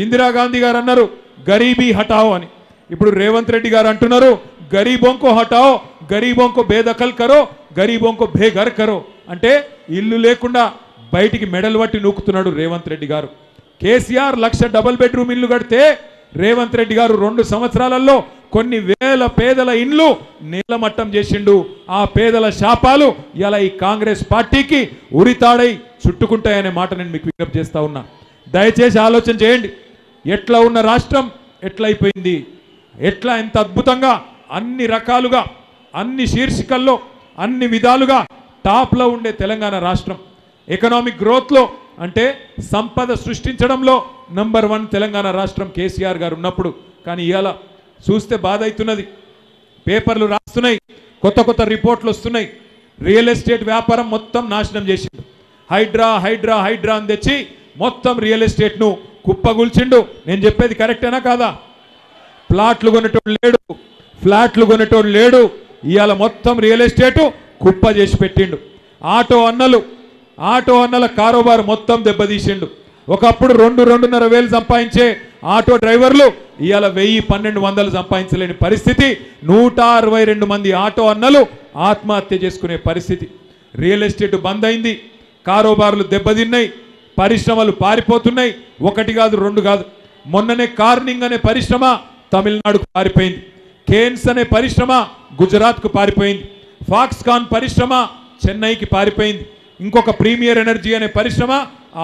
ఇందిరాగాంధీ గారు అన్నారు గరీబీ హటాओ అని, ఇప్పుడు రేవంత్ రెడ్డి గారు అంటున్నారు గరీబోं को हटाओ, गरीबों को बेदखल करो, गरीबों को बेघर करो. అంటే ఇల్లు లేకుండా బయటికి మెడలు పట్టి నూకుతున్నాడు రేవంత్ రెడ్డి గారు. కేసీఆర్ 1,00,000 డబుల్ బెడ్రూమ్ ఇల్లు కడితే రేవంత్ రెడ్డి గారు 2 సంవత్సరాలలో కొన్ని వేల పేదల ఇండ్లు నేలమట్టం చేసిండు. ఆ పేదల శాపాలు ఇలా ఈ కాంగ్రెస్ పార్టీకి ఉరితాడై చుట్టుకుంటాయనే మాట నేను మీకు విజ్ఞప్తి చేస్తా ఉన్నా. దయచేసి ఆలోచన చేయండి. ఎట్లా ఉన్న రాష్ట్రం ఎట్లా అయిపోయింది, ఎట్లా ఎంత అద్భుతంగా అన్ని రకాలుగా అన్ని శీర్షికల్లో అన్ని విధాలుగా టాప్లో ఉండే తెలంగాణ రాష్ట్రం. ఎకనామిక్ గ్రోత్లో అంటే సంపద సృష్టించడంలో నంబర్ 1 తెలంగాణ రాష్ట్రం కేసీఆర్ గారు ఉన్నప్పుడు. కానీ ఇవాళ చూస్తే బాధ అవుతున్నది. పేపర్లు రాస్తున్నాయి, కొత్త కొత్త రిపోర్ట్లు వస్తున్నాయి. రియల్ ఎస్టేట్ వ్యాపారం మొత్తం నాశనం చేసిండు. హైడ్రా హైడ్రా హైడ్రా అని తెచ్చి మొత్తం రియల్ ఎస్టేట్ను కుప్పగూల్చిండు. నేను చెప్పేది కరెక్టేనా కాదా? ప్లాట్లు కొనేటోడు లేడు, ఫ్లాట్లు కొనేటోడు లేడు. ఇవాళ మొత్తం రియల్ ఎస్టేటు కుప్ప చేసి పెట్టిండు. ఆటో అన్నల కారోబారు మొత్తం దెబ్బతీసిండు. ఒకప్పుడు 2-2.5 వేలు సంపాదించే ఆటో డ్రైవర్లు ఇవాళ 1,000-1,200 సంపాదించలేని పరిస్థితి. 162 మంది ఆటో అన్నలు ఆత్మహత్య చేసుకునే పరిస్థితి. రియల్ ఎస్టేట్ బంద్ అయింది, కారోబార్లు దెబ్బతిన్నాయి, పరిశ్రమలు పారిపోతున్నాయి. 1 కాదు 2 కాదు. మొన్ననే కార్నింగ్ అనే పరిశ్రమ తమిళనాడుకు పారిపోయింది. కేన్స్ అనే పరిశ్రమ గుజరాత్కు పారిపోయింది. ఫాక్స్కాన్ పరిశ్రమ చెన్నైకి పారిపోయింది. ఇంకొక ప్రీమియర్ ఎనర్జీ అనే పరిశ్రమ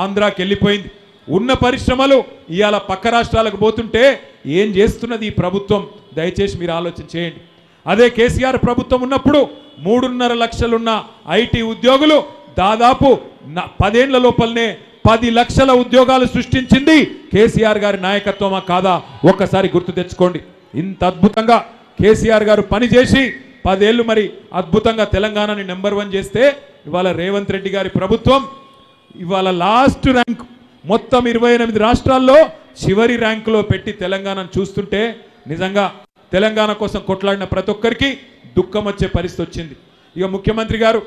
ఆంధ్రాకి వెళ్ళిపోయింది. ఉన్న పరిశ్రమలు ఇవాళ పక్క రాష్ట్రాలకు పోతుంటే ఏం చేస్తున్నది ఈ ప్రభుత్వం? దయచేసి మీరు ఆలోచన చేయండి. అదే కేసీఆర్ ప్రభుత్వం ఉన్నప్పుడు 3.5 లక్షలున్న ఐటీ ఉద్యోగులు దాదాపు 10 ఏళ్ల లోపలనే 10 లక్షల ఉద్యోగాలు సృష్టించింది కేసీఆర్ గారి నాయకత్వమా కాదా? ఒక్కసారి గుర్తు తెచ్చుకోండి. ఇంత అద్భుతంగా కేసీఆర్ గారు పనిచేసి 10 ఏళ్ళు మరి అద్భుతంగా తెలంగాణని నెంబర్ 1 చేస్తే ఇవాళ రేవంత్ రెడ్డి గారి ప్రభుత్వం ఇవాళ లాస్ట్ ర్యాంక్ మొత్తం 28 రాష్ట్రాల్లో చివరి ర్యాంకులో పెట్టి తెలంగాణను చూస్తుంటే నిజంగా తెలంగాణ కోసం కొట్లాడిన ప్రతి ఒక్కరికి దుఃఖం వచ్చే పరిస్థితి వచ్చింది. ఇక ముఖ్యమంత్రి గారు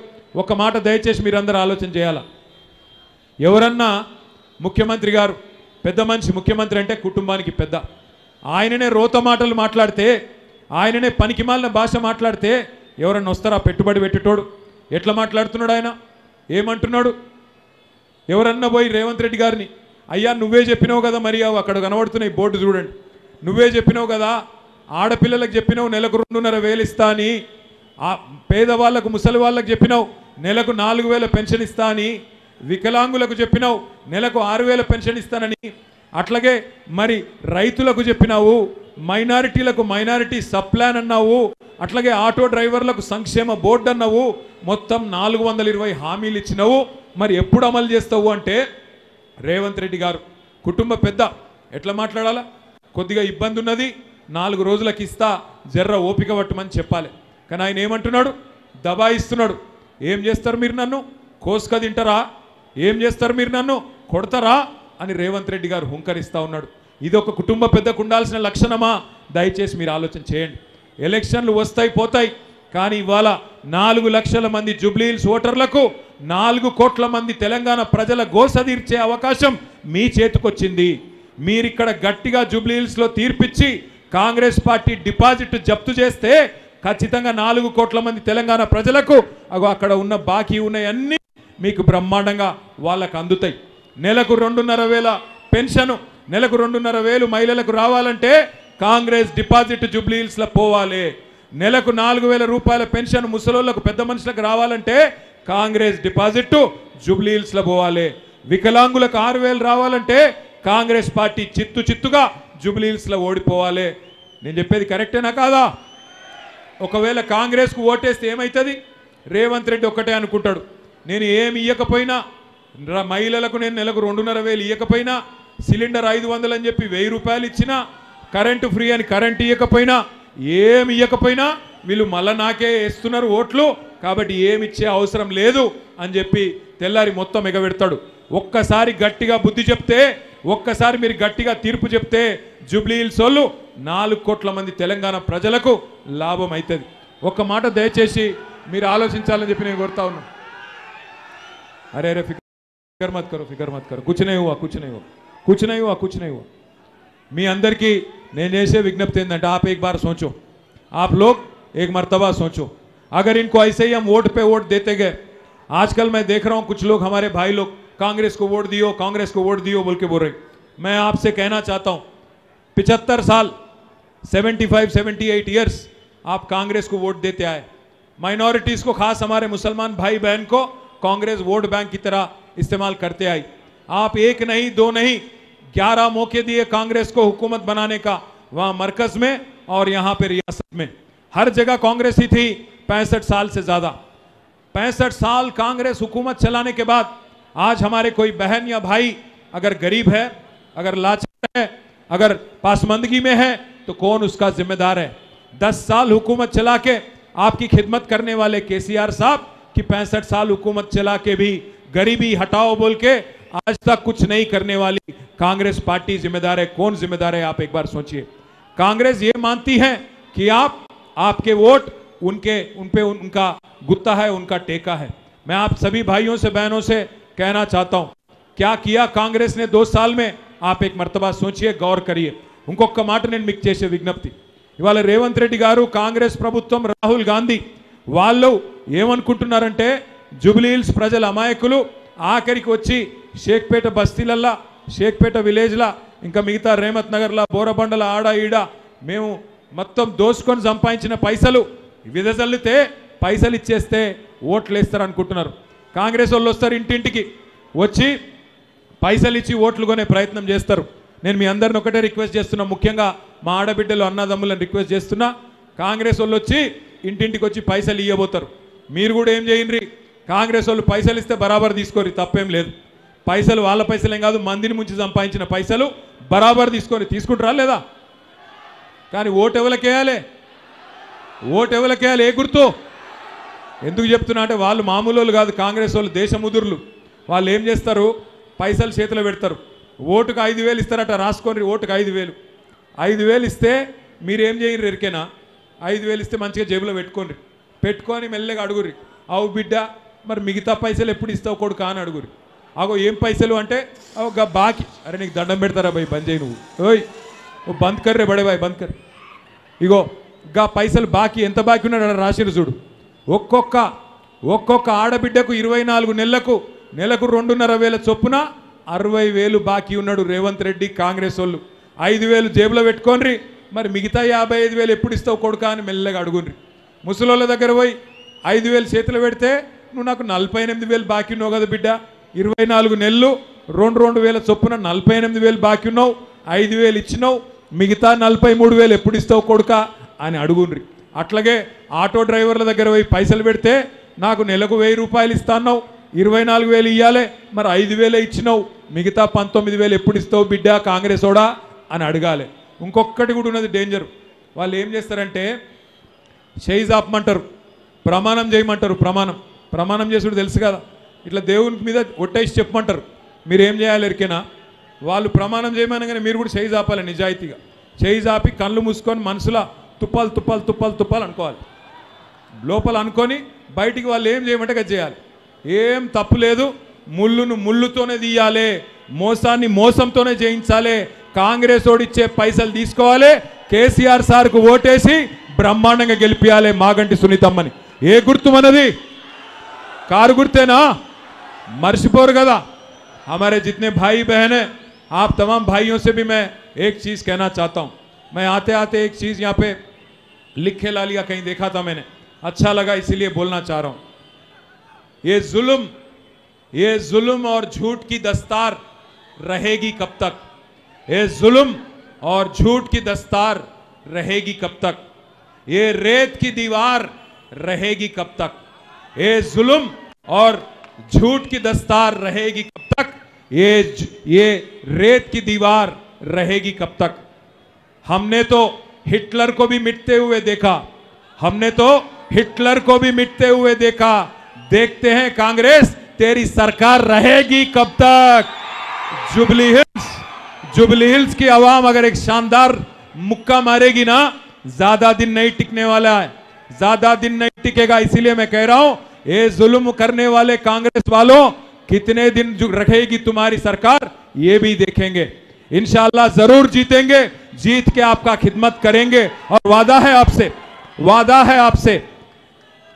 ఒక మాట దయచేసి మీరందరూ ఆలోచన చేయాలా. ఎవరన్నా ముఖ్యమంత్రి గారు పెద్ద మనిషి, ముఖ్యమంత్రి అంటే కుటుంబానికి పెద్ద, ఆయననే రోత మాటలు మాట్లాడితే, ఆయననే పనికిమాలిన భాష మాట్లాడితే ఎవరన్నా వస్తారా? పెట్టుబడి పెట్టేటోడు ఎట్లా మాట్లాడుతున్నాడు ఆయన? ఏమంటున్నాడు? ఎవరన్నా పోయి రేవంత్ రెడ్డి గారిని అయ్యా నువ్వే చెప్పినావు కదా, మరి అక్కడ కనబడుతున్నాయి బోర్డు చూడండి, నువ్వే చెప్పినావు కదా, ఆడపిల్లలకు చెప్పినావు నెలకు 2,500 ఇస్తా అని, పేదవాళ్లకు ముసలి వాళ్ళకు చెప్పినావు నెలకు 4,000 పెన్షన్ ఇస్తా అని, వికలాంగులకు చెప్పినావు నెలకు 6,000 పెన్షన్ ఇస్తానని, అట్లాగే మరి రైతులకు చెప్పినావు, మైనారిటీలకు మైనారిటీ సబ్ ప్లాన్ అన్నావు, అట్లాగే ఆటో డ్రైవర్లకు సంక్షేమ బోర్డు అన్నవు, మొత్తం 420 హామీలు ఇచ్చినవు. మరి ఎప్పుడు అమలు చేస్తావు అంటే రేవంత్ రెడ్డి గారు కుటుంబ పెద్ద ఎట్లా మాట్లాడాలా, కొద్దిగా ఇబ్బంది ఉన్నది 4 రోజులకి ఇస్తా, జర్ర ఓపిక పట్టమని చెప్పాలి. కానీ ఆయన ఏమంటున్నాడు, దబాయిస్తున్నాడు. ఏం చేస్తారు మీరు నన్ను, కోసుక తింటారా, ఏం చేస్తారు మీరు నన్ను, కొడతారా అని రేవంత్ రెడ్డి గారు హుంకరిస్తూ ఉన్నాడు. ఇది ఒక కుటుంబ పెద్దకు ఉండాల్సిన లక్షణమా? దయచేసి మీరు ఆలోచన చేయండి. ఎలక్షన్లు వస్తాయి పోతాయి, కానీ ఇవాళ 4 లక్షల మంది జూబ్లీహిల్స్ ఓటర్లకు 4 కోట్ల మంది తెలంగాణ ప్రజల గోస తీర్చే అవకాశం మీ చేతికొచ్చింది. మీరిక్కడ గట్టిగా జూబ్లీహిల్స్లో తీర్పిచ్చి కాంగ్రెస్ పార్టీ డిపాజిట్ జప్తు చేస్తే ఖచ్చితంగా 4 కోట్ల మంది తెలంగాణ ప్రజలకు అక్కడ ఉన్న బాకీ ఉన్నాయన్నీ మీకు బ్రహ్మాండంగా వాళ్ళకు అందుతాయి. నెలకు 2,500 పెన్షన్, నెలకు 2,500 మహిళలకు రావాలంటే కాంగ్రెస్ డిపాజిట్ జూబ్లీహిల్స్లో పోవాలి. నెలకు 4,000 రూపాయల పెన్షన్ ముసలోళ్లకు పెద్ద మనుషులకు రావాలంటే కాంగ్రెస్ డిపాజిట్ జూబ్లీహిల్స్లో పోవాలి. వికలాంగులకు 6,000 రావాలంటే కాంగ్రెస్ పార్టీ చిత్తుగా జూబ్లీహిల్స్లో ఓడిపోవాలి. నేను చెప్పేది కరెక్టేనా కాదా? ఒకవేళ కాంగ్రెస్కు ఓటేస్తే ఏమవుతుంది? రేవంత్ రెడ్డి ఒక్కటే అనుకుంటాడు, నేను ఏమి ఇవ్వకపోయినా, మహిళలకు నేను నెలకు 2,500 ఇవ్వకపోయినా, సిలిండర్ 500 అని చెప్పి 1000 రూపాయలు ఇచ్చినా, కరెంటు ఫ్రీ అని కరెంటు ఇవ్వకపోయినా, ఏమి ఇవ్వకపోయినా వీళ్ళు మళ్ళా నాకే వేస్తున్నారు ఓట్లు, కాబట్టి ఏమి ఇచ్చే అవసరం లేదు అని చెప్పి తెల్లారి మొత్తం ఎగబెడతాడు. ఒక్కసారి గట్టిగా బుద్ధి చెప్తే, ఒక్కసారి మీరు గట్టిగా తీర్పు చెప్తే జూబ్లీహిల్స్ వాళ్ళు 4 కోట్ల మంది తెలంగాణ ప్రజలకు లాభం అవుతుంది. ఒక్క మాట దయచేసి మీరు ఆలోచించాలని చెప్పి నేను కోరుతా ఉన్నాను. अरे अरे फिकर मत करो कुछ नहीं हुआ मी अंदर की నేను చేసే విజ్ఞప్తి ఏంటంటే आप एक बार सोचो, आप लोग एक मर्तबा सोचो, अगर इनको ऐसे ही हम वोट पे वोट देते गए, आजकल मैं देख रहा हूं कुछ लोग हमारे भाई लोग कांग्रेस को वोट दियो बोल के बोल रहे। मैं आपसे कहना चाहता हूं 75 साल 75-78 ईयर्स आप कांग्रेस को वोट देते आए, माइनॉरिटीज को, खास हमारे मुसलमान भाई बहन को कांग्रेस वोट बैंक की तरह इस्तेमाल करते आई। आप 1 नहीं 2 नहीं 11 मौके दिए कांग्रेस को हुकूमत बनाने का, वहां मरकज में और यहां पे रियासत में, हर जगह कांग्रेस ही थी 65 साल से ज्यादा। 65 साल कांग्रेस हुकूमत चलाने के बाद आज हमारे कोई बहन या भाई अगर गरीब है, अगर लाचार है, अगर पासमंदगी में है तो कौन उसका जिम्मेदार है? 10 साल हुकूमत चला के आपकी खिदमत करने वाले केसीआर साहब कि 65 साल हुकूमत चला के भी गरीबी हटाओ बोल के आज तक कुछ नहीं करने वाली कांग्रेस पार्टी जिम्मेदार है। कौन जिम्मेदार है? आप एक बार सोचिए। कांग्रेस ये मानती है कि आपके वोट उन पे उनका गुत्ता है, उनका टेका है। मैं आप सभी भाइयों से बहनों से कहना चाहता हूं, क्या किया कांग्रेस ने 2 साल में? आप एक मर्तबा सोचिए, गौर करिए। ఇంకొక మాట నేను మీకు చేసే విజ్ఞప్తి, ఇవాళ రేవంత్ రెడ్డి గారు, కాంగ్రెస్ ప్రభుత్వం, రాహుల్ గాంధీ వాళ్ళు ఏమనుకుంటున్నారంటే జూబ్లీహిల్స్ ప్రజల అమాయకులు ఆఖరికి వచ్చి షేక్పేట బస్తీలల్లా, షేక్పేట విలేజ్లా, ఇంకా మిగతా రేమత్ నగర్లా, బోరబండల ఆడ ఈడ మేము మొత్తం దోసుకొని సంపాదించిన పైసలు విదజల్లితే పైసలు ఇచ్చేస్తే ఓట్లు వేస్తారు అనుకుంటున్నారు. కాంగ్రెస్ వాళ్ళు వస్తారు ఇంటింటికి వచ్చి పైసలు ఇచ్చి ఓట్లు కొనే ప్రయత్నం చేస్తారు. నేను మీ అందరిని ఒకటే రిక్వెస్ట్ చేస్తున్నా, ముఖ్యంగా మా ఆడబిడ్డలు అన్నదమ్ములను రిక్వెస్ట్ చేస్తున్నా, కాంగ్రెస్ వాళ్ళు వచ్చి ఇంటింటికి వచ్చి పైసలు ఇవ్వబోతారు. మీరు కూడా ఏం చేయండి, కాంగ్రెస్ వాళ్ళు పైసలు ఇస్తే బరాబర్ తీసుకోరు, తప్పేం లేదు. పైసలు వాళ్ళ పైసలేం కాదు, మందిని ముంచి సంపాదించిన పైసలు బరాబర్ తీసుకుంటారా లేదా? కానీ ఓటు ఎవరికేయాలి? ఏ గుర్తు? ఎందుకు చెప్తున్నా అంటే వాళ్ళు మామూలు వాళ్ళు కాదు, కాంగ్రెస్ వాళ్ళు దేశముదురులు. వాళ్ళు ఏం చేస్తారు, పైసలు చేతిలో పెడతారు. ఓటుకు 5,000 ఇస్తారట, రాసుకోండి. ఓటుకు 5,000 ఇస్తే మీరేం చేయండి ఎరికేనా? 5,000 ఇస్తే మంచిగా జేబులో పెట్టుకొని మెల్లగా అడుగురి, అవు బిడ్డ మరి మిగతా పైసలు ఎప్పుడు ఇస్తావు కొడుకా అని అడుగురి. అగో ఏం పైసలు అంటే అవు బాకీ. అరే నీకు దండం పెడతారా భయ్, బంద్ చేయి నువ్వు, ఓయ్ ఓ బంద్ కర్రే బడే బాయ్ బంద్ కర్. ఇగో గా పైసలు బాకీ, ఎంత బాకీ ఉన్నాడు రాసిరు చూడు. ఒక్కొక్క ఆడబిడ్డకు 24 నెలలకు నెలకు 2,500 చొప్పున 60,000 బాకీ ఉన్నాడు రేవంత్ రెడ్డి, కాంగ్రెస్ వాళ్ళు. 5,000 జేబులో పెట్టుకోండి, మరి మిగతా 55,000 ఎప్పుడు ఇస్తావు కొడుకా అని మెల్లగా అడుగుండ్రి. ముసలోళ్ళ దగ్గర పోయి 5,000 చేతులు పెడితే నువ్వు నాకు 48,000 బాకీ ఉన్నావు కదా బిడ్డ, 24 నెలలు 2,000 చొప్పున 48,000 బాకీ ఉన్నావు, 5,000 ఇచ్చినావు, మిగతా 43,000 ఎప్పుడు ఇస్తావు కొడుకా అని అడుగుండ్రి. అట్లాగే ఆటో డ్రైవర్ల దగ్గర పోయి పైసలు పెడితే నాకు నెలకు 1000 రూపాయలు ఇస్తాన్నావు, 24,000 ఇవ్వాలి, మరి 5,000 ఇచ్చినావు, మిగతా 19,000 ఎప్పుడు ఇస్తావు బిడ్డ కాంగ్రెస్ ఓడా అని అడగాలి. ఇంకొకటి కూడా ఉన్నది డేంజర్. వాళ్ళు ఏం చేస్తారంటే షైజ్ ఆపమంటారు, ప్రమాణం చేయమంటారు. ప్రమాణం చేసుడు తెలుసు కదా, ఇట్లా దేవునికి మీద ఒట్టేసి చెప్పమంటారు. మీరు ఏం చేయాలి ఎరికేనా? వాళ్ళు ప్రమాణం చేయమనగానే మీరు కూడా షైజ్ ఆపాలి. నిజాయితీగా షైజ్ ఆపి కళ్ళు మూసుకొని మనసులో తుప్పాలు అనుకోవాలి. లోపల అనుకొని బయటికి వాళ్ళు ఏం చేయమంటే అది చేయాలి. ఏం తప్పు లేదు, ముళ్ళును ముళ్ళుతోనే తీయాలి, మోసాన్ని మోసంతోనే చేయించాలి. కాంగ్రెస్ ఓడిచ్చే పైసలు తీసుకోవాలి, కేసీఆర్ సార్కు ఓటేసి బ్రహ్మాండంగా గెలిపియాలి మాగంటి సునీతమ్మని. ఏ గుర్తు మనది? కారు గుర్తేనా? मर्सीपोर गदा। हमारे जितने भाई बहन हैं, आप तमाम भाइयों से भी मैं एक चीज़ कहना चाहता हूँ। मैं आते आते एक चीज़ यहाँ पे लिख के ला लिया, कहीं देखा था मैंने, अच्छा लगा इसीलिए बोलना चाह रहा हूँ। ये जुल्म और झूठ की दस्तार रहेगी कब तक? ये जुल्म और झूठ की दस्तार रहेगी कब तक? ये रेत की दीवार रहेगी कब तक? ये जुल्म और झूठ की दस्तार रहेगी कब तक? ये रेत की दीवार रहेगी कब तक? हमने तो हिटलर को भी मिटते हुए देखा, हमने तो हिटलर को भी मिटते हुए देखा। देखते हैं कांग्रेस तेरी सरकार रहेगी कब तक? जुबली हिल्स की आवाम अगर एक शानदार मुक्का मारेगी ना, ज्यादा दिन नहीं टिकने वाला है, ज्यादा दिन नहीं टिकेगा। इसीलिए मैं कह रहा हूं, ये जुल्म करने वाले कांग्रेस वालों कितने दिन रखेगी तुम्हारी सरकार, ये भी देखेंगे। इंशाअल्लाह जरूर जीतेंगे, जीत के आपका खिदमत करेंगे। और वादा है आपसे, वादा है आपसे,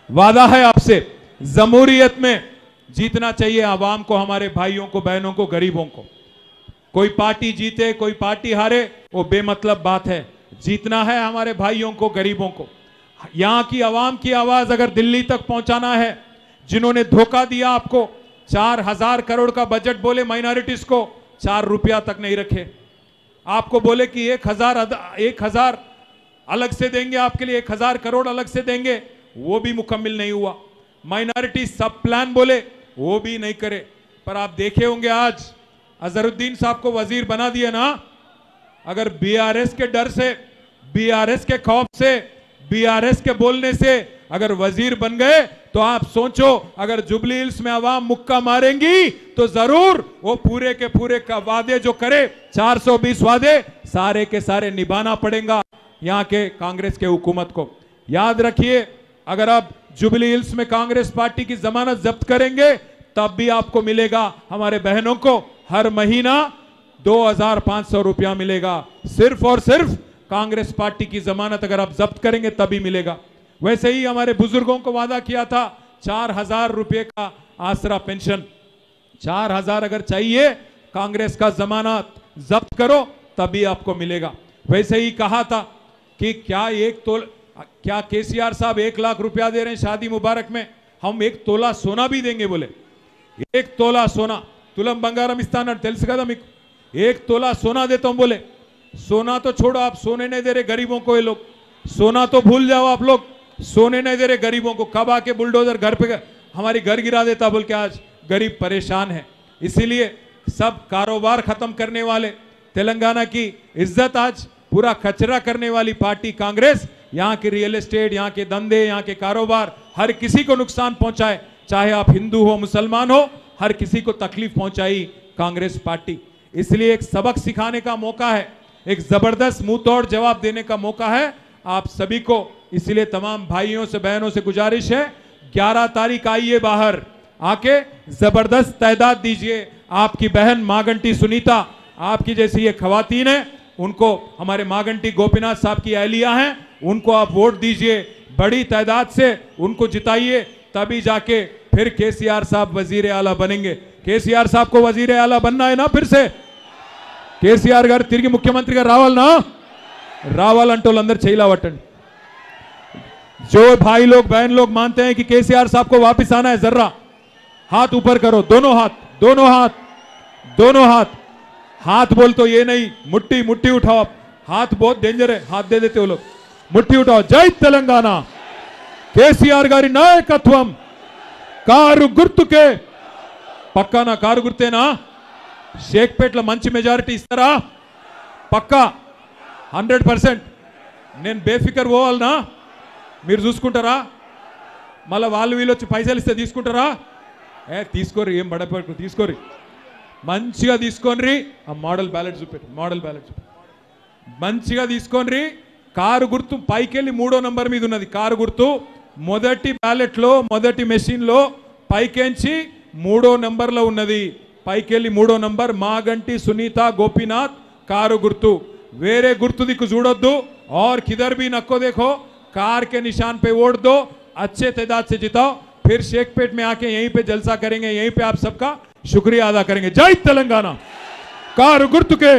वादा है आपसे, जमहूरियत में जीतना चाहिए आवाम को, हमारे भाइयों को, बहनों को, गरीबों को। कोई पार्टी जीते कोई पार्टी हारे वो बेमतलब बात है, जीतना है हमारे भाइयों को, गरीबों को। यहां की आवाम की आवाज अगर दिल्ली तक पहुंचाना है, जिन्होंने धोखा दिया आपको, 4000 करोड़ का बजट बोले माइनॉरिटीज को, 4 रुपया तक नहीं रखे। आपको बोले कि 1000 अलग से देंगे, आपके लिए 1000 करोड़ अलग से देंगे, वो भी मुकम्मिल नहीं हुआ। माइनॉरिटी सब प्लान बोले, वो भी नहीं करे। पर आप देखे होंगे आज अजहरुद्दीन साहब को वजीर बना दिया ना, अगर बीआरएस के डर से, बीआरएस के खौफ से, बीआरएस के बोलने से अगर वजीर बन गए, तो आप सोचो अगर जुबली हिल्स में आवाम मुक्का मारेंगी तो जरूर वो पूरे के पूरे का वादे जो करे, 420 वादे सारे के सारे निभाना पड़ेगा यहाँ के कांग्रेस के हुकूमत को। याद रखिए, अगर आप जुबली हिल्स में कांग्रेस पार्टी की जमानत जब्त करेंगे, तब भी आपको मिलेगा, हमारे बहनों को हर महीना 2500 रुपया मिलेगा। सिर्फ और सिर्फ कांग्रेस पार्टी की जमानत अगर आप जब्त करेंगे तभी मिलेगा। वैसे ही हमारे बुजुर्गों को वादा किया था 4000 रुपये का आसरा पेंशन, 4000 अगर चाहिए कांग्रेस का जमानत जब्त करो तभी आपको मिलेगा। वैसे ही कहा था कि क्या केसीआर साहब 1 लाख रुपया दे रहे हैं शादी मुबारक में, हम 1 तोला सोना भी देंगे बोले। 1 तोला सोना, तुलम बंगारम इस्तान तेलुसु कदा मीकु, 1 तोला सोना देता हूं बोले। सोना तो छोड़ो, आप सोने नहीं दे रहे गरीबों को, ये लोग सोना तो भूल जाओ, आप लोग सोने नहीं दे रहे गरीबों को। कब आके बुलडोजर घर पे हमारी घर गिरा देता बोल के आज गरीब परेशान है। इसीलिए सब कारोबार खत्म करने वाले, तेलंगाना की इज्जत आज पूरा कचरा करने वाली पार्टी कांग्रेस, यहाँ के रियल एस्टेट, यहाँ के धंधे, यहाँ के कारोबार, हर किसी को नुकसान पहुंचाए, चाहे आप हिंदू हो मुसलमान हो, हर किसी को तकलीफ पहुंचाई कांग्रेस पार्टी। इसलिए एक सबक सिखाने का मौका है, एक जबरदस्त मुंह तोड़ जवाब देने का मौका है आप सभी को। इसलिए तमाम भाइयों से बहनों से गुजारिश है, 11 तारीख आइए बाहर, आके जबरदस्त तादाद दीजिए। आपकी बहन मागंटी सुनीता, आपकी जैसी ये खवातीन है, उनको हमारे मागंटी गोपीनाथ साहब की अहलिया हैं, उनको आप वोट दीजिए, बड़ी तादाद से उनको जिताइए, तभी जाके फिर केसीआर साहब वजीर आला बनेंगे। केसीआर साहब को वजीर आला बनना है ना, फिर से కేసీఆర్ గారు తిరిగి ముఖ్యమంత్రిగా రావాలనా? రావాలంటే వాళ్ళందరూ చేయలావట్టండి। जो भाई लोग बहन लोग मानते हैं कि केसीआर साहब को वापस आना है, जर्रा हाथ ऊपर करो, दोनों हाथ, दोनों हाथ, दोनों हाथ। हाथ बोल तो ये नहीं, मुट्ठी मुट्ठी उठाओ आप, हाथ बहुत डेंजर है, हाथ दे देते हो लोग। ముట్టి ఉఠాओ జై తెలంగాణ కేసీఆర్ గారి నాయకత్వం కారు గుర్తుకే పక్కానా కారు గుర్తేనా షేక్పేట్ల మంచి మెజారిటీ ఇస్తారా పక్కా 100% నేను బేఫికర్ పోవాలనా మీరు చూసుకుంటారా మళ్ళీ వాళ్ళు వీళ్ళు వచ్చి పైసలు ఇస్తే తీసుకుంటారా తీసుకోరి ఏం బడపడు తీసుకోరి మంచిగా తీసుకోండి ఆ మోడల్ బ్యాలెట్ చూపెట్టు మోడల్ బ్యాలెట్ మంచిగా తీసుకోండి కారు గుర్తు పైకెళ్ళి 3వ నంబర్ మీద ఉన్నది కారు గుర్తు మొదటి బ్యాలెట్లో మొదటి మెషిన్లో పైకెంచి 3వ నంబర్లో ఉన్నది పైకెళ్ళి 3వ నంబర్ మాగంటి సునీత గోపీనాథ్ కారు గుర్తు వేరే గుర్తు దిక్కు చూడొద్దు और किधर भी नको देखो कार के निशान पे वोट दो अच्छे तादाद से जिताओ फिर शेखपेट में आके यहीं पे जलसा करेंगे यहीं पे आप सबका शुक्रिया अदा करेंगे जय तेलंगाना कारू गुर्तु के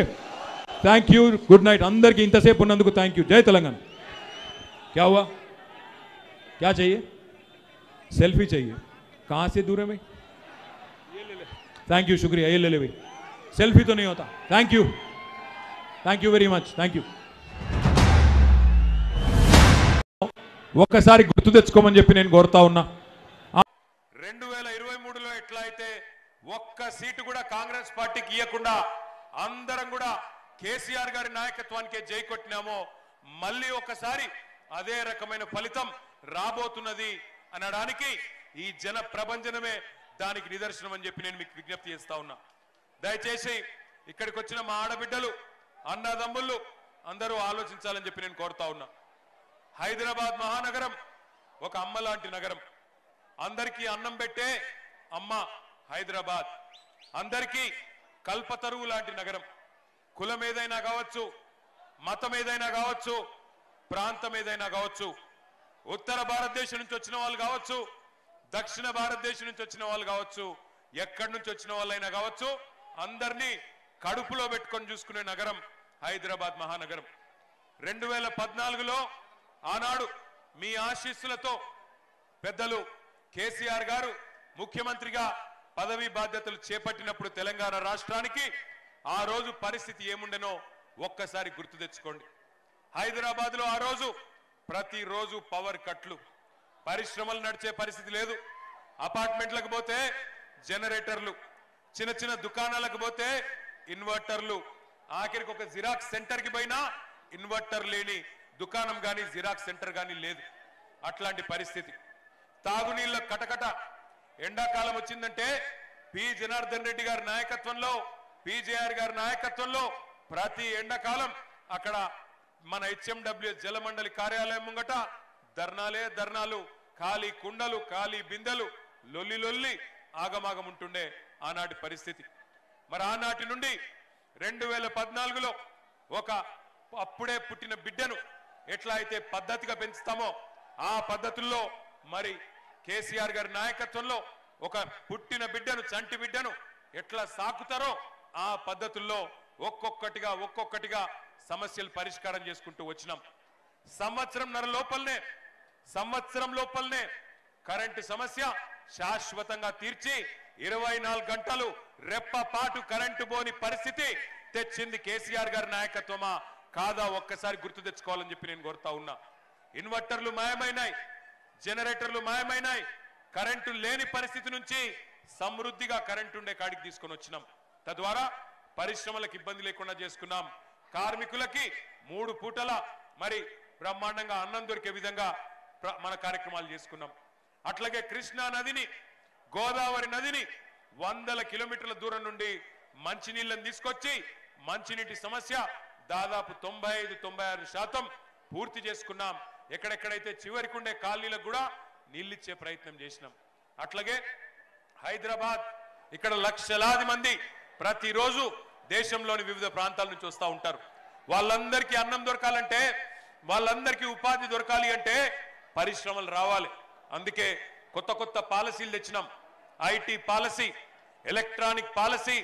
थैंक यू गुड नाइट अंदर की इंतसेप उन्नंदुकु थैंक यू जय तेलंगाना क्या हुआ क्या चाहिए सेल्फी चाहिए कहां से दूर है भाई थैंक यू शुक्रिया ये ले ले भाई सेल्फी तो नहीं होता thank you very much thank you ఒక్కసారి గుర్తు తెచ్చుకోమని చెప్పి నేను కోరుతా ఉన్నా 2023లో ఎట్లా అయితే ఒక్క సీటు కూడా కాంగ్రెస్ పార్టీకి ఇవ్వకుండా అందరం కూడా కేసీఆర్ గారి నాయకత్వానికి జై కొట్టినామో మళ్ళీ ఒక్కసారి అదే రకమైన ఫలితం రాబోతున్నది అనడానికి ఈ జన ప్రభంజనమే దానికి నిదర్శనం అని చెప్పి నేను మీకు విజ్ఞప్తి చేస్తా ఉన్నా దయచేసి ఇక్కడికి వచ్చిన మా ఆడబిడ్డలు అన్నదమ్ముళ్ళు అందరూ ఆలోచించాలని చెప్పి నేను కోరుతా ఉన్నా హైదరాబాద్ మహానగరం ఒక అమ్మ లాంటి నగరం అందరికీ అన్నం పెట్టే అమ్మ హైదరాబాద్ అందరికీ కల్పతరువు లాంటి నగరం కులం ఏదైనా కావచ్చు మతం ఏదైనా కావచ్చు ప్రాంతం ఏదైనా కావచ్చు ఉత్తర భారతదేశం నుంచి వచ్చిన వాళ్ళు కావచ్చు దక్షిణ భారతదేశం నుంచి వచ్చిన వాళ్ళు కావచ్చు ఎక్కడి నుంచి వచ్చిన వాళ్ళైనా కావచ్చు అందరినీ కడుపులో పెట్టుకొని చూసుకునే నగరం హైదరాబాద్ మహానగరం 2014లో ఆనాడు మీ ఆశీస్సులతో పెద్దలు కేసీఆర్ గారు ముఖ్యమంత్రిగా పదవి బాధ్యతలు చేపట్టినప్పుడు తెలంగాణ రాష్ట్రానికి ఆ రోజు పరిస్థితి ఏముండెనో ఒక్కసారి గుర్తు తెచ్చుకోండి హైదరాబాద్లో ఆ రోజు ప్రతిరోజు పవర్ కట్లు పరిశ్రమలు నడిచే పరిస్థితి లేదు అపార్ట్మెంట్లకు పోతే జనరేటర్లు చిన్న చిన్న దుకాణాలకు పోతే ఇన్వర్టర్లు ఆఖరికి ఒక జిరాక్స్ సెంటర్కి పోయినా ఇన్వర్టర్ లేని దుకాణం కానీ జిరాక్స్ సెంటర్ కానీ లేదు అట్లాంటి పరిస్థితి తాగునీళ్ళ కటకట ఎండాకాలం వచ్చిందంటే పి జనార్దన్ రెడ్డి గారి నాయకత్వంలో పిజేఆర్ గారి నాయకత్వంలో ప్రతి ఎండాకాలం అక్కడ మన హెచ్ఎండబ్ల్యూఎస్ జలమండలి కార్యాలయం ముంగట ధర్నాలు ఖాళీ కుండలు ఖాళీ బిందెలు లొల్లి లొల్లి ఆగమాగం ఉంటుండే ఆనాటి పరిస్థితి మరి ఆనాటి నుండి 2014లో ఒక అప్పుడే పుట్టిన బిడ్డను ఎట్లా అయితే పద్ధతిగా పెంచుతామో ఆ పద్ధతుల్లో మరి కేసీఆర్ గారి నాయకత్వంలో ఒక పుట్టిన బిడ్డను చంటి బిడ్డను ఎట్లా సాకుతారో ఆ పద్ధతుల్లో ఒక్కొక్కటిగా సమస్యలు పరిష్కారం చేసుకుంటూ వచ్చినాం సంవత్సరం లోపలనే కరెంటు సమస్య శాశ్వతంగా తీర్చి 24 గంటలు రెప్పపాటు కరెంటు పోని పరిస్థితి తెచ్చింది కేసీఆర్ గారి నాయకత్వమా కాదా ఒక్కసారి గుర్తు తెచ్చుకోవాలని చెప్పి నేను కోరుతా ఉన్నా ఇన్వర్టర్లు మాయమైనాయి జనరేటర్లు మాయమైనాయి కరెంటు లేని పరిస్థితి నుంచి సమృద్ధిగా కరెంటు ఉండే కాడికి తీసుకొని వచ్చినాం తద్వారా పరిశ్రమలకు ఇబ్బంది లేకుండా చేసుకున్నాం కార్మికులకి 3 పూటల మరి బ్రహ్మాండంగా అన్నం దొరికే విధంగా మన కార్యక్రమాలు చేసుకున్నాం అట్లాగే కృష్ణా నదిని గోదావరి నదిని 100 కిలోమీటర్ల దూరం నుండి మంచినీళ్ళని తీసుకొచ్చి మంచినీటి సమస్య దాదాపు 95-96% పూర్తి చేసుకున్నాం ఎక్కడెక్కడైతే చివరికి ఉండే కాలనీలకు కూడా నీళ్ళిచ్చే ప్రయత్నం చేసినాం అట్లాగే హైదరాబాద్ ఇక్కడ లక్షలాది మంది ప్రతిరోజు దేశంలోని వివిధ ప్రాంతాల నుంచి వస్తూ ఉంటారు వాళ్ళందరికీ అన్నం దొరకాలంటే వాళ్ళందరికీ ఉపాధి దొరకాలి అంటే పరిశ్రమలు రావాలి అందుకే కొత్త పాలసీలు తెచ్చినాం IT policy electronic policy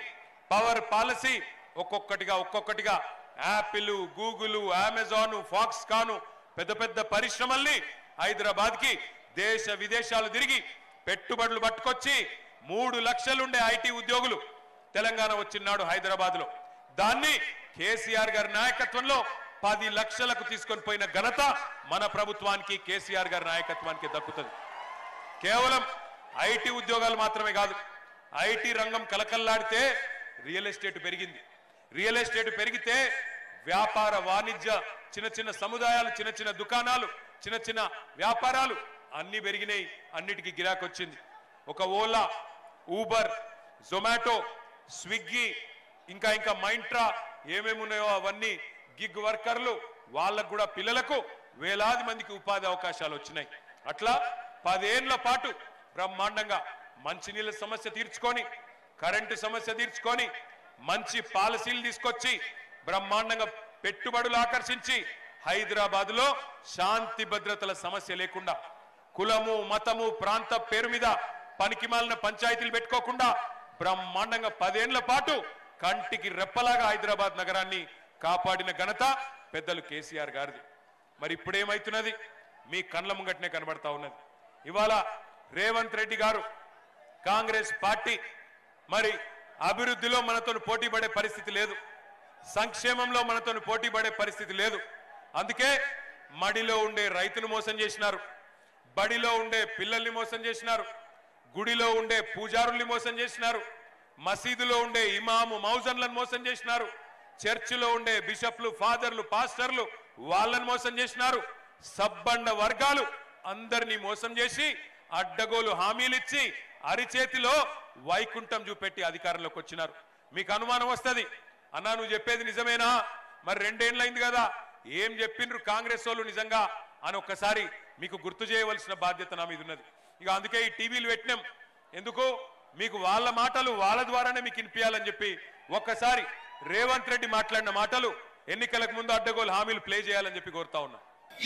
power policy ఒక్కొక్కటిగా యాపిల్ గూగుల్ అమెజాన్ ఫాక్స్కాన్ పెద్ద పరిశ్రమల్ని హైదరాబాద్ కి దేశ విదేశాలు తిరిగి పెట్టుబడులు పట్టుకొచ్చి 3 లక్షలుండే ఐటీ ఉద్యోగులు తెలంగాణ వచ్చినాడు హైదరాబాద్ లో దాన్ని కేసీఆర్ గారి నాయకత్వంలో 10 లక్షలకు తీసుకొని పోయిన ఘనత మన ప్రభుత్వానికి కేసీఆర్ గారి నాయకత్వానికి దక్కుతుంది. కేవలం ఐటీ ఉద్యోగాలు మాత్రమే కాదు, ఐటీ రంగం కలకల్లాడితే రియల్ ఎస్టేట్ పెరిగింది. రియల్ ఎస్టేట్ పెరిగితే వ్యాపార వాణిజ్య చిన్న చిన్న సముదాయాలు, చిన్న చిన్న దుకాణాలు, చిన్న చిన్న వ్యాపారాలు అన్ని పెరిగినాయి. అన్నిటికీ గిరాకీ వచ్చింది. ఒక ఓలా, ఊబర్, జొమాటో, స్విగ్గీ, ఇంకా మైంట్రా ఏమేమి ఉన్నాయో అవన్నీ గిగ్ వర్కర్లు, వాళ్ళకు కూడా పిల్లలకు వేలాది మందికి ఉపాధి అవకాశాలు వచ్చినాయి. అట్లా 10 ఏళ్ల పాటు బ్రహ్మాండంగా మంచినీళ్ళ సమస్య తీర్చుకొని, కరెంటు సమస్య తీర్చుకొని, మంచి పాలసీలు తీసుకొచ్చి బ్రహ్మాండంగా పెట్టుబడులు ఆకర్షించి హైదరాబాద్ లో శాంతి భద్రతల సమస్య లేకుండా, కులము మతము ప్రాంత పేరు మీద పనికిమాలిన పంచాయతీలు పెట్టుకోకుండా బ్రహ్మాండంగా 10 ఏళ్ల పాటు కంటికి రెప్పలాగా హైదరాబాద్ నగరాన్ని కాపాడిన ఘనత పెద్దలు కేసీఆర్ గారిది. మరి ఇప్పుడేమైతున్నది? మీ కళ్ళ ముంగటనే కనబడతా ఉన్నది. ఇవాళ రేవంత్ రెడ్డి గారు కాంగ్రెస్ పార్టీ మరి అభివృద్ధిలో మనతో పోటీ పడే పరిస్థితి లేదు, సంక్షేమంలో మనతో పోటీ పడే పరిస్థితి లేదు. అందుకే మడిలో ఉండే రైతును మోసం చేసినారు, బడిలో ఉండే పిల్లల్ని మోసం చేసినారు, గుడిలో ఉండే పూజారుల్ని మోసం చేసినారు, మసీదులో ఉండే ఇమాము మౌజన్లను మోసం చేసినారు, చర్చిలో ఉండే బిషప్లు, ఫాదర్లు, పాస్టర్లు వాళ్ళని మోసం చేసినారు. సబ్బండ వర్గాలు అందరినీ మోసం చేసి అడ్డగోలు హామీలిచ్చి అరిచేతిలో వైకుంఠం చూపెట్టి అధికారంలోకి వచ్చినారు. మీకు అనుమానం వస్తుంది, అన్నా నువ్వు చెప్పేది నిజమేనా? మరి 2 ఏళ్ళైంది కదా, ఏం చెప్పిండ్రు కాంగ్రెస్ వాళ్ళు నిజంగా అని ఒక్కసారి మీకు గుర్తు చేయవలసిన బాధ్యత నా మీద ఉన్నది. ఇక అందుకే ఈ టీవీలు పెట్టినాం. ఎందుకు? మీకు వాళ్ళ మాటలు వాళ్ళ ద్వారానే మీకు వినిపించాలని చెప్పి ఒక్కసారి రేవంత్ రెడ్డి మాట్లాడిన మాటలు ఎన్నికలకు ముందు అడ్డగోలు హామీలు ప్లే చేయాలని చెప్పి కోరుతా ఉన్నా.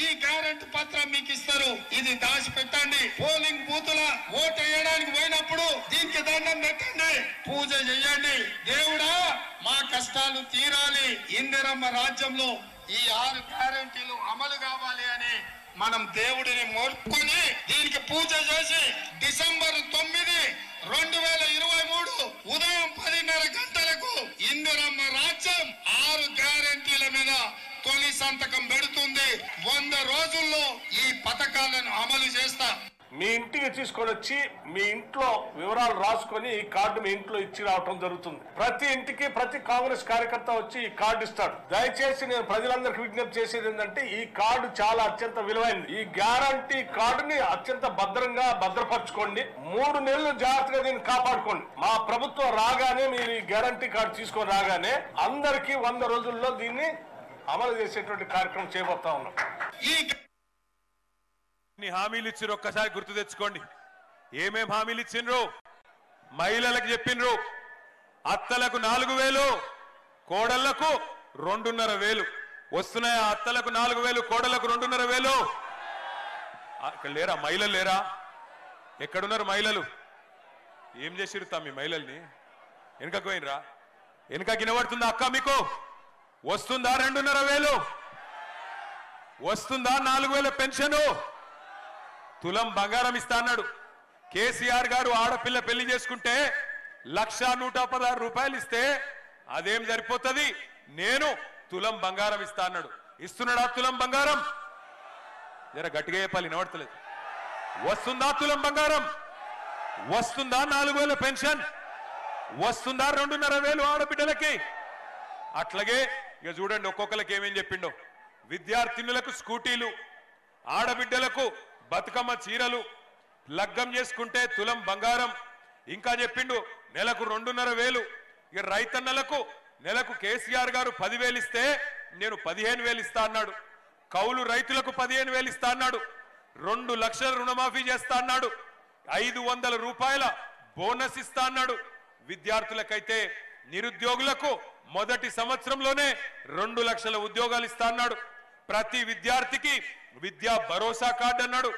ఈ గ్యారెంటీ పత్రం మీకు ఇస్తారు, ఇది దాచి పెట్టండి. పోలింగ్ బూతుల ఓటు వేయడానికి పోయినప్పుడు దీనికి దండం పెట్టండి, పూజ చెయ్యండి. దేవుడా మా కష్టాలు తీరాలి, ఇందిరమ్మ రాజ్యంలో ఈ 6 గ్యారెంటీలు అమలు కావాలి అని మనం దేవుడిని మొక్కుని దీనికి పూజ చేసి డిసెంబర్ 9, 2023 ఉదయం 10:30 గంటలకు ఇందిరమ్మ రాజ్యం 6 గ్యారెంటీల మీద తొలి సంతకం పెడుతుంది. 100 రోజుల్లో ఈ పథకాలను అమలు చేస్తా. మీ ఇంటికి తీసుకొని వచ్చి మీ ఇంట్లో వివరాలు రాసుకొని ఈ కార్డు మీ ఇంట్లో ఇచ్చి రావటం జరుగుతుంది. ప్రతి ఇంటికి ప్రతి కాంగ్రెస్ కార్యకర్త వచ్చి ఈ కార్డు ఇస్తాడు. దయచేసి నేను ప్రజలందరికీ విజ్ఞప్తి చేసేది ఏంటంటే ఈ కార్డు చాలా అత్యంత విలువైనది. ఈ గ్యారంటీ కార్డుని అత్యంత భద్రంగా భద్రపరచుకోండి. 3 నెలలు జాగ్రత్తగా దీన్ని కాపాడుకోండి. మా ప్రభుత్వం రాగానే మీరు ఈ గ్యారంటీ కార్డు తీసుకొని రాగానే అందరికీ 100 రోజుల్లో దీన్ని అమలు చేసేటువంటి కార్యక్రమం చేయబోతా ఉన్నాం. హామీలు ఇచ్చిండ్రు ఒక్కసారి గుర్తు తెచ్చుకోండి. ఏమేం హామీలు ఇచ్చిండ్రు? మహిళలకు చెప్పిండ్రు అత్తలకు 4,000, కోడళ్లకు 2,500 వస్తున్నాయి. అత్తలకు 4,000, కోడళ్లకు 2,500. ఇక్కడ లేరా మహిళలు? లేరా? ఎక్కడున్నారు మహిళలు? ఏం చేసిరు తమ్మి మహిళల్ని? వెనుకకు పోయినరా? వెనుక వినబడుతుందా అక్క? మీకు వస్తుందా 2,500? వస్తుందా 4,000 పెన్షన్? తులం బంగారం ఇస్తా అన్నాడు కేసీఆర్ గారు. ఆడపిల్ల పెళ్లి చేసుకుంటే 1,116 రూపాయలు ఇస్తే అదేం సరిపోతుంది? నేను తులం బంగారం ఇస్తా అన్నాడు. ఇస్తున్నాడా తులం బంగారం? జర గట్టిగా చెప్పాలి, వినబడతలేదు. వస్తుందా తులం బంగారం? వస్తుందా 4,000 పెన్షన్? వస్తుందా 2,500 ఆడబిడ్డలకి? అట్లాగే ఇక చూడండి ఒక్కొక్కరికి ఏమేం చెప్పిండో. విద్యార్థినులకు స్కూటీలు, ఆడబిడ్డలకు బతుకమ్మ చీరలు, లగ్గం చేసుకుంటే తులం బంగారం. ఇంకా చెప్పిండు నెలకు 2,500. ఇక రైతన్నలకు నెలకు కేసీఆర్ గారు 10,000 ఇస్తే నేను 15,000 ఇస్తా అన్నాడు. కౌలు రైతులకు 15,000 ఇస్తా అన్నాడు. 2 లక్షల రుణమాఫీ చేస్తా అన్నాడు. 500 రూపాయల బోనస్ ఇస్తా అన్నాడు. విద్యార్థులకైతే నిరుద్యోగులకు మొదటి సంవత్సరంలోనే 2 లక్షల ఉద్యోగాలు ఇస్తా అన్నాడు. ప్రతి విద్యార్థికి విద్యా భరోసా కార్డు అన్నాడు.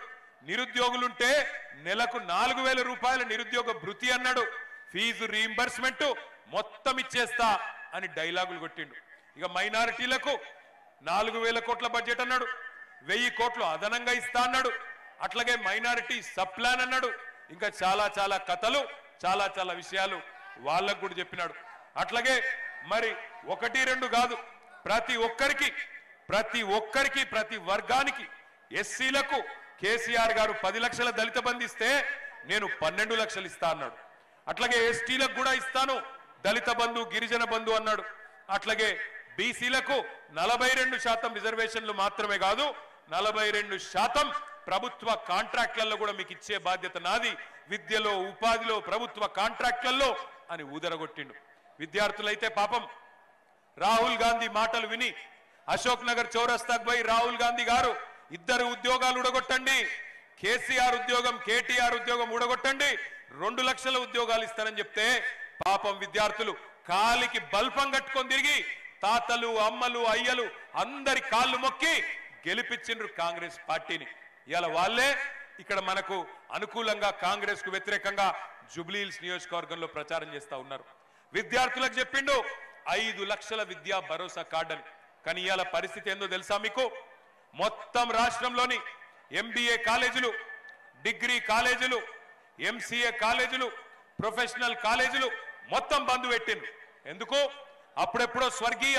నిరుద్యోగులుంటే నెలకు 4,000 రూపాయల నిరుద్యోగ భృతి అన్నాడు. ఫీజు రీయింబర్స్మెంట్ మొత్తం ఇచ్చేస్తా అని డైలాగులు కొట్టిండు. ఇక మైనారిటీలకు 4,000 కోట్ల బడ్జెట్ అన్నాడు. 1,000 కోట్లు అదనంగా ఇస్తా అన్నాడు. అట్లాగే మైనారిటీ సబ్ ప్లాన్ అన్నాడు. ఇంకా చాలా చాలా కథలు, చాలా చాలా విషయాలు వాళ్ళకు కూడా చెప్పినాడు. అట్లాగే మరి 1, 2 కాదు, ప్రతి ఒక్కరికి ప్రతి ఒక్కరికి ప్రతి వర్గానికి ఎస్సీలకు కేసీఆర్ గారు 10 లక్షల దళిత బంధు ఇస్తే నేను 12 లక్షలు ఇస్తా అన్నాడు. అట్లాగే ఎస్టీలకు కూడా ఇస్తాను దళిత బంధు గిరిజన బంధు అన్నాడు. అట్లాగే బీసీలకు 42% రిజర్వేషన్లు మాత్రమే కాదు 42% ప్రభుత్వ కాంట్రాక్ట్లలో కూడా మీకు ఇచ్చే బాధ్యత నాది, విద్యలో ఉపాధిలో ప్రభుత్వ కాంట్రాక్ట్లలో అని ఊదరగొట్టిండు. విద్యార్థులైతే పాపం రాహుల్ గాంధీ మాటలు విని అశోక్ నగర్ చౌరస్తాకు పోయి రాహుల్ గాంధీ గారు 2 ఉద్యోగాలు ఊడగొట్టండి, కేసీఆర్ ఉద్యోగం కేటీఆర్ ఉద్యోగం ఊడగొట్టండి, 2 లక్షల ఉద్యోగాలు ఇస్తానని చెప్తే పాపం విద్యార్థులు కాలికి బల్పం కట్టుకొని తిరిగి తాతలు అమ్మలు అయ్యలు అందరి కాళ్ళు మొక్కి గెలిపించిండ్రు కాంగ్రెస్ పార్టీని. ఇవాళ వాళ్ళే ఇక్కడ మనకు అనుకూలంగా కాంగ్రెస్ కు వ్యతిరేకంగా జూబ్లీహిల్స్ నియోజకవర్గంలో ప్రచారం చేస్తా ఉన్నారు. విద్యార్థులకు చెప్పిండు 5 లక్షల విద్యా భరోసా కార్డు అని. కానీ ఇవాళ పరిస్థితి ఏందో తెలుసా మీకు? మొత్తం రాష్ట్రంలోని ఎంబీఏ కాలేజీలు, డిగ్రీ కాలేజీలు, ఎంసీఏ కాలేజీలు, ప్రొఫెషనల్ కాలేజీలు మొత్తం బంద్ పెట్టిండ్రు. ఎందుకు? అప్పుడెప్పుడో స్వర్గీయ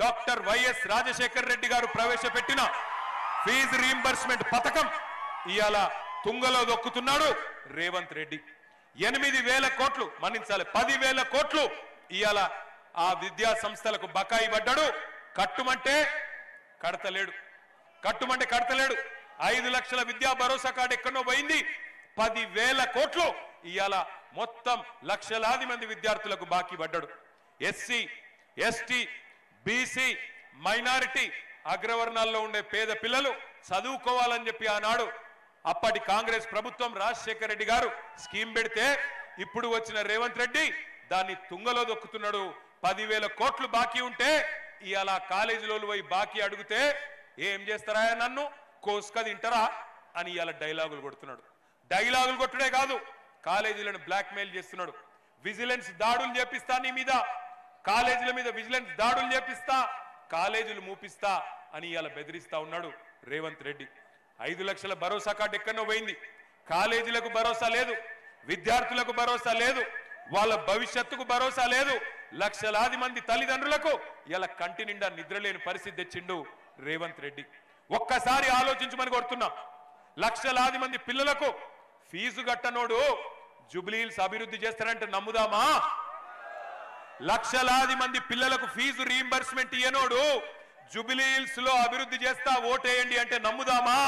డాక్టర్ వైఎస్ రాజశేఖర్ రెడ్డి గారు ప్రవేశపెట్టిన ఫీజు రీయింబర్స్మెంట్ పథకం ఇవాళ తుంగలో దొక్కుతున్నాడు రేవంత్ రెడ్డి. 8,000 కోట్లు మన్నించాలి, 10,000 కోట్లు ఇవాళ ఆ విద్యా సంస్థలకు బకాయి పడ్డాడు. కట్టుమంటే కడతలేడు, కట్టుమంటే కడతలేడు. 5 లక్షల విద్యా భరోసా కార్డు ఎక్కడో పోయింది, 10,000 కోట్లు ఇవాళ మొత్తం లక్షలాది మంది విద్యార్థులకు బాకీ పడ్డాడు. ఎస్సీ ఎస్టీ బీసీ మైనారిటీ అగ్రవర్ణాల్లో ఉండే పేద పిల్లలు చదువుకోవాలని చెప్పి ఆనాడు అప్పటి కాంగ్రెస్ ప్రభుత్వం రాజశేఖర రెడ్డి గారు స్కీమ్ పెడితే ఇప్పుడు వచ్చిన రేవంత్ రెడ్డి దాన్ని తుంగలో దొక్కుతున్నాడు. 10,000 కోట్లు బాకీ ఉంటే ఇవాళ కాలేజీలో పోయి బాకీ అడిగితే ఏం చేస్తారా, నన్ను కోసుక తింటారా అని ఇవాళ డైలాగులు కొడుతున్నాడు. డైలాగులు కొట్టుడే కాదు, కాలేజీలను బ్లాక్ మెయిల్ చేస్తున్నాడు. విజిలెన్స్ దాడులు చేపిస్తా నీ మీద, కాలేజీల మీద విజిలెన్స్ దాడులు చేపిస్తా, కాలేజీలు మూపిస్తా అని ఇవాళ బెదిరిస్తా ఉన్నాడు రేవంత్ రెడ్డి. 5 లక్షల భరోసా కార్డు ఎక్కడో పోయింది. కాలేజీలకు భరోసా లేదు, విద్యార్థులకు భరోసా లేదు, వాళ్ళ భవిష్యత్తుకు భరోసా లేదు. లక్షలాది మంది తల్లిదండ్రులకు ఇలా కంటి నిండా నిద్రలేని పరిస్థితి తెచ్చిండు రేవంత్ రెడ్డి. ఒక్కసారి ఆలోచించమని కోరుతున్నా. లక్షలాది మంది పిల్లలకు ఫీజు కట్టనోడు జూబ్లీహిల్స్ అభివృద్ధి చేస్తారంటే నమ్ముదామా? లక్షలాది మంది పిల్లలకు ఫీజు రీయింబర్స్మెంట్ ఇయ్యనోడు జూబ్లీహిల్స్ లో అభివృద్ధి చేస్తా ఓటేయండి అంటే నమ్ముదామా?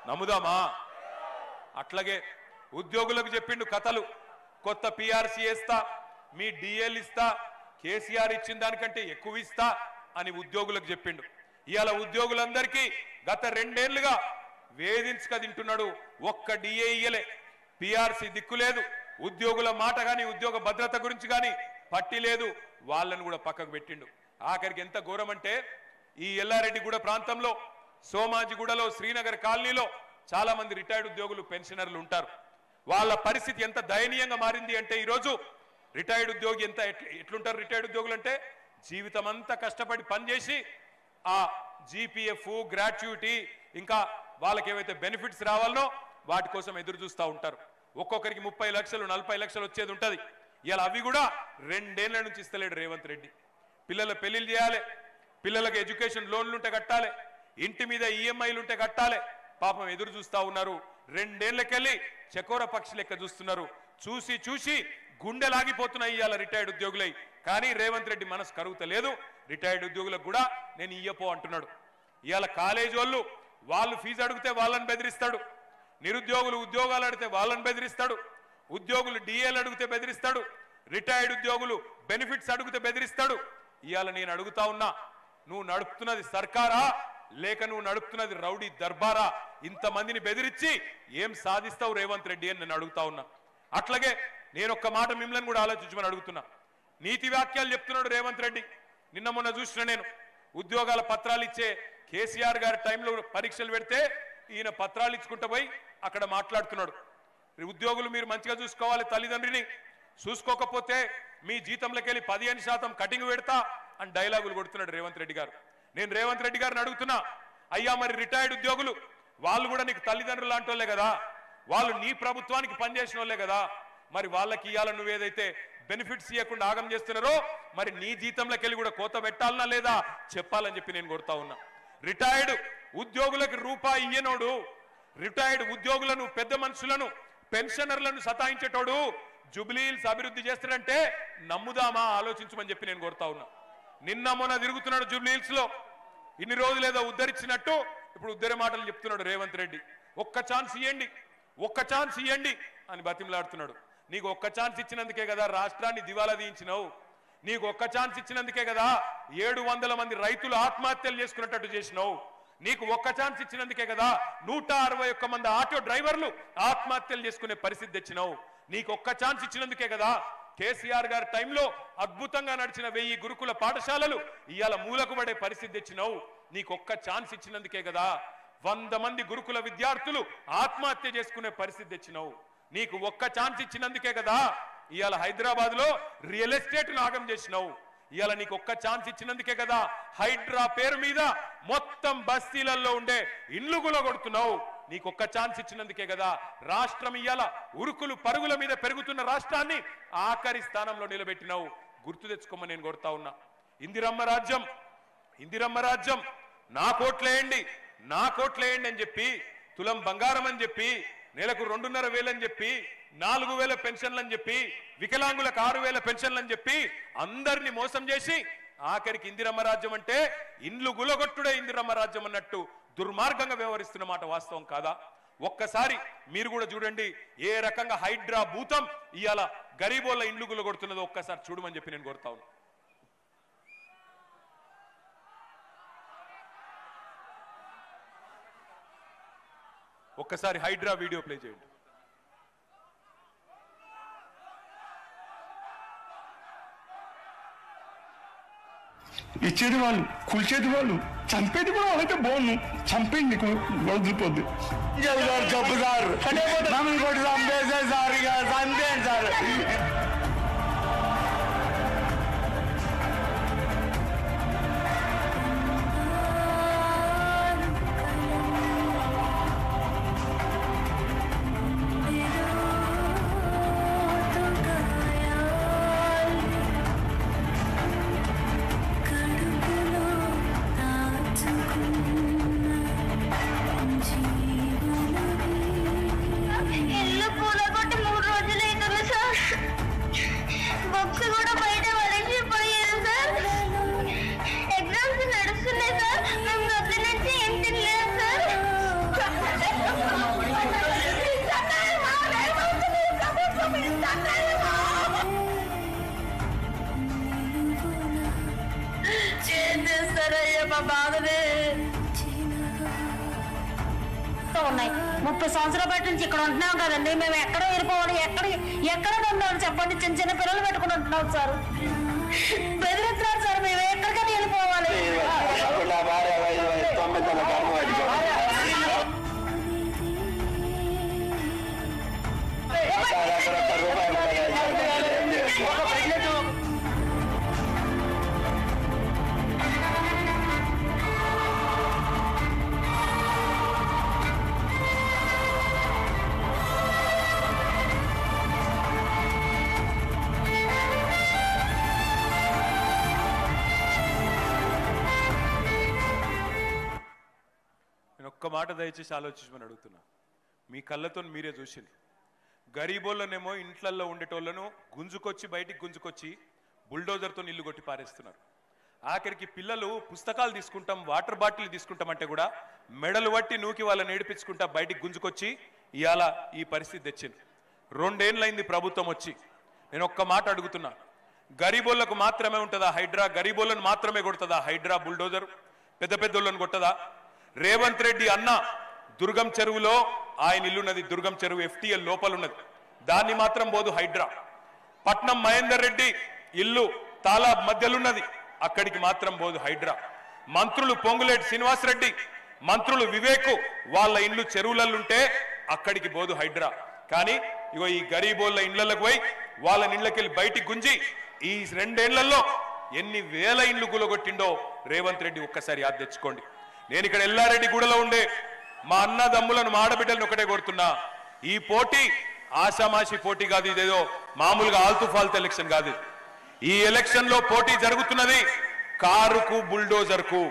నమ్ముదామా? అట్లాగే ఉద్యోగులకు చెప్పిండు కథలు. కొత్త పిఆర్సీ ఇస్తా, మీ డిఎల్ ఇస్తా, కేసీఆర్ ఇచ్చిన దానికంటే ఎక్కువ ఇస్తా అని ఉద్యోగులకు చెప్పిండు. ఇవాళ ఉద్యోగులందరికీ గత 2 ఏళ్లుగా వేధించక తింటున్నాడు. ఒక్క డిఏ ఇయ్యలే, పిఆర్సీ దిక్కు లేదు, ఉద్యోగుల మాట గాని ఉద్యోగ భద్రత గురించి గాని పట్టి లేదు. వాళ్ళను కూడా పక్కకు పెట్టిండు. ఆఖరికి ఎంత ఘోరం అంటే ఈ ఎల్లారెడ్డిగూడ ప్రాంతంలో, సోమాజిగూడలో, శ్రీనగర్ కాలనీలో చాలా మంది రిటైర్డ్ ఉద్యోగులు పెన్షనర్లు ఉంటారు. వాళ్ళ పరిస్థితి ఎంత దయనీయంగా మారింది అంటే ఈరోజు రిటైర్డ్ ఉద్యోగి ఎట్లుంటారు? రిటైర్డ్ ఉద్యోగులు అంటే జీవితం అంతా కష్టపడి పనిచేసి ఆ జీపీఎఫ్, గ్రాట్యుటీ, ఇంకా వాళ్ళకి ఏవైతే బెనిఫిట్స్ రావాలనో వాటి కోసం ఎదురు చూస్తూ ఉంటారు. ఒక్కొక్కరికి 30 లక్షలు 40 లక్షలు వచ్చేది ఉంటుంది. ఇలా అవి కూడా 2 ఏళ్ల నుంచి ఇస్తలేడు రేవంత్ రెడ్డి. పిల్లల పెళ్లిళ్ళు చేయాలి, పిల్లలకు ఎడ్యుకేషన్ లోన్లు ఉంటే కట్టాలి, ఇంటి మీద ఈఎంఐలు ఉంటే కట్టాలి. పాపం ఎదురు చూస్తూ ఉన్నారు. 2 ఏళ్లకెళ్ళి చకోర పక్షి లెక్క చూస్తున్నారు. చూసి చూసి గుండెలాగిపోతున్నాయి ఇవాళ రిటైర్డ్ ఉద్యోగులై. కానీ రేవంత్ రెడ్డి మనసు కరుగుతలేదు. రిటైర్డ్ ఉద్యోగులకు కూడా నేను ఇయ్యపో అంటున్నాడు. ఇవాళ కాలేజ్ వాళ్ళు ఫీజు అడిగితే వాళ్ళని బెదిరిస్తాడు, నిరుద్యోగులు ఉద్యోగాలు అడిగితే వాళ్ళని బెదిరిస్తాడు, ఉద్యోగులు డిఏలు అడిగితే బెదిరిస్తాడు, రిటైర్డ్ ఉద్యోగులు బెనిఫిట్స్ అడిగితే బెదిరిస్తాడు. ఇవాళ నేను అడుగుతా ఉన్నా, నువ్వు నడుపుతున్నది సర్కారా లేక నువ్వు నడుపుతున్నది రౌడీ దర్బారా? ఇంతమందిని బెదిరించి ఏం సాధిస్తావు రేవంత్ రెడ్డి అని నేను అడుగుతా ఉన్నా. అట్లాగే నేను ఒక్క మాట మిమ్మల్ని కూడా ఆలోచించమని అడుగుతున్నా. నీతి వాక్యాలు చెప్తున్నాడు రేవంత్ రెడ్డి. నిన్న మొన్న చూసిన నేను ఉద్యోగాల పత్రాలు ఇచ్చే కేసీఆర్ గారి టైంలో పరీక్షలు పెడితే ఈయన పత్రాలు ఇచ్చుకుంటూ పోయి అక్కడ మాట్లాడుతున్నాడు. ఉద్యోగులు మీరు మంచిగా చూసుకోవాలి, తల్లిదండ్రిని చూసుకోకపోతే మీ జీతంలోకి వెళ్ళి 15% కటింగ్ పెడతా అని డైలాగులు కొడుతున్నాడు రేవంత్ రెడ్డి గారు. నేను రేవంత్ రెడ్డి గారిని అడుగుతున్నా, అయ్యా మరి రిటైర్డ్ ఉద్యోగులు వాళ్ళు కూడా నీకు తల్లిదండ్రులు లాంటి వాళ్ళే కదా, వాళ్ళు నీ ప్రభుత్వానికి పనిచేసిన వాళ్ళే కదా, మరి వాళ్ళకి ఇవ్వాల నువ్వేదైతే బెనిఫిట్స్ ఇవ్వకుండా ఆగం చేస్తున్నారో మరి నీ జీతంలోకి వెళ్ళి కూడా కోత పెట్టాలనా లేదా చెప్పాలని చెప్పి నేను కోరుతా ఉన్నా. రిటైర్డ్ ఉద్యోగులకు రూపాయి ఇయ్యనోడు, రిటైర్డ్ ఉద్యోగులను, పెద్ద మనుషులను, పెన్షనర్లను సతాయించేటోడు జుబ్లీహిల్స్ అభివృద్ధి చేస్తాడంటే నమ్ముదామా ఆలోచించమని చెప్పి నేను కోరుతా ఉన్నా. నిన్న మొన్న తిరుగుతున్నాడు జుబ్లీహిల్స్ లో, ఇన్ని రోజులు ఏదో ఉద్ధరించినట్టు ఇప్పుడు ఉద్ధరి మాటలు చెప్తున్నాడు రేవంత్ రెడ్డి. ఒక్క ఛాన్స్ ఇవ్వండి, ఒక్క ఛాన్స్ ఇవ్వండి అని బతిమలాడుతున్నాడు. నీకు ఒక్క ఛాన్స్ ఇచ్చినందుకే కదా రాష్ట్రాన్ని దివాలా తీయించినావు. నీకు ఒక్క ఛాన్స్ ఇచ్చినందుకే కదా 700 మంది రైతులు ఆత్మహత్యలు చేసుకున్నట్టు చేసినావు. నీకు ఒక్క ఛాన్స్ ఇచ్చినందుకే కదా 161 మంది ఆటో డ్రైవర్లు ఆత్మహత్యలు చేసుకునే పరిస్థితి తెచ్చినావు. నీకు ఒక్క ఛాన్స్ ఇచ్చినందుకే కదా కేసీఆర్ గారి టైంలో అద్భుతంగా నడిచిన 1000 గురుకుల పాఠశాలలు ఇవాళ మూలకు పడే పరిస్థితి తెచ్చినావు. నీకు ఒక్క ఛాన్స్ ఇచ్చినందుకే కదా 100 మంది గురుకుల విద్యార్థులు ఆత్మహత్య చేసుకునే పరిస్థితి తెచ్చినావు. నీకు ఒక్క ఛాన్స్ ఇచ్చినందుకే కదా ఇవాళ హైదరాబాద్ లో రియల్ ఎస్టేట్ నాగం చేసినావు. ఇవాళ నీకు ఒక్క ఛాన్స్ ఇచ్చినందుకే కదా హైడ్రా పేరు మీద మొత్తం బస్తీలలో ఉండే ఇండ్లు గులగొడుతున్నావు. నీకు ఒక్క ఛాన్స్ ఇచ్చినందుకే కదా రాష్ట్రం ఇవాళ ఉరుకులు పరుగుల మీద పెరుగుతున్న రాష్ట్రాన్ని ఆఖరి స్థానంలో నిలబెట్టినావు. గుర్తు తెచ్చుకోమని నేను కోరుతా ఉన్నా. ఇందిరమ్మ రాజ్యం, ఇందిరమ్మ రాజ్యం, నా కోట్లేయండి, నా కోట్లేయండి అని చెప్పి, తులం బంగారం అని చెప్పి, నెలకు 2,500 అని చెప్పి, 4,000 పెన్షన్లు అని చెప్పి, వికలాంగులకు 6,000 పెన్షన్లు అని చెప్పి అందరినీ మోసం చేసి ఆఖరికి ఇందిరమ్మ రాజ్యం అంటే ఇండ్లు గులగొట్టుడే ఇందిరమ్మ రాజ్యం అన్నట్టు దుర్మార్గంగా వ్యవహరిస్తున్న మాట వాస్తవం కాదా? ఒక్కసారి మీరు కూడా చూడండి ఏ రకంగా హైడ్రా భూతం ఇవాళ గరీబోళ్ళ ఇండ్లు గులగొడుతున్నదో ఒక్కసారి చూడమని చెప్పి నేను కోరుతా ఉన్నా. ఒక్కసారి హైడ్రా వీడియో ప్లే చేయండి. ఇచ్చేది వాళ్ళు, కూల్చేది వాళ్ళు, చంపేది కూడా వాళ్ళైతే బాగుండు. చంపేయండి, వదిలిపోద్ది. చెప్పు సార్, మమ్మల్ని కొట్టి చంపేసే సార్, ఇక చంపేయండి సార్. ఉన్నాయి 30 సంవత్సరాల బట్టి నుంచి ఇక్కడ ఉంటున్నాం కదండి. మేము ఎక్కడ వెళ్ళిపోవాలి, ఎక్కడ ఉండాలి చెప్పండి. చిన్న చిన్న పిల్లలు పెట్టుకుని ఉంటున్నాం సార్, బెదిరిస్తున్నారు సార్. మేము ఎక్కడికైనా వెళ్ళిపోవాలి. ఒక్క మాట దయచేసి ఆలోచించమని అడుగుతున్నా. మీ కళ్ళతో మీరే చూసింది. గరీబోళ్ళనేమో ఇంట్లల్లో ఉండేటోళ్ళను బయటికి గుంజుకొచ్చి బుల్డోజర్తో ఇల్లు కొట్టి పారేస్తున్నారు. ఆఖరికి పిల్లలు పుస్తకాలు తీసుకుంటాం, వాటర్ బాటిల్ తీసుకుంటామంటే కూడా మెడలు పట్టి నూకి వాళ్ళని ఏడిపించుకుంటా బయటికి గుంజుకొచ్చి ఇవాళ ఈ పరిస్థితి తెచ్చింది. 2 ఏళ్ళైంది ప్రభుత్వం వచ్చి. నేను ఒక్క మాట అడుగుతున్నా, గరీబోళ్లకు మాత్రమే ఉంటుందా హైడ్రా? గరీబోళ్ళను మాత్రమే కొడుతుందా హైడ్రా బుల్డోజర్? పెద్ద పెద్దోళ్ళను కొట్టదా? రేవంత్ రెడ్డి అన్న దుర్గం చెరువులో ఆయన ఇల్లున్నది, దుర్గం చెరువు FTL లోపల ఉన్నది, దాన్ని మాత్రం పోదు హైడ్రా. పట్నం మహేందర్ రెడ్డి ఇల్లు తాలాబ్ మధ్యలున్నది, అక్కడికి మాత్రం పోదు హైడ్రా. మంత్రులు పొంగులేటి శ్రీనివాసరెడ్డి, మంత్రులు వివేక్ వాళ్ళ ఇండ్లు చెరువులలుంటే అక్కడికి పోదు హైడ్రా. కానీ ఇగో ఈ గరీబోళ్ళ ఇండ్లకు పోయి వాళ్ళ ఇండ్లకెళ్ళి బయటికి గుంజి ఈ 2 ఏళ్లలో ఎన్ని వేల ఇండ్లు గులగొట్టిండో రేవంత్ రెడ్డి ఒక్కసారి యాద తెచ్చుకోండి. నేను ఇక్కడ ఎల్లారెడ్డి గూడలో ఉండే మా అన్నదమ్ములను, మా ఆడబిడ్డలను ఒకటే కోరుతున్నా, ఈ పోటీ ఆషామాషి పోటీ కాదు, ఇదేదో మామూలుగా ఆల్తు ఫాల్తు ఎలక్షన్ కాదు. ఈ ఎలక్షన్ లో పోటీ జరుగుతున్నది కారుకు బుల్డోజర్కు.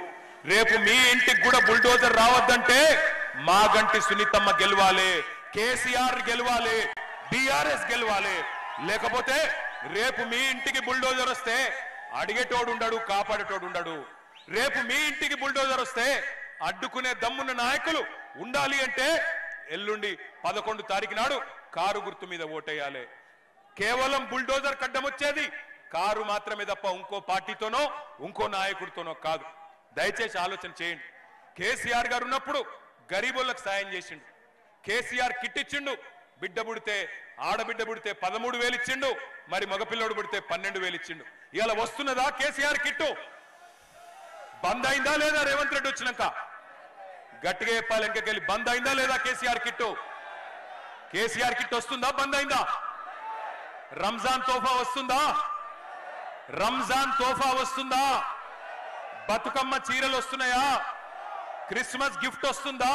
రేపు మీ ఇంటికి కూడా బుల్డోజర్ రావద్దంటే మాగంటి సునీతమ్మ గెలవాలి, కేసీఆర్ గెలవాలి, బీఆర్ఎస్ గెలవాలి. లేకపోతే రేపు మీ ఇంటికి బుల్డోజర్ వస్తే అడిగేటోడు ఉండడు, కాపాడేటోడు ఉండడు. రేపు మీ ఇంటికి బుల్డోజర్ వస్తే అడ్డుకునే దమ్మున్న నాయకులు ఉండాలి అంటే ఎల్లుండి 11 తారీఖు నాడు కారు గుర్తు మీద ఓటేయాలి. కేవలం బుల్డోజర్ కడ్డం వచ్చేది కారు మాత్రమే తప్ప ఇంకో పార్టీతోనో ఇంకో నాయకుడితోనో కాదు. దయచేసి ఆలోచన చేయండి. కేసీఆర్ గారు ఉన్నప్పుడు గరీబులకు సాయం చేసిండు. కేసీఆర్ కిట్ ఇచ్చిండు. బిడ్డ పుడితే ఆడబిడ్డ పుడితే 13,000 ఇచ్చిండు, మరి మగపిల్లోడు పుడితే 12,000 ఇచ్చిండు. ఇలా వస్తున్నదా కేసీఆర్ కిట్టు? బంద్ అయిందా లేదా? రేవంత్ రెడ్డి వచ్చినాక గట్టిగా చెప్పాలి. ఇంకెళ్ళి బంద్ అయిందా లేదా కేసీఆర్ కిట్టు? కేసీఆర్ కిట్ వస్తుందా? బంద్ అయిందా? రంజాన్ తోఫా వస్తుందా? రంజాన్ తోఫా వస్తుందా? బతుకమ్మ చీరలు వస్తున్నాయా? క్రిస్మస్ గిఫ్ట్ వస్తుందా?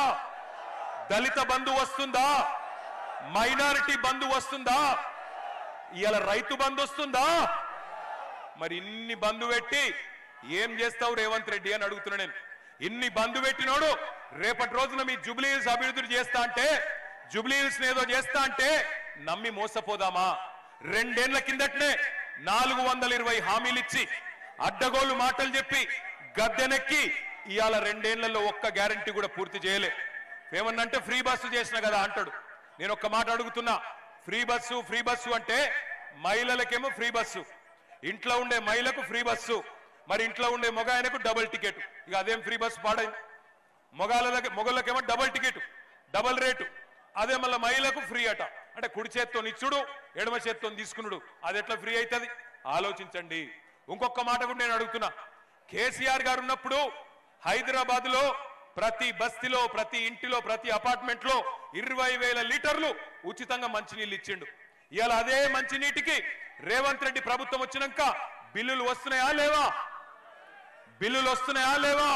దళిత బంధు వస్తుందా? మైనారిటీ బంధు వస్తుందా? ఇలా రైతు బంధు వస్తుందా? మరి ఇన్ని బంధు పెట్టి ఏం చేస్తావు రేవంత్ రెడ్డి అని అడుగుతున్నా నేను. ఇన్ని బంధు పెట్టినోడు రేపటి రోజున మీ జూబ్లీ హిల్స్ అభివృద్ధి చేస్తా అంటే, జూబ్లీ హిల్స్ ఏదో చేస్తా అంటే నమ్మి మోసపోదామా? 2 ఏళ్ల కిందటనే 420 హామీలు ఇచ్చి అడ్డగోలు మాటలు చెప్పి గద్దెనెక్కి ఇవాళ 2 ఏళ్లలో ఒక్క గ్యారంటీ కూడా పూర్తి చేయలే. ఏమన్నంటే ఫ్రీ బస్సు చేసిన కదా అంటాడు. నేను ఒక్క మాట అడుగుతున్నా, ఫ్రీ బస్సు అంటే మహిళలకేమో ఫ్రీ బస్సు, ఇంట్లో ఉండే మహిళకు ఫ్రీ బస్సు, మరి ఇంట్లో ఉండే మొగ ఆయనకు డబుల్ టికెట్. ఇక అదేం ఫ్రీ బస్సు పాడైంది? మొగళ్ళకేమో డబుల్ టికెట్, డబుల్ రేటు. అదే మళ్ళీ మహిళకు ఫ్రీ అట. అంటే కుడి చేత్తో ఇచ్చుడు, ఎడమ చేత్తో తీసుకున్నాడు. అది ఎట్లా ఫ్రీ అవుతుంది? ఆలోచించండి. ఇంకొక మాట కూడా నేను అడుగుతున్నా, కేసీఆర్ గారు ఉన్నప్పుడు హైదరాబాద్ లో ప్రతి బస్తీలో, ప్రతి ఇంటిలో, ప్రతి అపార్ట్మెంట్ లో 20,000 లీటర్లు ఉచితంగా మంచినీళ్ళు ఇచ్చిండు. ఇవాళ అదే మంచినీటికి రేవంత్ రెడ్డి ప్రభుత్వం వచ్చినాక బిల్లులు వస్తున్నాయా లేవా? బిల్లులు వస్తున్నాయా లేవా?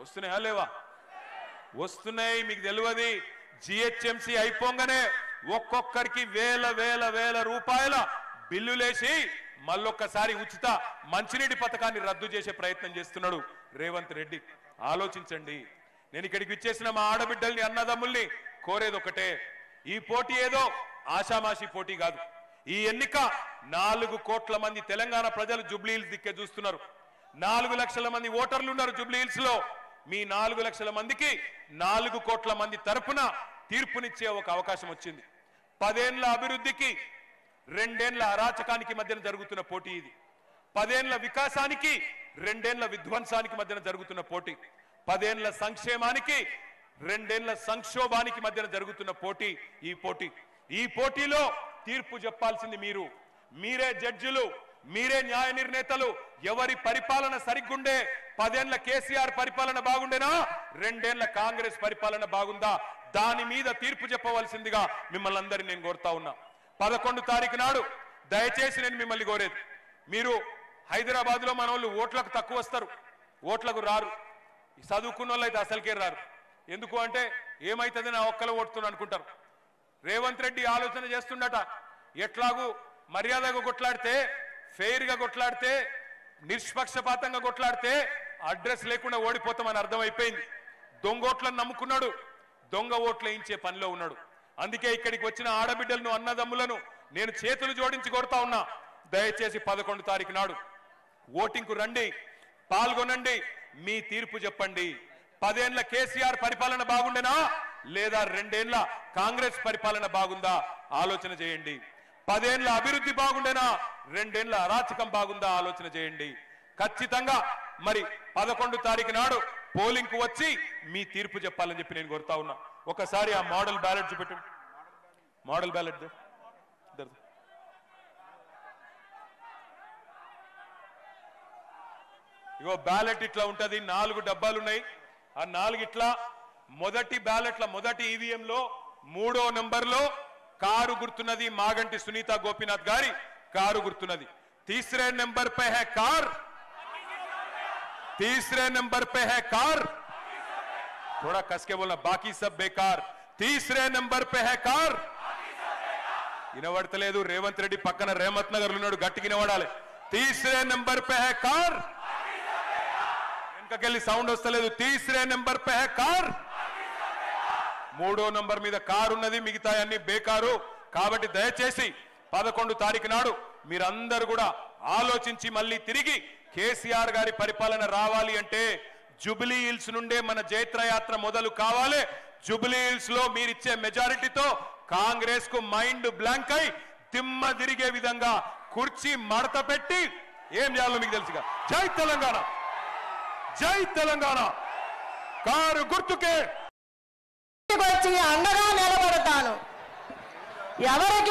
వస్తున్నాయా లేవా? వస్తున్నాయి. మీకు తెలియదు, జిహెచ్ఎంసీ అయిపోగానే ఒక్కొక్కరికి వేల రూపాయల బిల్లులేసి మళ్ళొక్కసారి ఉచిత మంచినీటి పథకాన్ని రద్దు చేసే ప్రయత్నం చేస్తున్నాడు రేవంత్ రెడ్డి. ఆలోచించండి. నేను ఇక్కడికి విచ్చేసిన మా ఆడబిడ్డల్ని, అన్నదమ్ముల్ని కోరేది ఒకటే, ఈ పోటీ ఏదో ఆషామాషి పోటీ కాదు. ఈ ఎన్నిక 4 కోట్ల మంది తెలంగాణ ప్రజలు జూబ్లీ హిల్స్ దిక్కే చూస్తున్నారు. 4 లక్షల మంది ఓటర్లు ఉన్నారు జూబ్లీ హిల్స్ లో. మీ 4 లక్షల మందికి 4 కోట్ల మంది తరపున తీర్పునిచ్చే ఒక అవకాశం వచ్చింది. 10 ఏళ్ల అభివృద్ధికి 2 ఏళ్ల అరాచకానికి మధ్యన జరుగుతున్న పోటీ ఇది. 10 ఏళ్ల వికాసానికి 2 ఏళ్ల విధ్వంసానికి మధ్యన జరుగుతున్న పోటీ. 10 ఏళ్ల సంక్షేమానికి 2 ఏళ్ల సంక్షోభానికి మధ్యన జరుగుతున్న పోటీ ఈ పోటీ. ఈ పోటీలో తీర్పు చెప్పాల్సింది మీరు. మీరే జడ్జిలు, మీరే న్యాయ నిర్ణేతలు. ఎవరి పరిపాలన సరిగ్గుండే? 10 ఏళ్ల కేసీఆర్ పరిపాలన బాగుండేనా? 2 ఏళ్ల కాంగ్రెస్ పరిపాలన బాగుందా? దాని మీద తీర్పు చెప్పవలసిందిగా మిమ్మల్ని అందరినీ నేను కోరుతా ఉన్నా. 11 తారీఖు నాడు దయచేసి నేను మిమ్మల్ని కోరేది, మీరు హైదరాబాద్ లో మన వాళ్ళు ఓట్లకు తక్కువ వస్తారు, ఓట్లకు రారు. చదువుకున్న వాళ్ళు అయితే అసలుకే రారు. ఎందుకు అంటే ఏమైతుంది నా ఒక్కలో ఓటుతున్నా అనుకుంటారు. రేవంత్ రెడ్డి ఆలోచన చేస్తుండట, ఎట్లాగూ మర్యాదగా కొట్లాడితే, ఫెయిర్ గా కొట్లాడితే, నిష్పక్షపాతంగా కొట్లాడితే అడ్రస్ లేకుండా ఓడిపోతామని అర్థమైపోయింది. దొంగ ఓట్లను నమ్ముకున్నాడు, దొంగ ఓట్లు వేయించే పనిలో ఉన్నాడు. అందుకే ఇక్కడికి వచ్చిన ఆడబిడ్డలను, అన్నదమ్ములను నేను చేతులు జోడించి కొడతా ఉన్నా, దయచేసి 11 తారీఖు నాడు ఓటింగ్ కు రండి, పాల్గొనండి, మీ తీర్పు చెప్పండి. 10 ఏళ్ల కేసీఆర్ పరిపాలన బాగుండేనా లేదా 2 ఏళ్ల కాంగ్రెస్ పరిపాలన బాగుందా ఆలోచన చేయండి. 10 ఏళ్ల అభివృద్ధి బాగుండేనా 2 ఏళ్ల అరాచకం బాగుందా ఆలోచన చేయండి. ఖచ్చితంగా మరి 11 తారీఖు నాడు పోలింగ్ కు వచ్చి మీ తీర్పు చెప్పాలని చెప్పి నేను కోరుతా ఉన్నా. ఒకసారి ఆ మోడల్ బ్యాలెట్ చూపెట్టండి. మోడల్ బ్యాలెట్ ఇగో బ్యాలెట్ ఇట్లా ఉంటది. 4 డబ్బాలు ఉన్నాయి. ఆ 4 ఇట్లా మొదటి బ్యాలెట్ల మొదటి ఈవీఎం లో 3వ నెంబర్లో కారు గుర్తున్నది, మాగంటి సునీత గోపీనాథ్ గారి కారు గుర్తున్నది. तीसरे नंबर पे है कार, तीसरे नंबर पे है कार, थोड़ा कस के बोलना, बाकी सब बेकार. तीसरे नंबर पे है कार, వినబడతలేదు. రేవంత్ రెడ్డి పక్కన రేమత్ నగర్ ఉన్నాడు, గట్టిగా వినబడాలి. తీసరే నెంబర్ పే హై కార్, వెనకకెళ్ళి సౌండ్ వస్తలేదు. తీసరే నెంబర్ పే హై కార్, 3వ నంబర్ మీద కారు ఉన్నది, మిగతా అన్ని బేకారు. కాబట్టి దయచేసి 11 తారీఖు నాడు మీరందరూ కూడా ఆలోచించి మళ్ళీ తిరిగి కేసీఆర్ గారి పరిపాలన రావాలి అంటే జూబ్లీ హిల్స్ నుండే మన జైత్రయాత్ర మొదలు కావాలి. జూబ్లీ హిల్స్ లో మీరిచ్చే మెజారిటీతో కాంగ్రెస్ కు మైండ్ బ్లాంక్ అయి దిమ్మ తిరిగే విధంగా కుర్చీ మడత పెట్టి ఏం చేయాలో మీకు తెలుసుగా. జై తెలంగాణ, జై తెలంగాణ. కారు గుర్తుకే వచ్చి అండగా నిలబడతాను. ఎవరికి